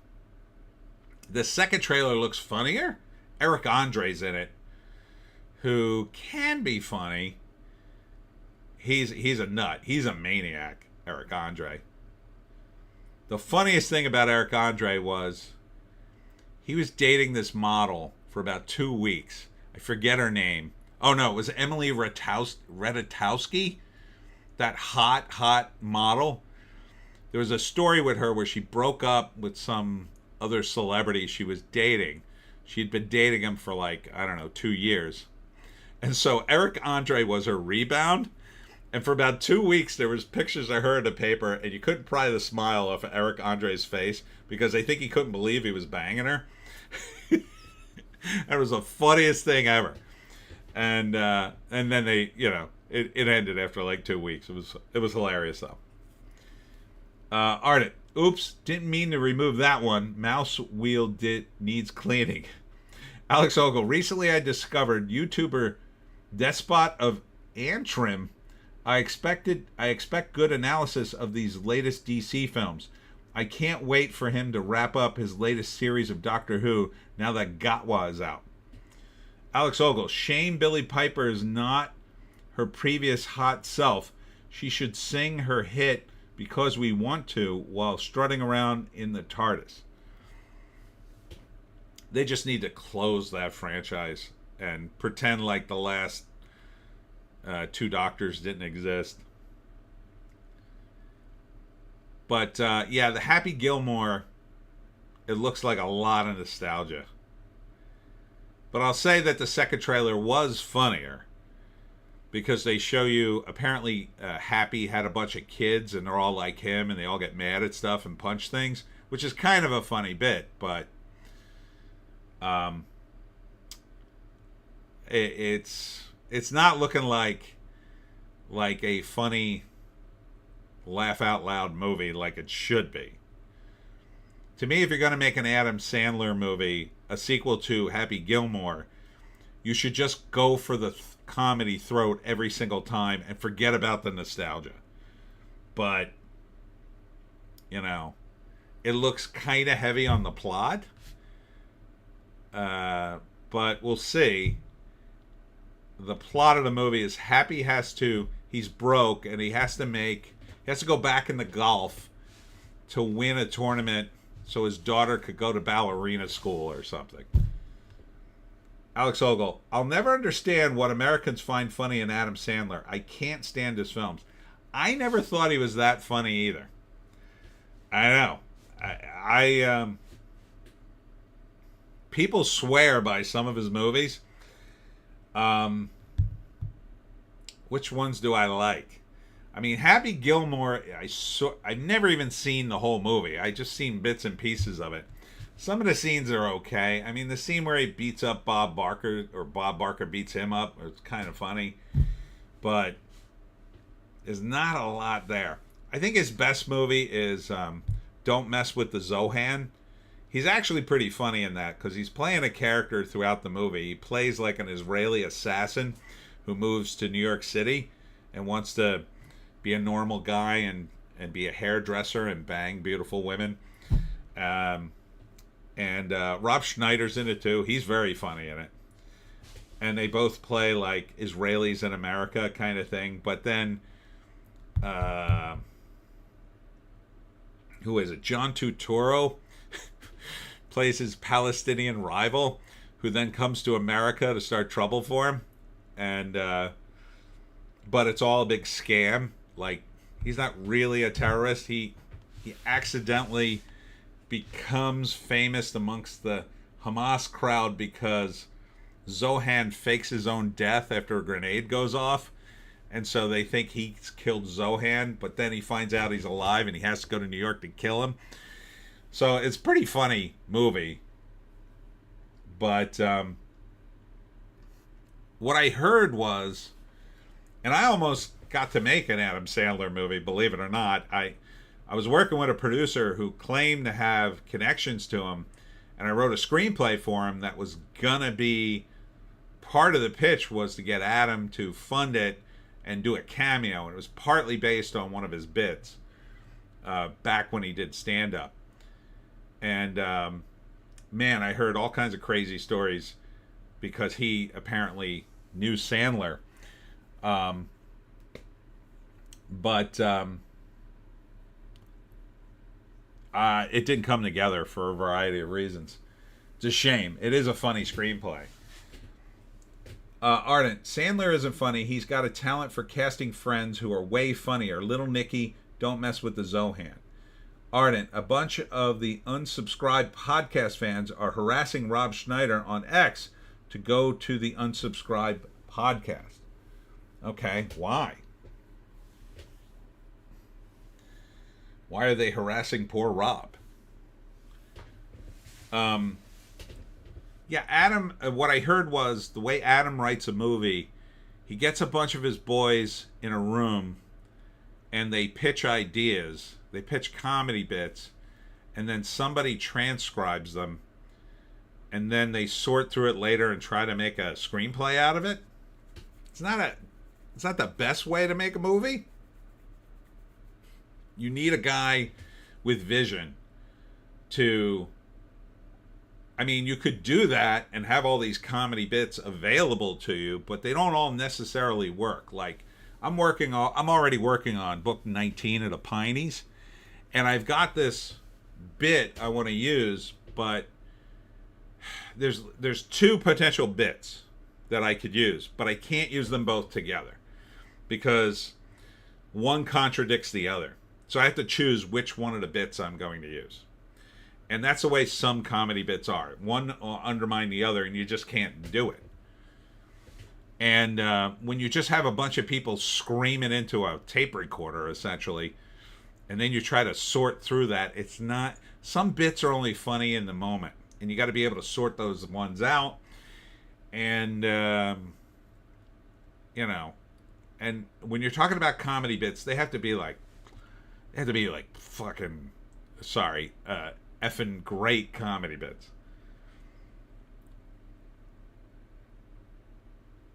The second trailer looks funnier. Eric Andre's in it, who can be funny. He's a nut. He's a maniac, Eric Andre. The funniest thing about Eric Andre was he was dating this model for about 2 weeks. I forget her name. Oh, no, it was Emily Ratajkowski, that hot model. There was a story with her where she broke up with some other celebrity she was dating. She'd been dating him for 2 years. And so Eric Andre was her rebound. And for about 2 weeks, there was pictures of her in the paper, and you couldn't pry the smile off of Eric Andre's face because I think he couldn't believe he was banging her. That was the funniest thing ever. And then they, it ended after 2 weeks. It was hilarious though. Ardent, oops, didn't mean to remove that one. Mouse wheel needs cleaning. Alex Ogle, recently I discovered YouTuber Despot of Antrim. I expect good analysis of these latest DC films. I can't wait for him to wrap up his latest series of Doctor Who now that Gatwa is out. Alex Ogle, shame Billie Piper is not her previous hot self. She should sing her hit Because We Want To while strutting around in the TARDIS. They just need to close that franchise and pretend like the last 2 Doctors didn't exist. But the Happy Gilmore, it looks like a lot of nostalgia. But I'll say that the second trailer was funnier because they show you apparently Happy had a bunch of kids and they're all like him and they all get mad at stuff and punch things, which is kind of a funny bit, but it's not looking like a funny laugh out loud movie like it should be. To me, if you're going to make an Adam Sandler movie, a sequel to Happy Gilmore, you should just go for the comedy throat every single time and forget about the nostalgia. But it looks kind of heavy on the plot. But we'll see. The plot of the movie is Happy he's broke and he has to go back into golf to win a tournament so his daughter could go to ballerina school or something. Alex Ogle, I'll never understand what Americans find funny in Adam Sandler. I can't stand his films. I never thought he was that funny either. I know. I people swear by some of his movies. Um, which ones do I like? I mean, Happy Gilmore. I've never even seen the whole movie. I just seen bits and pieces of it. Some of the scenes are okay. I mean, the scene where he beats up Bob Barker, or Bob Barker beats him up, it's kind of funny, but there's not a lot there. I think his best movie is Don't Mess with the Zohan. He's actually pretty funny in that because he's playing a character throughout the movie. He plays like an Israeli assassin who moves to New York City and wants to be a normal guy and be a hairdresser and bang beautiful women. Um, and Rob Schneider's in it too. He's very funny in it. And they both play like Israelis in America kind of thing. But then, who is it? John Turturro plays his Palestinian rival, who then comes to America to start trouble for him. And but it's all a big scam. Like, he's not really a terrorist. He accidentally becomes famous amongst the Hamas crowd because Zohan fakes his own death after a grenade goes off. And so they think he's killed Zohan, but then he finds out he's alive and he has to go to New York to kill him. So it's a pretty funny movie. But what I heard was, and I almost got to make an Adam Sandler movie, believe it or not. I was working with a producer who claimed to have connections to him, and I wrote a screenplay for him that was gonna be part of the pitch was to get Adam to fund it and do a cameo, and it was partly based on one of his bits back when he did stand-up. And man, I heard all kinds of crazy stories because he apparently knew Sandler. But it didn't come together for a variety of reasons. It's a shame. It is a funny screenplay. Ardent, Sandler isn't funny. He's got a talent for casting friends who are way funnier. Little Nicky, Don't Mess with the Zohan. Ardent, a bunch of the unsubscribed podcast fans are harassing Rob Schneider on X to go to the unsubscribed podcast. Okay, why? Why are they harassing poor Rob? Yeah, Adam, what I heard was the way Adam writes a movie, he gets a bunch of his boys in a room and they pitch ideas. They pitch comedy bits, and then somebody transcribes them, and then they sort through it later and try to make a screenplay out of it. It's not the best way to make a movie. You need a guy with vision to... I mean, you could do that and have all these comedy bits available to you, but they don't all necessarily work. Like, I'm already working on book 19 of the Pineys, and I've got this bit I want to use, but there's two potential bits that I could use, but I can't use them both together because one contradicts the other. So I have to choose which one of the bits I'm going to use. And that's the way some comedy bits are. One will undermine the other, and you just can't do it. And when you just have a bunch of people screaming into a tape recorder, essentially, and then you try to sort through that, it's not... Some bits are only funny in the moment, and you got to be able to sort those ones out. And, you know, and when you're talking about comedy bits, they have to be like fucking... Sorry, effing great comedy bits.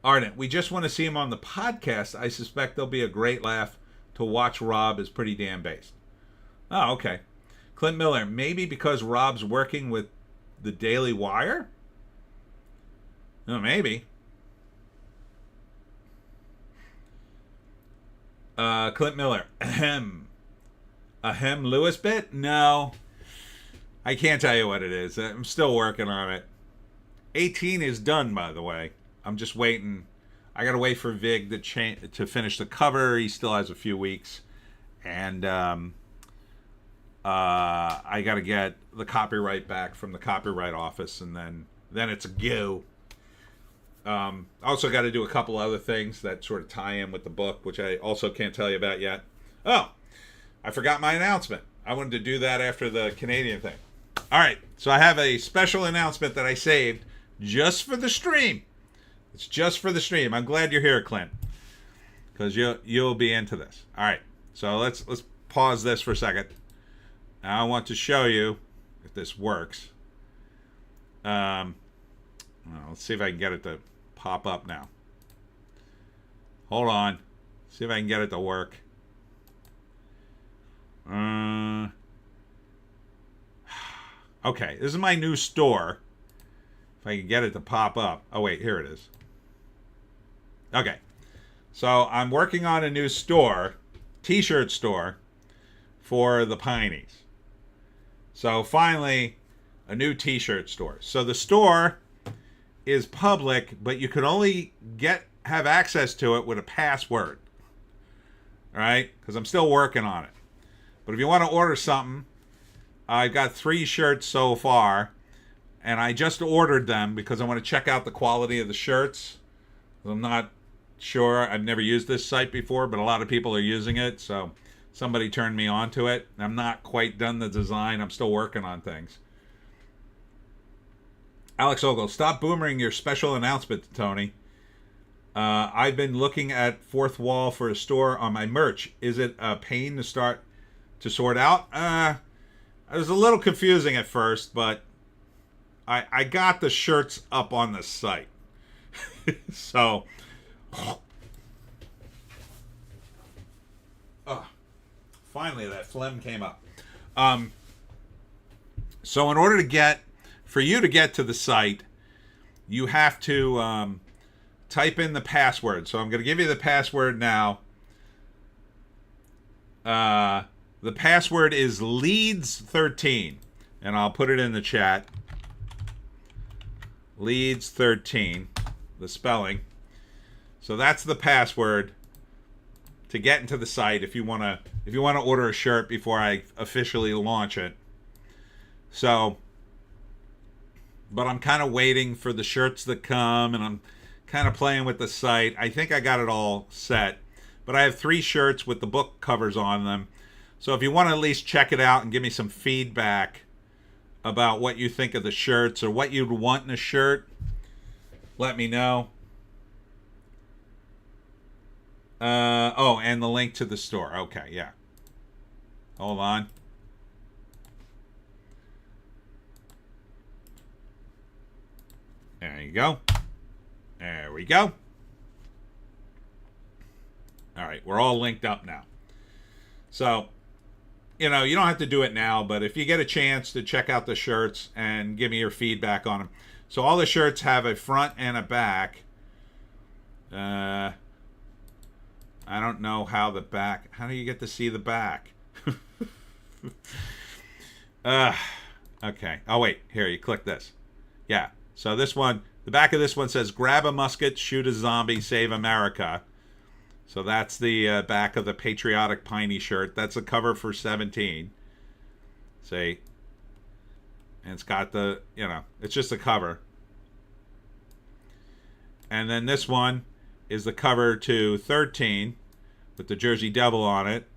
Ardent, we just want to see him on the podcast. I suspect there'll be a great laugh. To watch Rob is pretty damn based. Oh, okay. Clint Miller, maybe because Rob's working with the Daily Wire? Oh, maybe. Clint Miller, ahem. Ahem Lewis bit? No. I can't tell you what it is. I'm still working on it. 18 is done, by the way. I'm just waiting. I gotta wait for Vig to finish the cover. He still has a few weeks, and I got to get the copyright back from the copyright office, and then it's a go. I also got to do a couple other things that sort of tie in with the book, which I also can't tell you about yet. Oh, I forgot my announcement. I wanted to do that after the Canadian thing. All right, so I have a special announcement that I saved just for the stream. It's just for the stream. I'm glad you're here, Clint, because you'll be into this. All right, so let's pause this for a second. Now I want to show you if this works. Well, let's see if I can get it to pop up now. Hold on. See if I can get it to work. Okay, this is my new store. If I can get it to pop up. Oh, wait, here it is. Okay. So I'm working on a new store, t-shirt store, for the Pineys. So finally, a new t-shirt store. So the store is public, but you can only have access to it with a password. All right? Because I'm still working on it. But if you want to order something, I've got 3 shirts so far, and I just ordered them because I want to check out the quality of the shirts. I'm not sure. I've never used this site before, but a lot of people are using it, so somebody turned me on to it. I'm not quite done the design. I'm still working on things. Alex Ogle, stop boomering your special announcement, Tony. I've been looking at Fourth Wall for a store on my merch. Is it a pain to sort out? It was a little confusing at first, but I got the shirts up on the site. So, finally that phlegm came up. So in order for you to get to the site, you have to type in the password. So I'm going to give you the password now. The password is Leeds13, and I'll put it in the chat. Leeds13, the spelling. So that's the password to get into the site if you want to order a shirt before I officially launch it. So, but I'm kind of waiting for the shirts to come, and I'm kind of playing with the site. I think I got it all set, but I have 3 shirts with the book covers on them. So if you want to at least check it out and give me some feedback about what you think of the shirts or what you'd want in a shirt, let me know. Oh, and the link to the store. Okay, yeah. Hold on. There you go. There we go. All right, we're all linked up now. So, you know, you don't have to do it now, but if you get a chance to check out the shirts and give me your feedback on them. So all the shirts have a front and a back. I don't know how the back... How do you get to see the back? Okay. Oh, wait. Here, you click this. Yeah. So this one, the back of this one says, grab a musket, shoot a zombie, save America. So that's the back of the patriotic Piney shirt. That's a cover for 17. See? And it's got the, you know, it's just a cover. And then this one is the cover to 13 with the Jersey Devil on it.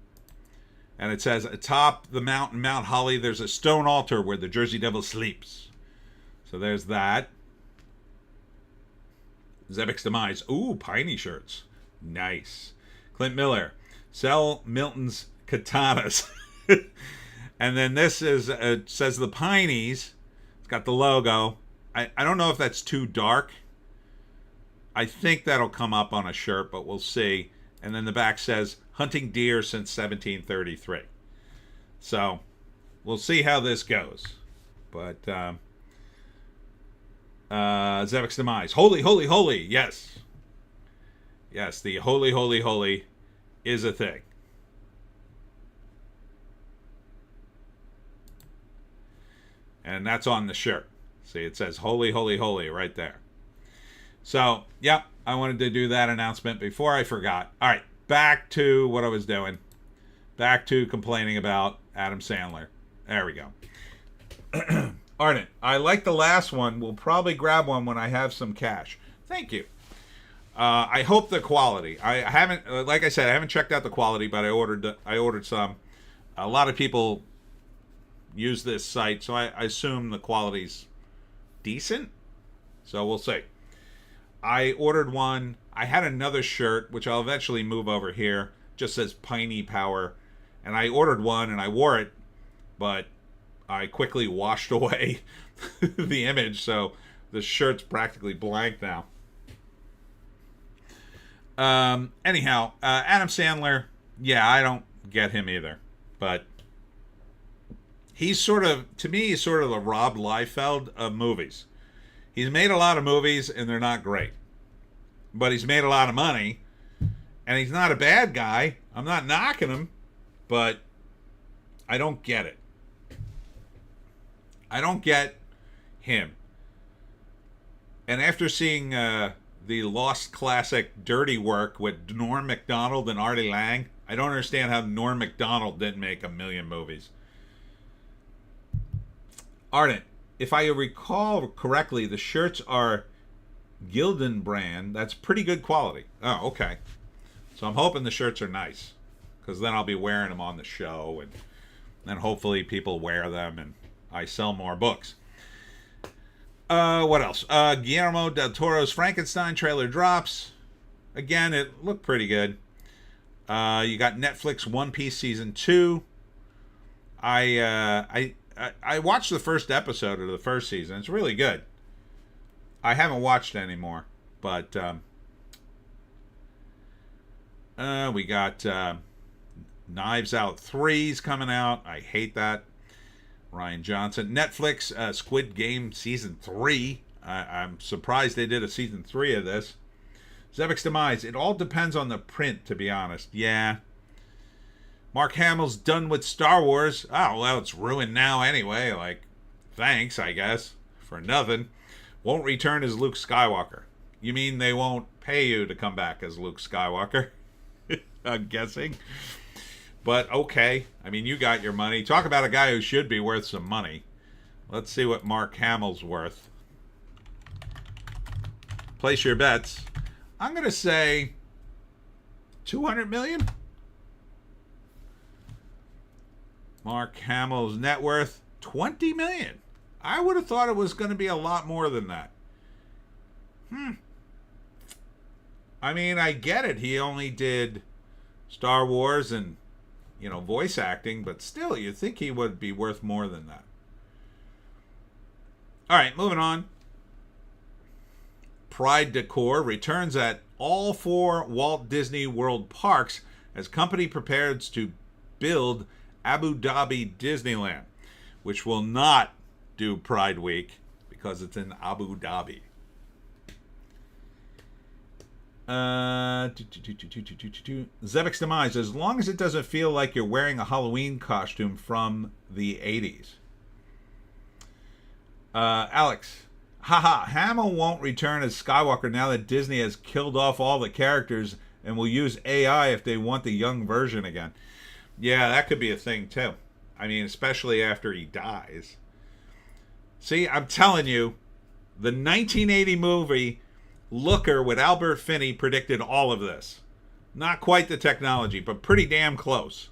And it says, atop the mountain, Mount Holly, there's a stone altar where the Jersey Devil sleeps. So there's that. Zebek's Demise. Ooh, Piney shirts. Nice. Clint Miller. Sell Milton's katanas. And then this is says the Pineys. It's got the logo. I don't know if that's too dark. I think that'll come up on a shirt, but we'll see. And then the back says, hunting deer since 1733. So, we'll see how this goes. But, Zebek's Demise. Holy, holy, holy. Yes. Yes, the holy, holy, holy is a thing. And that's on the shirt. See, it says holy, holy, holy right there. So, yep, I wanted to do that announcement before I forgot. All right, back to what I was doing. Back to complaining about Adam Sandler. There we go. Ardent, I like the last one. We'll probably grab one when I have some cash. Thank you. I hope the quality. I haven't, like I said, I haven't checked out the quality, but I ordered some. A lot of people use this site, so I assume the quality's decent. So we'll see. I ordered one. I had another shirt, which I'll eventually move over here. Just says Piney Power, and I ordered one and I wore it, but I quickly washed away the image, so the shirt's practically blank now. Anyhow, Adam Sandler, yeah, I don't get him either, but he's sort of, to me, he's sort of the Rob Liefeld of movies. He's made a lot of movies and they're not great, but he's made a lot of money, and he's not a bad guy. I'm not knocking him, but I don't get it. I don't get him. And after seeing the lost classic Dirty Work with Norm Macdonald and Artie Lang, I don't understand how Norm Macdonald didn't make a million movies. Ardent, if I recall correctly, the shirts are Gildan brand. That's pretty good quality. Oh, okay. So I'm hoping the shirts are nice, because then I'll be wearing them on the show, and then hopefully people wear them and I sell more books. What else? Guillermo del Toro's Frankenstein trailer drops. Again, it looked pretty good. You got Netflix One Piece season 2. I watched the first episode of the first season. It's really good. I haven't watched it anymore, but we got Knives Out 3's coming out. I hate that. Ryan Johnson. Netflix, Squid Game Season 3. I'm surprised they did a Season 3 of this. Zevek's Demise. It all depends on the print, to be honest. Yeah. Mark Hamill's done with Star Wars. Oh, well, it's ruined now anyway. Like, thanks, I guess, for nothing. Won't return as Luke Skywalker. You mean they won't pay you to come back as Luke Skywalker? I'm guessing. But okay, I mean, you got your money. Talk about a guy who should be worth some money. Let's see what Mark Hamill's worth. Place your bets. I'm going to say 200 million. Mark Hamill's net worth 20 million. I would have thought it was going to be a lot more than that. I mean, I get it. He only did Star Wars and, you know, voice acting, but still, you'd think he would be worth more than that. All right, moving on. Pride Decor returns at all 4 Walt Disney World parks as company prepares to build Abu Dhabi Disneyland, which will not do Pride Week because it's in Abu Dhabi. Zevek's Demise. As long as it doesn't feel like you're wearing a Halloween costume from the 80s. Alex. Haha, Hamill won't return as Skywalker now that Disney has killed off all the characters and will use AI if they want the young version again. Yeah, that could be a thing too. I mean, especially after he dies. See, I'm telling you, the 1980 movie Looker with Albert Finney predicted all of this. Not quite the technology, but pretty damn close.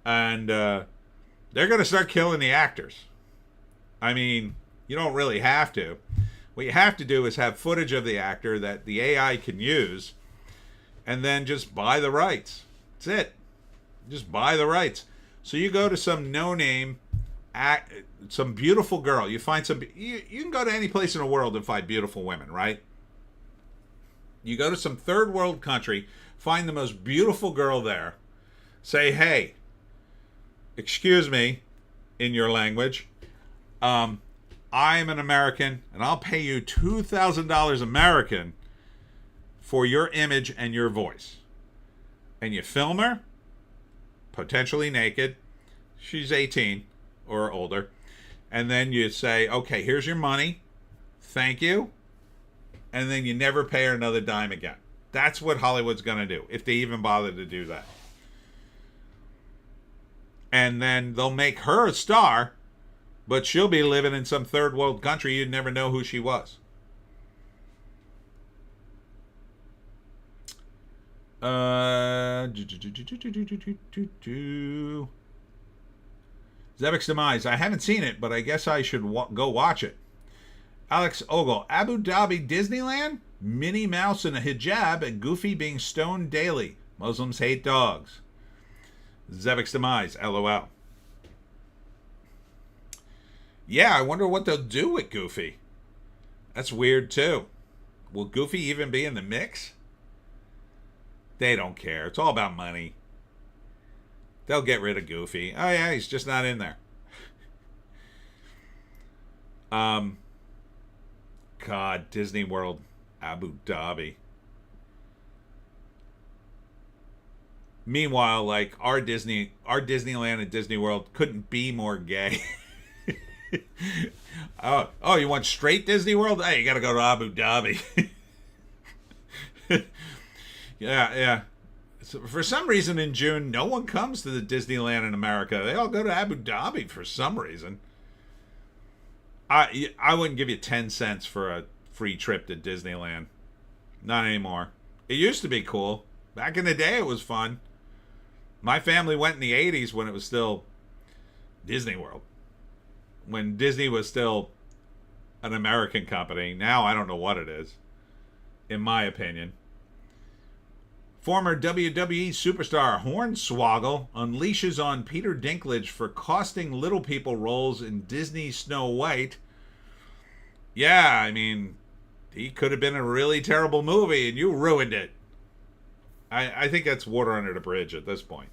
And they're going to start killing the actors. I mean, you don't really have to. What you have to do is have footage of the actor that the AI can use, and then just buy the rights. That's it. Just buy the rights. So you go to some no-name, some beautiful girl. You find some. You can go to any place in the world and find beautiful women, right? You go to some third world country, find the most beautiful girl there, say, hey, excuse me, in your language, I'm an American, and I'll pay you $2,000 American for your image and your voice. And you film her, potentially naked, she's 18 or older, and then you say, okay, here's your money, thank you, and then you never pay her another dime again. That's what Hollywood's going to do, if they even bother to do that. And then they'll make her a star, but she'll be living in some third world country. You'd never know who she was. Zebek's Demise. I haven't seen it, but I guess I should go watch it. Alex Ogle. Abu Dhabi Disneyland? Minnie Mouse in a hijab and Goofy being stoned daily. Muslims hate dogs. Zebek's Demise. LOL. Yeah, I wonder what they'll do with Goofy. That's weird, too. Will Goofy even be in the mix? They don't care. It's all about money. They'll get rid of Goofy. Oh, yeah, he's just not in there. God, Disney World, Abu Dhabi. Meanwhile, like, our Disneyland and Disney World couldn't be more gay. Oh, you want straight Disney World? Hey, you got to go to Abu Dhabi. Yeah. So for some reason in June, no one comes to the Disneyland in America. They all go to Abu Dhabi for some reason. I wouldn't give you 10 cents for a free trip to Disneyland. Not anymore. It used to be cool. Back in the day, it was fun. My family went in the 80s when it was still Disney World. When Disney was still an American company. Now I don't know what it is, in my opinion. Former WWE superstar Hornswoggle unleashes on Peter Dinklage for costing little people roles in Disney's Snow White. Yeah, I mean, he could have been a really terrible movie and you ruined it. I think that's water under the bridge at this point.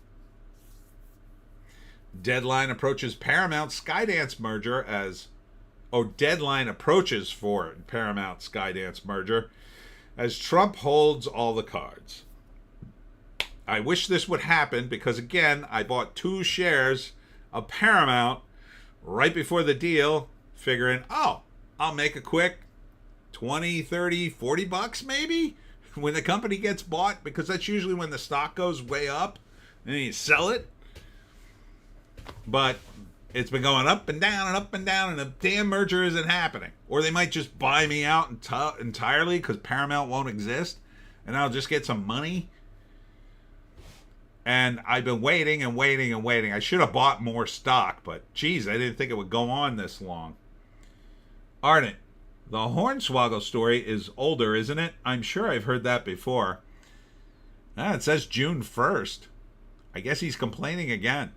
Deadline approaches Paramount Skydance merger as... Oh, deadline approaches for Paramount Skydance merger as Trump holds all the cards. I wish this would happen because, again, I bought 2 shares of Paramount right before the deal, figuring, oh, I'll make a quick 20, 30, 40 bucks maybe when the company gets bought, because that's usually when the stock goes way up and you sell it. But it's been going up and down and up and down, and the damn merger isn't happening. Or they might just buy me out entirely because Paramount won't exist, and I'll just get some money. And I've been waiting and waiting and waiting. I should have bought more stock, but geez, I didn't think it would go on this long. Ardent, the Hornswoggle story is older, isn't it? I'm sure I've heard that before. It says June 1st. I guess he's complaining again.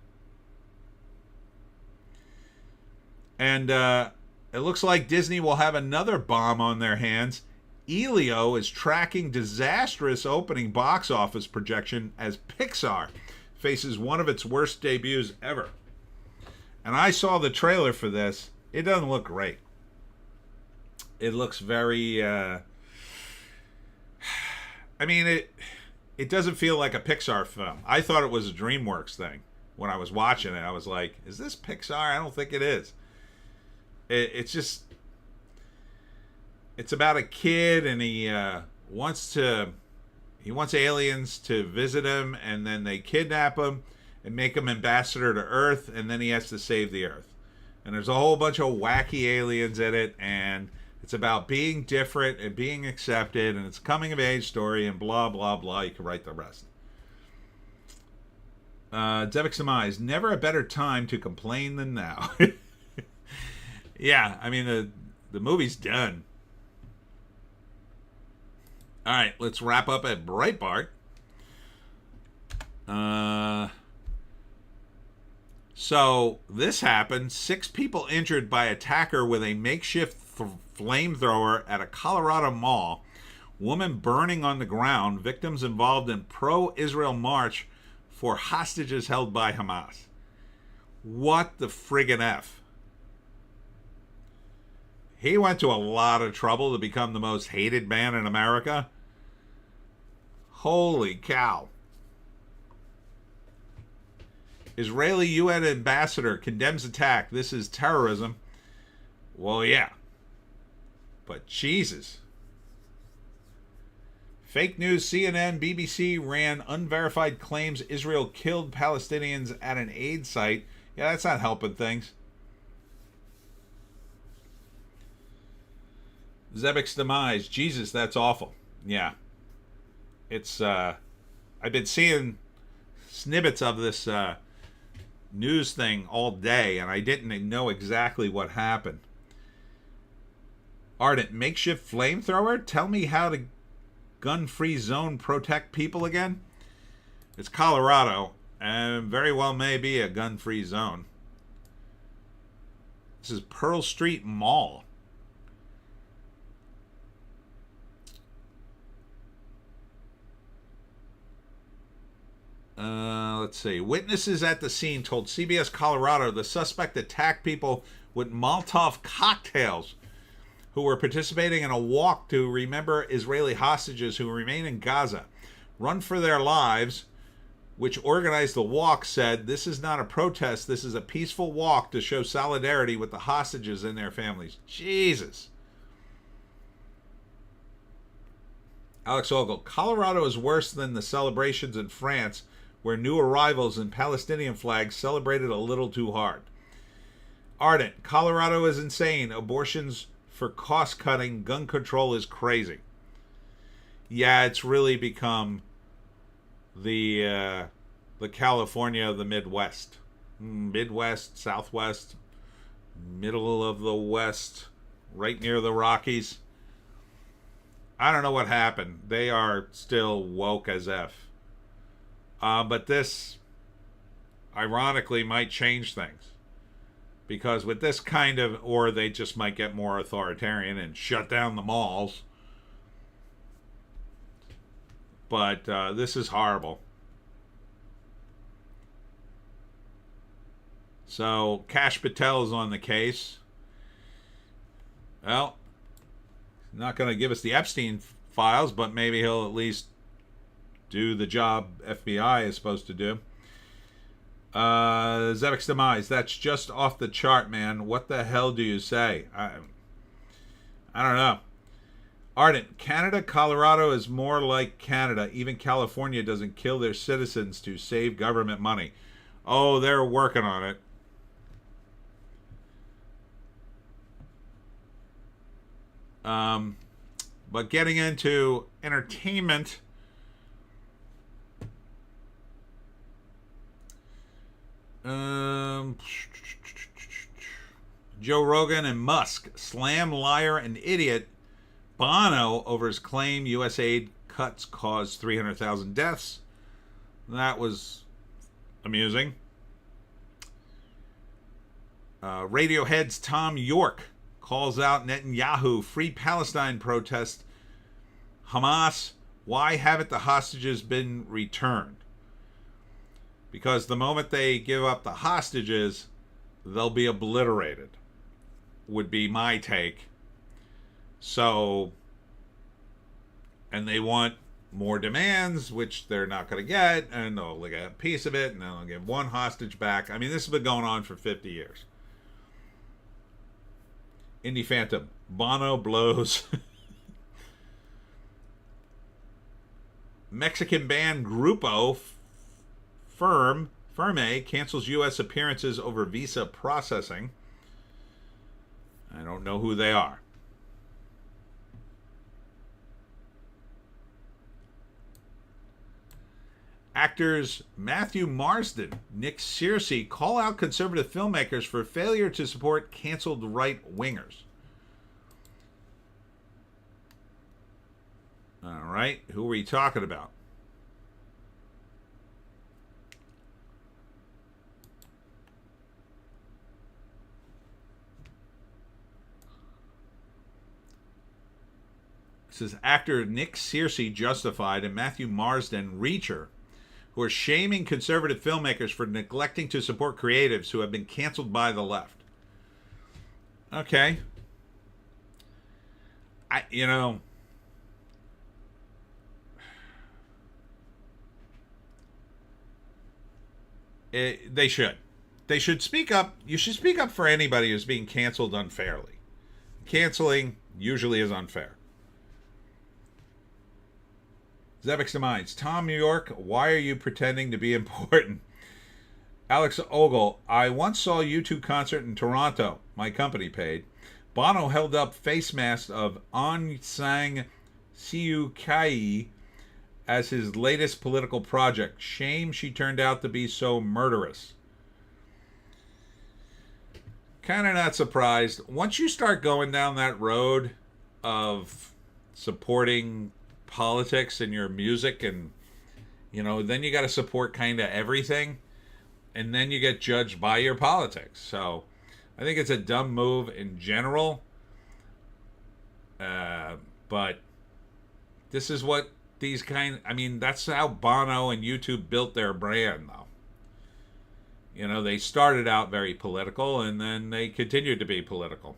And it looks like Disney will have another bomb on their hands. Elio is tracking disastrous opening box office projection as Pixar faces one of its worst debuts ever. And I saw the trailer for this. It doesn't look great. It looks very... I mean, it doesn't feel like a Pixar film. I thought it was a DreamWorks thing. When I was watching it, I was like, is this Pixar? I don't think it is. It's just... It's about a kid, and he wants aliens to visit him, and then they kidnap him and make him ambassador to Earth, and then he has to save the Earth. And there's a whole bunch of wacky aliens in it, and it's about being different and being accepted, and it's a coming-of-age story, and blah, blah, blah. You can write the rest. Devik Samais, never a better time to complain than now. Yeah, I mean, the movie's done. All right, let's wrap up at Breitbart. So this happened. 6 people injured by attacker with a makeshift flamethrower at a Colorado mall. Woman burning on the ground. Victims involved in pro-Israel march for hostages held by Hamas. What the friggin' F? He went to a lot of trouble to become the most hated man in America. Holy cow. Israeli UN ambassador condemns attack. This is terrorism. Well, yeah. But Jesus. Fake news. CNN, BBC ran unverified claims Israel killed Palestinians at an aid site. Yeah, that's not helping things. Zebek's demise. Jesus, that's awful. Yeah. It's, I've been seeing snippets of this news thing all day, and I didn't know exactly what happened. Ardent, makeshift flamethrower? Tell me how to gun-free zone protect people again? It's Colorado, and very well may be a gun-free zone. This is Pearl Street Mall. Let's see. Witnesses at the scene told CBS Colorado the suspect attacked people with Molotov cocktails who were participating in a walk to remember Israeli hostages who remain in Gaza. Run for Their Lives, which organized the walk, said, "This is not a protest. This is a peaceful walk to show solidarity with the hostages and their families." Jesus. Alex Ogle, Colorado is worse than the celebrations in France, where new arrivals and Palestinian flags celebrated a little too hard. Ardent, Colorado is insane. Abortions for cost cutting, gun control is crazy. Yeah, it's really become the California of the Midwest. Midwest, Southwest, middle of the West, right near the Rockies. I don't know what happened. They are still woke as F. But this, ironically, might change things. Because with this kind of, or they just might get more authoritarian and shut down the malls. But this is horrible. So, Kash Patel is on the case. Well, he's not going to give us the Epstein files, but maybe he'll at least do the job FBI is supposed to do. Zebek's demise. That's just off the chart, man. What the hell do you say? I don't know. Ardent. Canada, Colorado is more like Canada. Even California doesn't kill their citizens to save government money. Oh, they're working on it. But getting into entertainment, Joe Rogan and Musk slam liar and idiot Bono over his claim U.S. aid cuts caused 300,000 deaths. That was amusing. Radiohead's Tom York calls out Netanyahu, free Palestine protest. Hamas, why haven't the hostages been returned? Because the moment they give up the hostages, they'll be obliterated, would be my take. So, and they want more demands, which they're not going to get, and they'll get a piece of it, and they'll give one hostage back. I mean, this has been going on for 50 years. Indie Phantom, Bono blows. Mexican band Grupo Firme cancels U.S. appearances over visa processing. I don't know who they are. Actors Matthew Marsden, Nick Searcy call out conservative filmmakers for failure to support canceled right-wingers. All right, who are we talking about? This is actor Nick Searcy, Justified, and Matthew Marsden, Reacher, who are shaming conservative filmmakers for neglecting to support creatives who have been canceled by the left. Okay. They should. They should speak up. You should speak up for anybody who's being canceled unfairly. Canceling usually is unfair. Zebix Demise. Tom New York, why are you pretending to be important? Alex Ogle, I once saw a U2 concert in Toronto. My company paid. Bono held up face masks of Aung San Suu Kyi as his latest political project. Shame she turned out to be so murderous. Kind of not surprised. Once you start going down that road of supporting politics in your music, and then you got to support kind of everything, and then you get judged by your politics. So I think it's a dumb move in general, but this is what that's how Bono and YouTube built their brand, though. They started out very political, and then they continued to be political.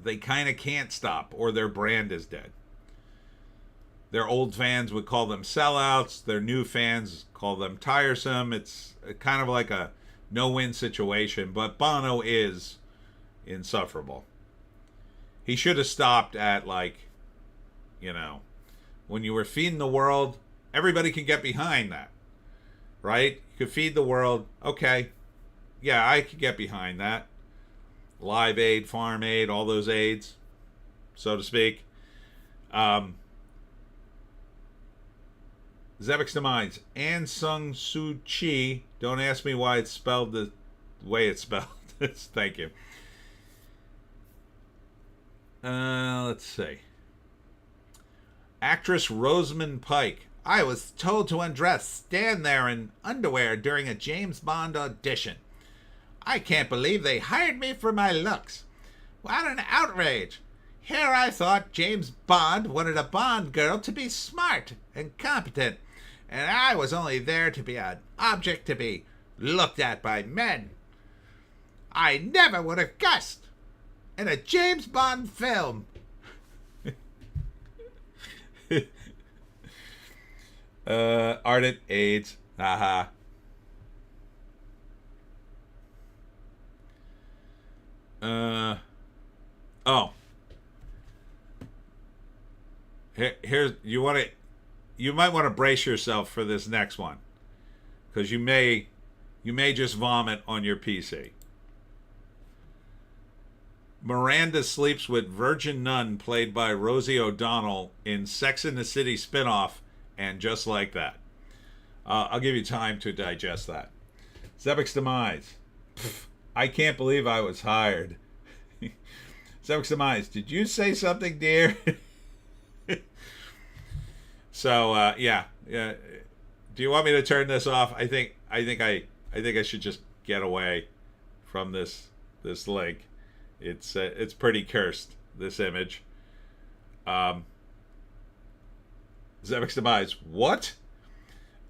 They kind of can't stop, or their brand is dead. Their old fans would call them sellouts. Their new fans call them tiresome. It's kind of like a no-win situation, but Bono is insufferable. He should have stopped at, when you were feeding the world, everybody can get behind that, right? You could feed the world. Okay, yeah, I could get behind that. Live Aid, Farm Aid, all those aids, so to speak. Zebix Demise. Aung San Suu Kyi. Don't ask me why it's spelled the way it's spelled. Thank you. Let's see. Actress Rosamund Pike. I was told to undress, stand there in underwear during a James Bond audition. I can't believe they hired me for my looks. What an outrage. Here I thought James Bond wanted a Bond girl to be smart and competent, and I was only there to be an object to be looked at by men. I never would have guessed. In a James Bond film. Ardent AIDS. Haha. Oh. Here's you might want to brace yourself for this next one, because you may just vomit on your PC. Miranda sleeps with virgin nun played by Rosie O'Donnell in Sex and the City spinoff, and just like that. I'll give you time to digest that. Zebix Demise. I can't believe I was hired. Zebix Demise, did you say something, dear? So yeah. Do you want me to turn this off? I think I should just get away from this link. It's pretty cursed, this image. Zebix Demise. What?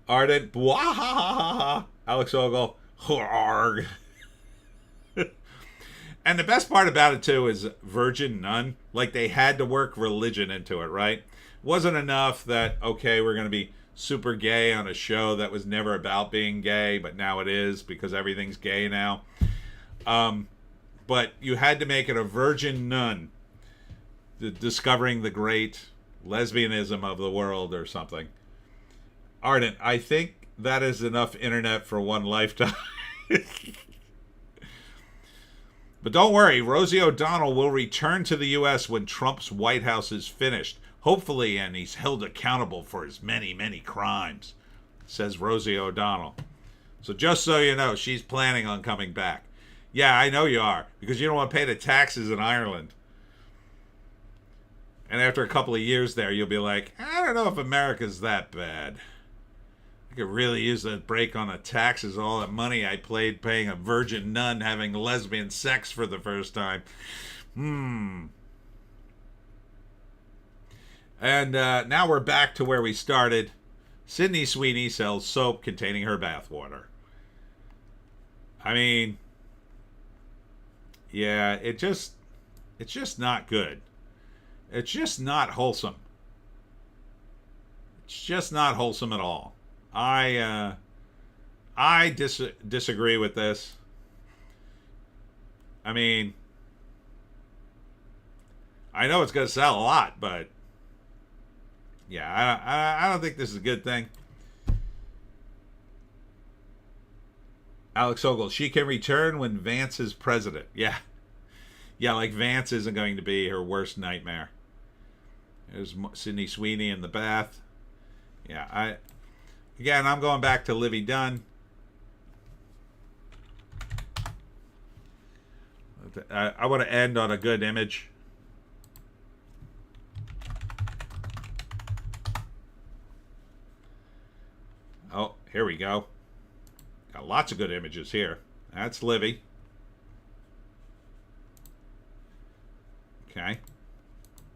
Ardent. Alex Ogle. And the best part about it too is virgin nun. Like, they had to work religion into it, right? Wasn't enough that, okay, we're going to be super gay on a show that was never about being gay, but now it is because everything's gay now. But you had to make it a virgin nun, discovering the great lesbianism of the world or something. Ardent, I think that is enough internet for one lifetime. But don't worry, Rosie O'Donnell will return to the U.S. when Trump's White House is finished. Hopefully, and he's held accountable for his many, many crimes, says Rosie O'Donnell. So just so you know, she's planning on coming back. Yeah, I know you are, because you don't want to pay the taxes in Ireland. And after a couple of years there, you'll be like, I don't know if America's that bad. I could really use a break on the taxes, all that money I played paying a virgin nun having lesbian sex for the first time. And now we're back to where we started. Sydney Sweeney sells soap containing her bathwater. I mean, yeah, it's just not good. It's just not wholesome. It's just not wholesome at all. I disagree with this. I mean, I know it's going to sell a lot, but Yeah, I don't think this is a good thing. Alex Ogle, she can return when Vance is president. Yeah. Yeah, like Vance isn't going to be her worst nightmare. There's Sydney Sweeney in the bath. Yeah, I'm going back to Livy Dunn. I want to end on a good image. Oh, here we go. Got lots of good images here. That's Livy. Okay.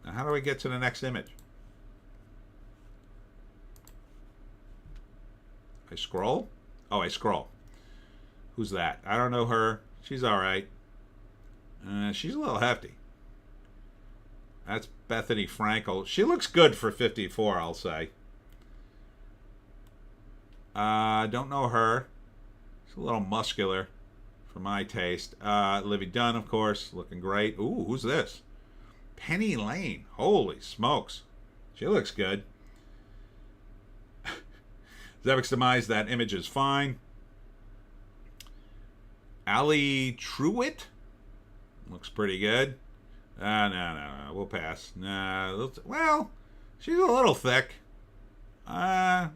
Now how do I get to the next image? I scroll? Oh, I scroll. Who's that? I don't know her. She's all right. She's a little hefty. That's Bethany Frankel. She looks good for 54, I'll say. Don't know her. She's a little muscular for my taste. Livy Dunn, of course, looking great. Ooh, who's this? Penny Lane. Holy smokes. She looks good. Zevek's Demise, that image is fine. Ali Truitt. Looks pretty good. No. We'll pass. Well, she's a little thick. Nah.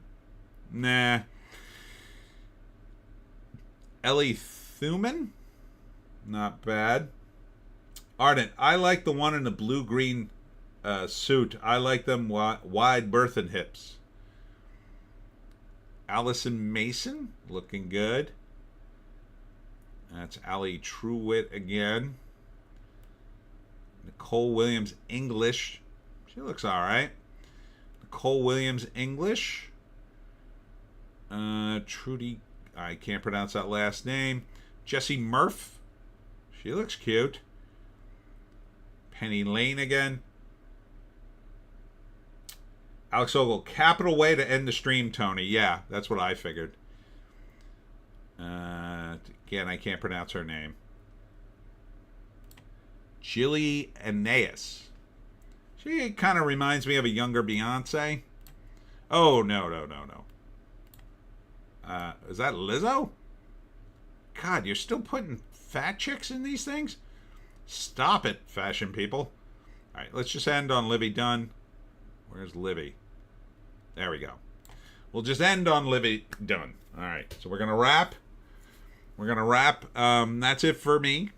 Ellie Thuman. Not bad. Ardent. I like the one in the blue-green suit. I like them wide berth and hips. Allison Mason. Looking good. That's Ali Truitt again. Nicole Williams English. She looks all right. Nicole Williams English. Trudy. I can't pronounce that last name. Jessie Murph. She looks cute. Penny Lane again. Alex Ogle. Capital way to end the stream, Tony. Yeah, that's what I figured. Again, I can't pronounce her name. Jilly Aeneas. She kind of reminds me of a younger Beyonce. Oh, no. Is that Lizzo? God, you're still putting fat chicks in these things? Stop it, fashion people. All right, let's just end on Livy Dunn. Where's Livy? There we go. We'll just end on Livy Dunn. All right, so we're going to wrap. That's it for me.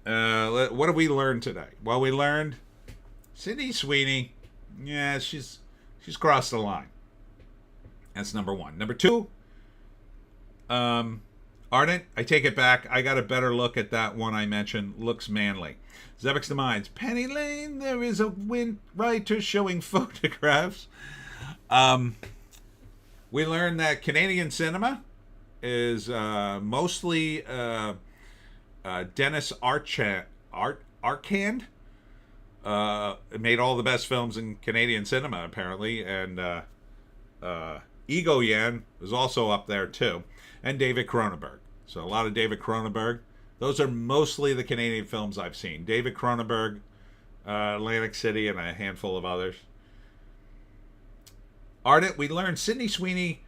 What did we learn today? Well, we learned Sydney Sweeney. Yeah, she's crossed the line. That's number one. Number two, Ardent, I take it back. I got a better look at that one I mentioned. Looks manly. Zevek's Demise. Penny Lane, there is a writer showing photographs. We learned that Canadian cinema is mostly Dennis Arcand made all the best films in Canadian cinema, apparently, and Ego Yan was also up there too, and David Cronenberg. So a lot of David Cronenberg. Those are mostly the Canadian films I've seen. David Cronenberg, Atlantic City, and a handful of others. Ardent, we learned Sydney Sweeney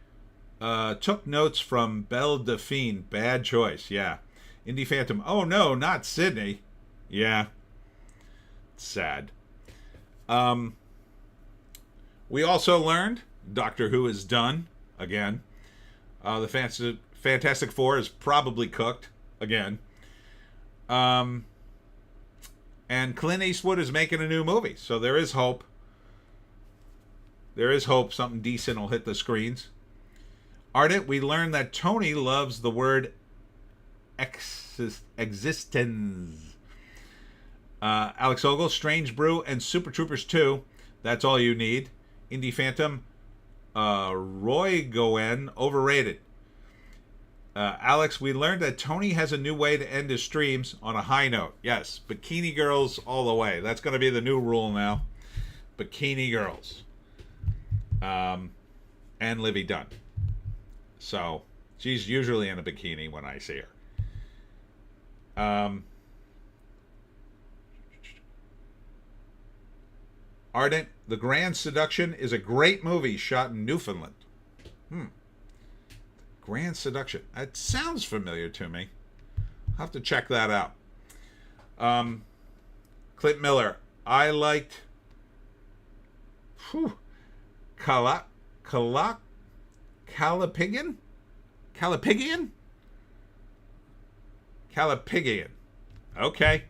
took notes from Belle Delphine. Bad choice, yeah. Indie Phantom. Oh no, not Sydney. Yeah. Sad. We also learned Doctor Who is done again. The Fantastic Four is probably cooked again. And Clint Eastwood is making a new movie, so there is hope. There is hope something decent will hit the screens. Ardent, we learned that Tony loves the word existence. Alex Ogle, Strange Brew, and Super Troopers 2. That's all you need. Indie Phantom, Roy Goen, overrated. Alex, we learned that Tony has a new way to end his streams on a high note. Yes, bikini girls all the way. That's going to be the new rule now. Bikini girls. And Livy Dunn. So, she's usually in a bikini when I see her. Ardent, The Grand Seduction is a great movie shot in Newfoundland. Grand Seduction. It sounds familiar to me. I'll have to check that out. Clint Miller. I liked Calipigian? Okay.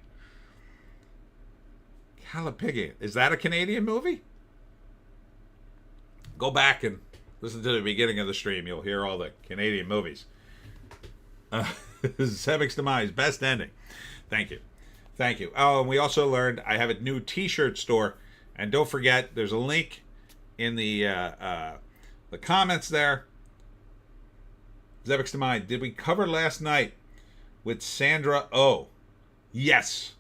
Calipigian. Is that a Canadian movie? Go back and listen to the beginning of the stream. You'll hear all the Canadian movies. Sebek's Demise. Best ending. Thank you. Thank you. Oh, and we also learned I have a new t-shirt store. And don't forget, there's a link in the comments there. Sebek's Demise. Did we cover last night with Sandra Oh? Yes.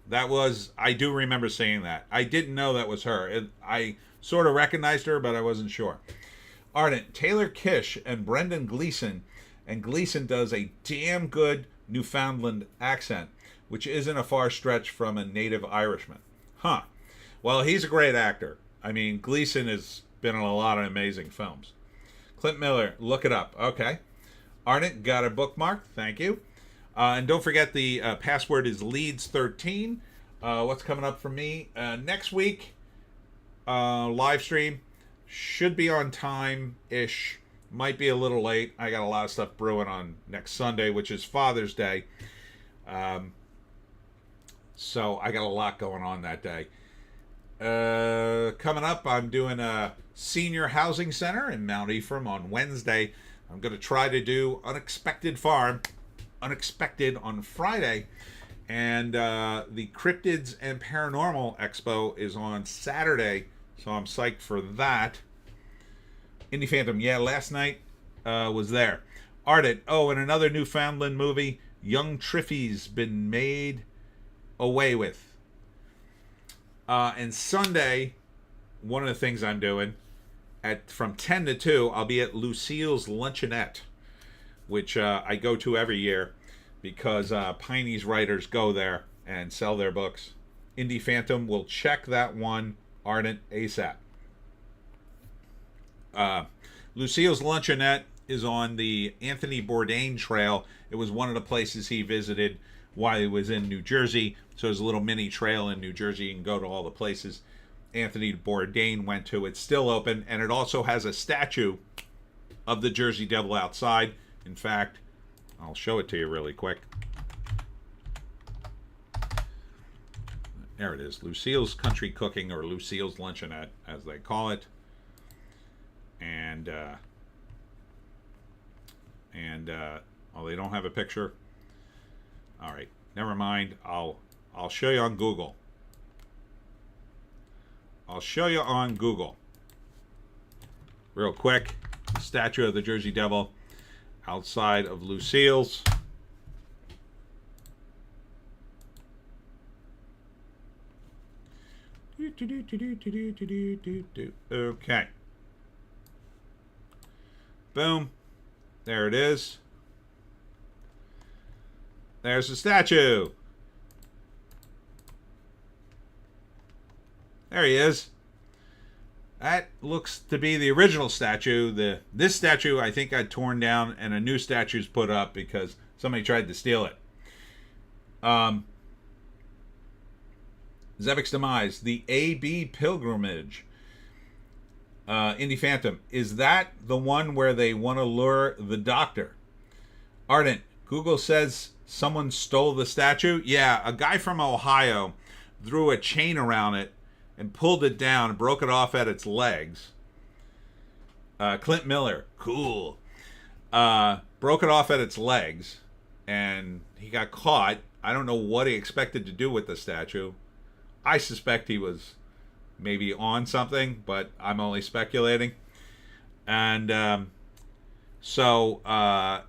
That was, I do remember saying that. I didn't know that was her. I sort of recognized her, but I wasn't sure. Ardent, Taylor Kish and Brendan Gleeson. And Gleeson does a damn good Newfoundland accent, which isn't a far stretch from a native Irishman. Huh. Well, he's a great actor. I mean, Gleeson has been in a lot of amazing films. Clint Miller, look it up. Okay. Ardent, got a bookmark. Thank you. And don't forget the password is Leeds13. What's coming up for me? Next week, live stream. Should be on time-ish. Might be a little late. I got a lot of stuff brewing on next Sunday, which is Father's Day. So I got a lot going on that day. Coming up, I'm doing a senior housing center in Mount Ephraim on Wednesday. I'm going to try to do Unexpected on Friday, and the Cryptids and Paranormal Expo is on Saturday, so I'm psyched for that. Indie Phantom, yeah, last night was there. Ardent, oh, and another Newfoundland movie, Young Triffy's been made away with. And Sunday, one of the things I'm doing, from 10 to 2, I'll be at Lucille's Luncheonette, which I go to every year because Pineys writers go there and sell their books. Indie Phantom will check that one, Ardent, ASAP. Lucille's Luncheonette is on the Anthony Bourdain Trail. It was one of the places he visited while he was in New Jersey. So there's a little mini trail in New Jersey. You can go to all the places Anthony Bourdain went to. It's still open, and it also has a statue of the Jersey Devil outside. In fact, I'll show it to you really quick. There it is. Lucille's Country Cooking, or Lucille's Luncheonette, as they call it. And oh, they don't have a picture. All right, never mind. I'll show you on Google. I'll show you on Google. Real quick, the statue of the Jersey Devil outside of Lucille's. Okay. Boom. There it is. There's the statue. There he is. That looks to be the original statue. This statue, I think, got torn down and a new statue's put up because somebody tried to steal it. Zebek's Demise, the A.B. Pilgrimage. Indie Phantom, is that the one where they want to lure the doctor? Ardent, Google says someone stole the statue. Yeah, a guy from Ohio threw a chain around it and pulled it down and broke it off at its legs. Clint Miller, cool. Broke it off at its legs, and he got caught. I don't know what he expected to do with the statue. I suspect he was maybe on something, but I'm only speculating. And so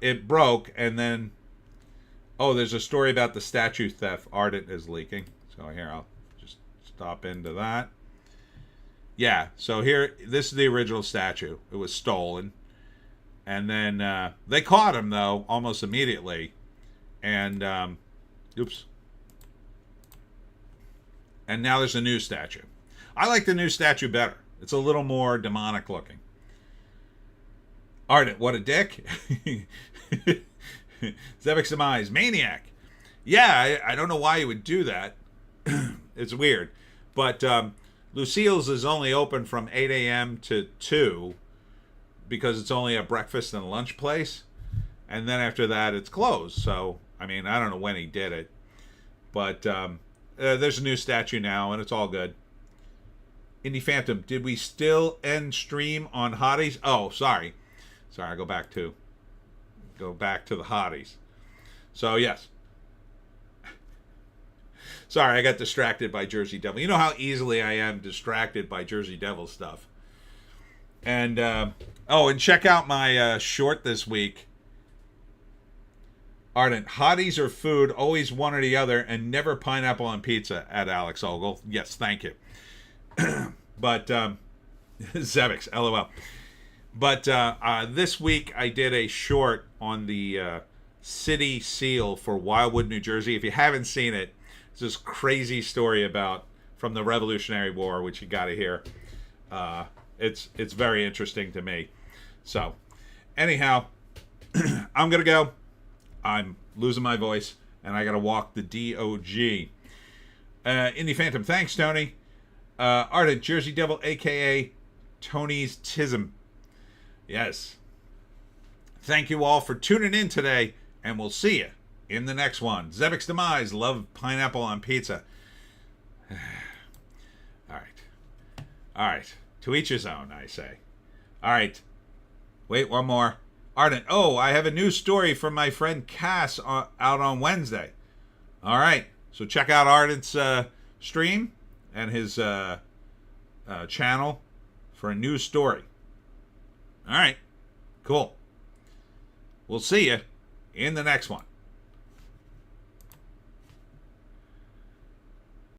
it broke, and then, oh, there's a story about the statue theft Ardent is leaking. So here, I'll just stop into that. Yeah, so here, this is the original statue. It was stolen. And then they caught him, though, almost immediately. And, oops. And now there's a new statue. I like the new statue better. It's a little more demonic looking. Ardent, what a dick. Zebek's Demise, Maniac. Yeah, I don't know why you would do that. It's weird. But Lucille's is only open from 8 a.m. to 2 because it's only a breakfast and lunch place. And then after that, it's closed. So, I mean, I don't know when he did it. But there's a new statue now, and it's all good. Indie Phantom, did we still end stream on Hotties? Oh, sorry. Sorry, I go back to the Hotties. So, yes. Sorry, I got distracted by Jersey Devil. You know how easily I am distracted by Jersey Devil stuff. And, and check out my short this week. Ardent, Hotties or food, always one or the other, and never pineapple on pizza, at Alex Ogle. Yes, thank you. But, Zebix, LOL. But this week I did a short on the city seal for Wildwood, New Jersey. If you haven't seen it, it's this crazy story from the Revolutionary War, which you got to hear. It's very interesting to me. So, anyhow, I'm going to go. I'm losing my voice, and I got to walk the DOG. Indie Phantom, thanks, Tony. Ardent, Jersey Devil, a.k.a. Tony's Tism. Yes. Thank you all for tuning in today, and we'll see you in the next one. Zebek's Demise, love pineapple on pizza. All right. To each his own, I say. All right. Wait, one more. Ardent, I have a new story from my friend Cass out on Wednesday. All right. So check out Ardent's stream and his channel for a new story. All right. Cool. We'll see you in the next one.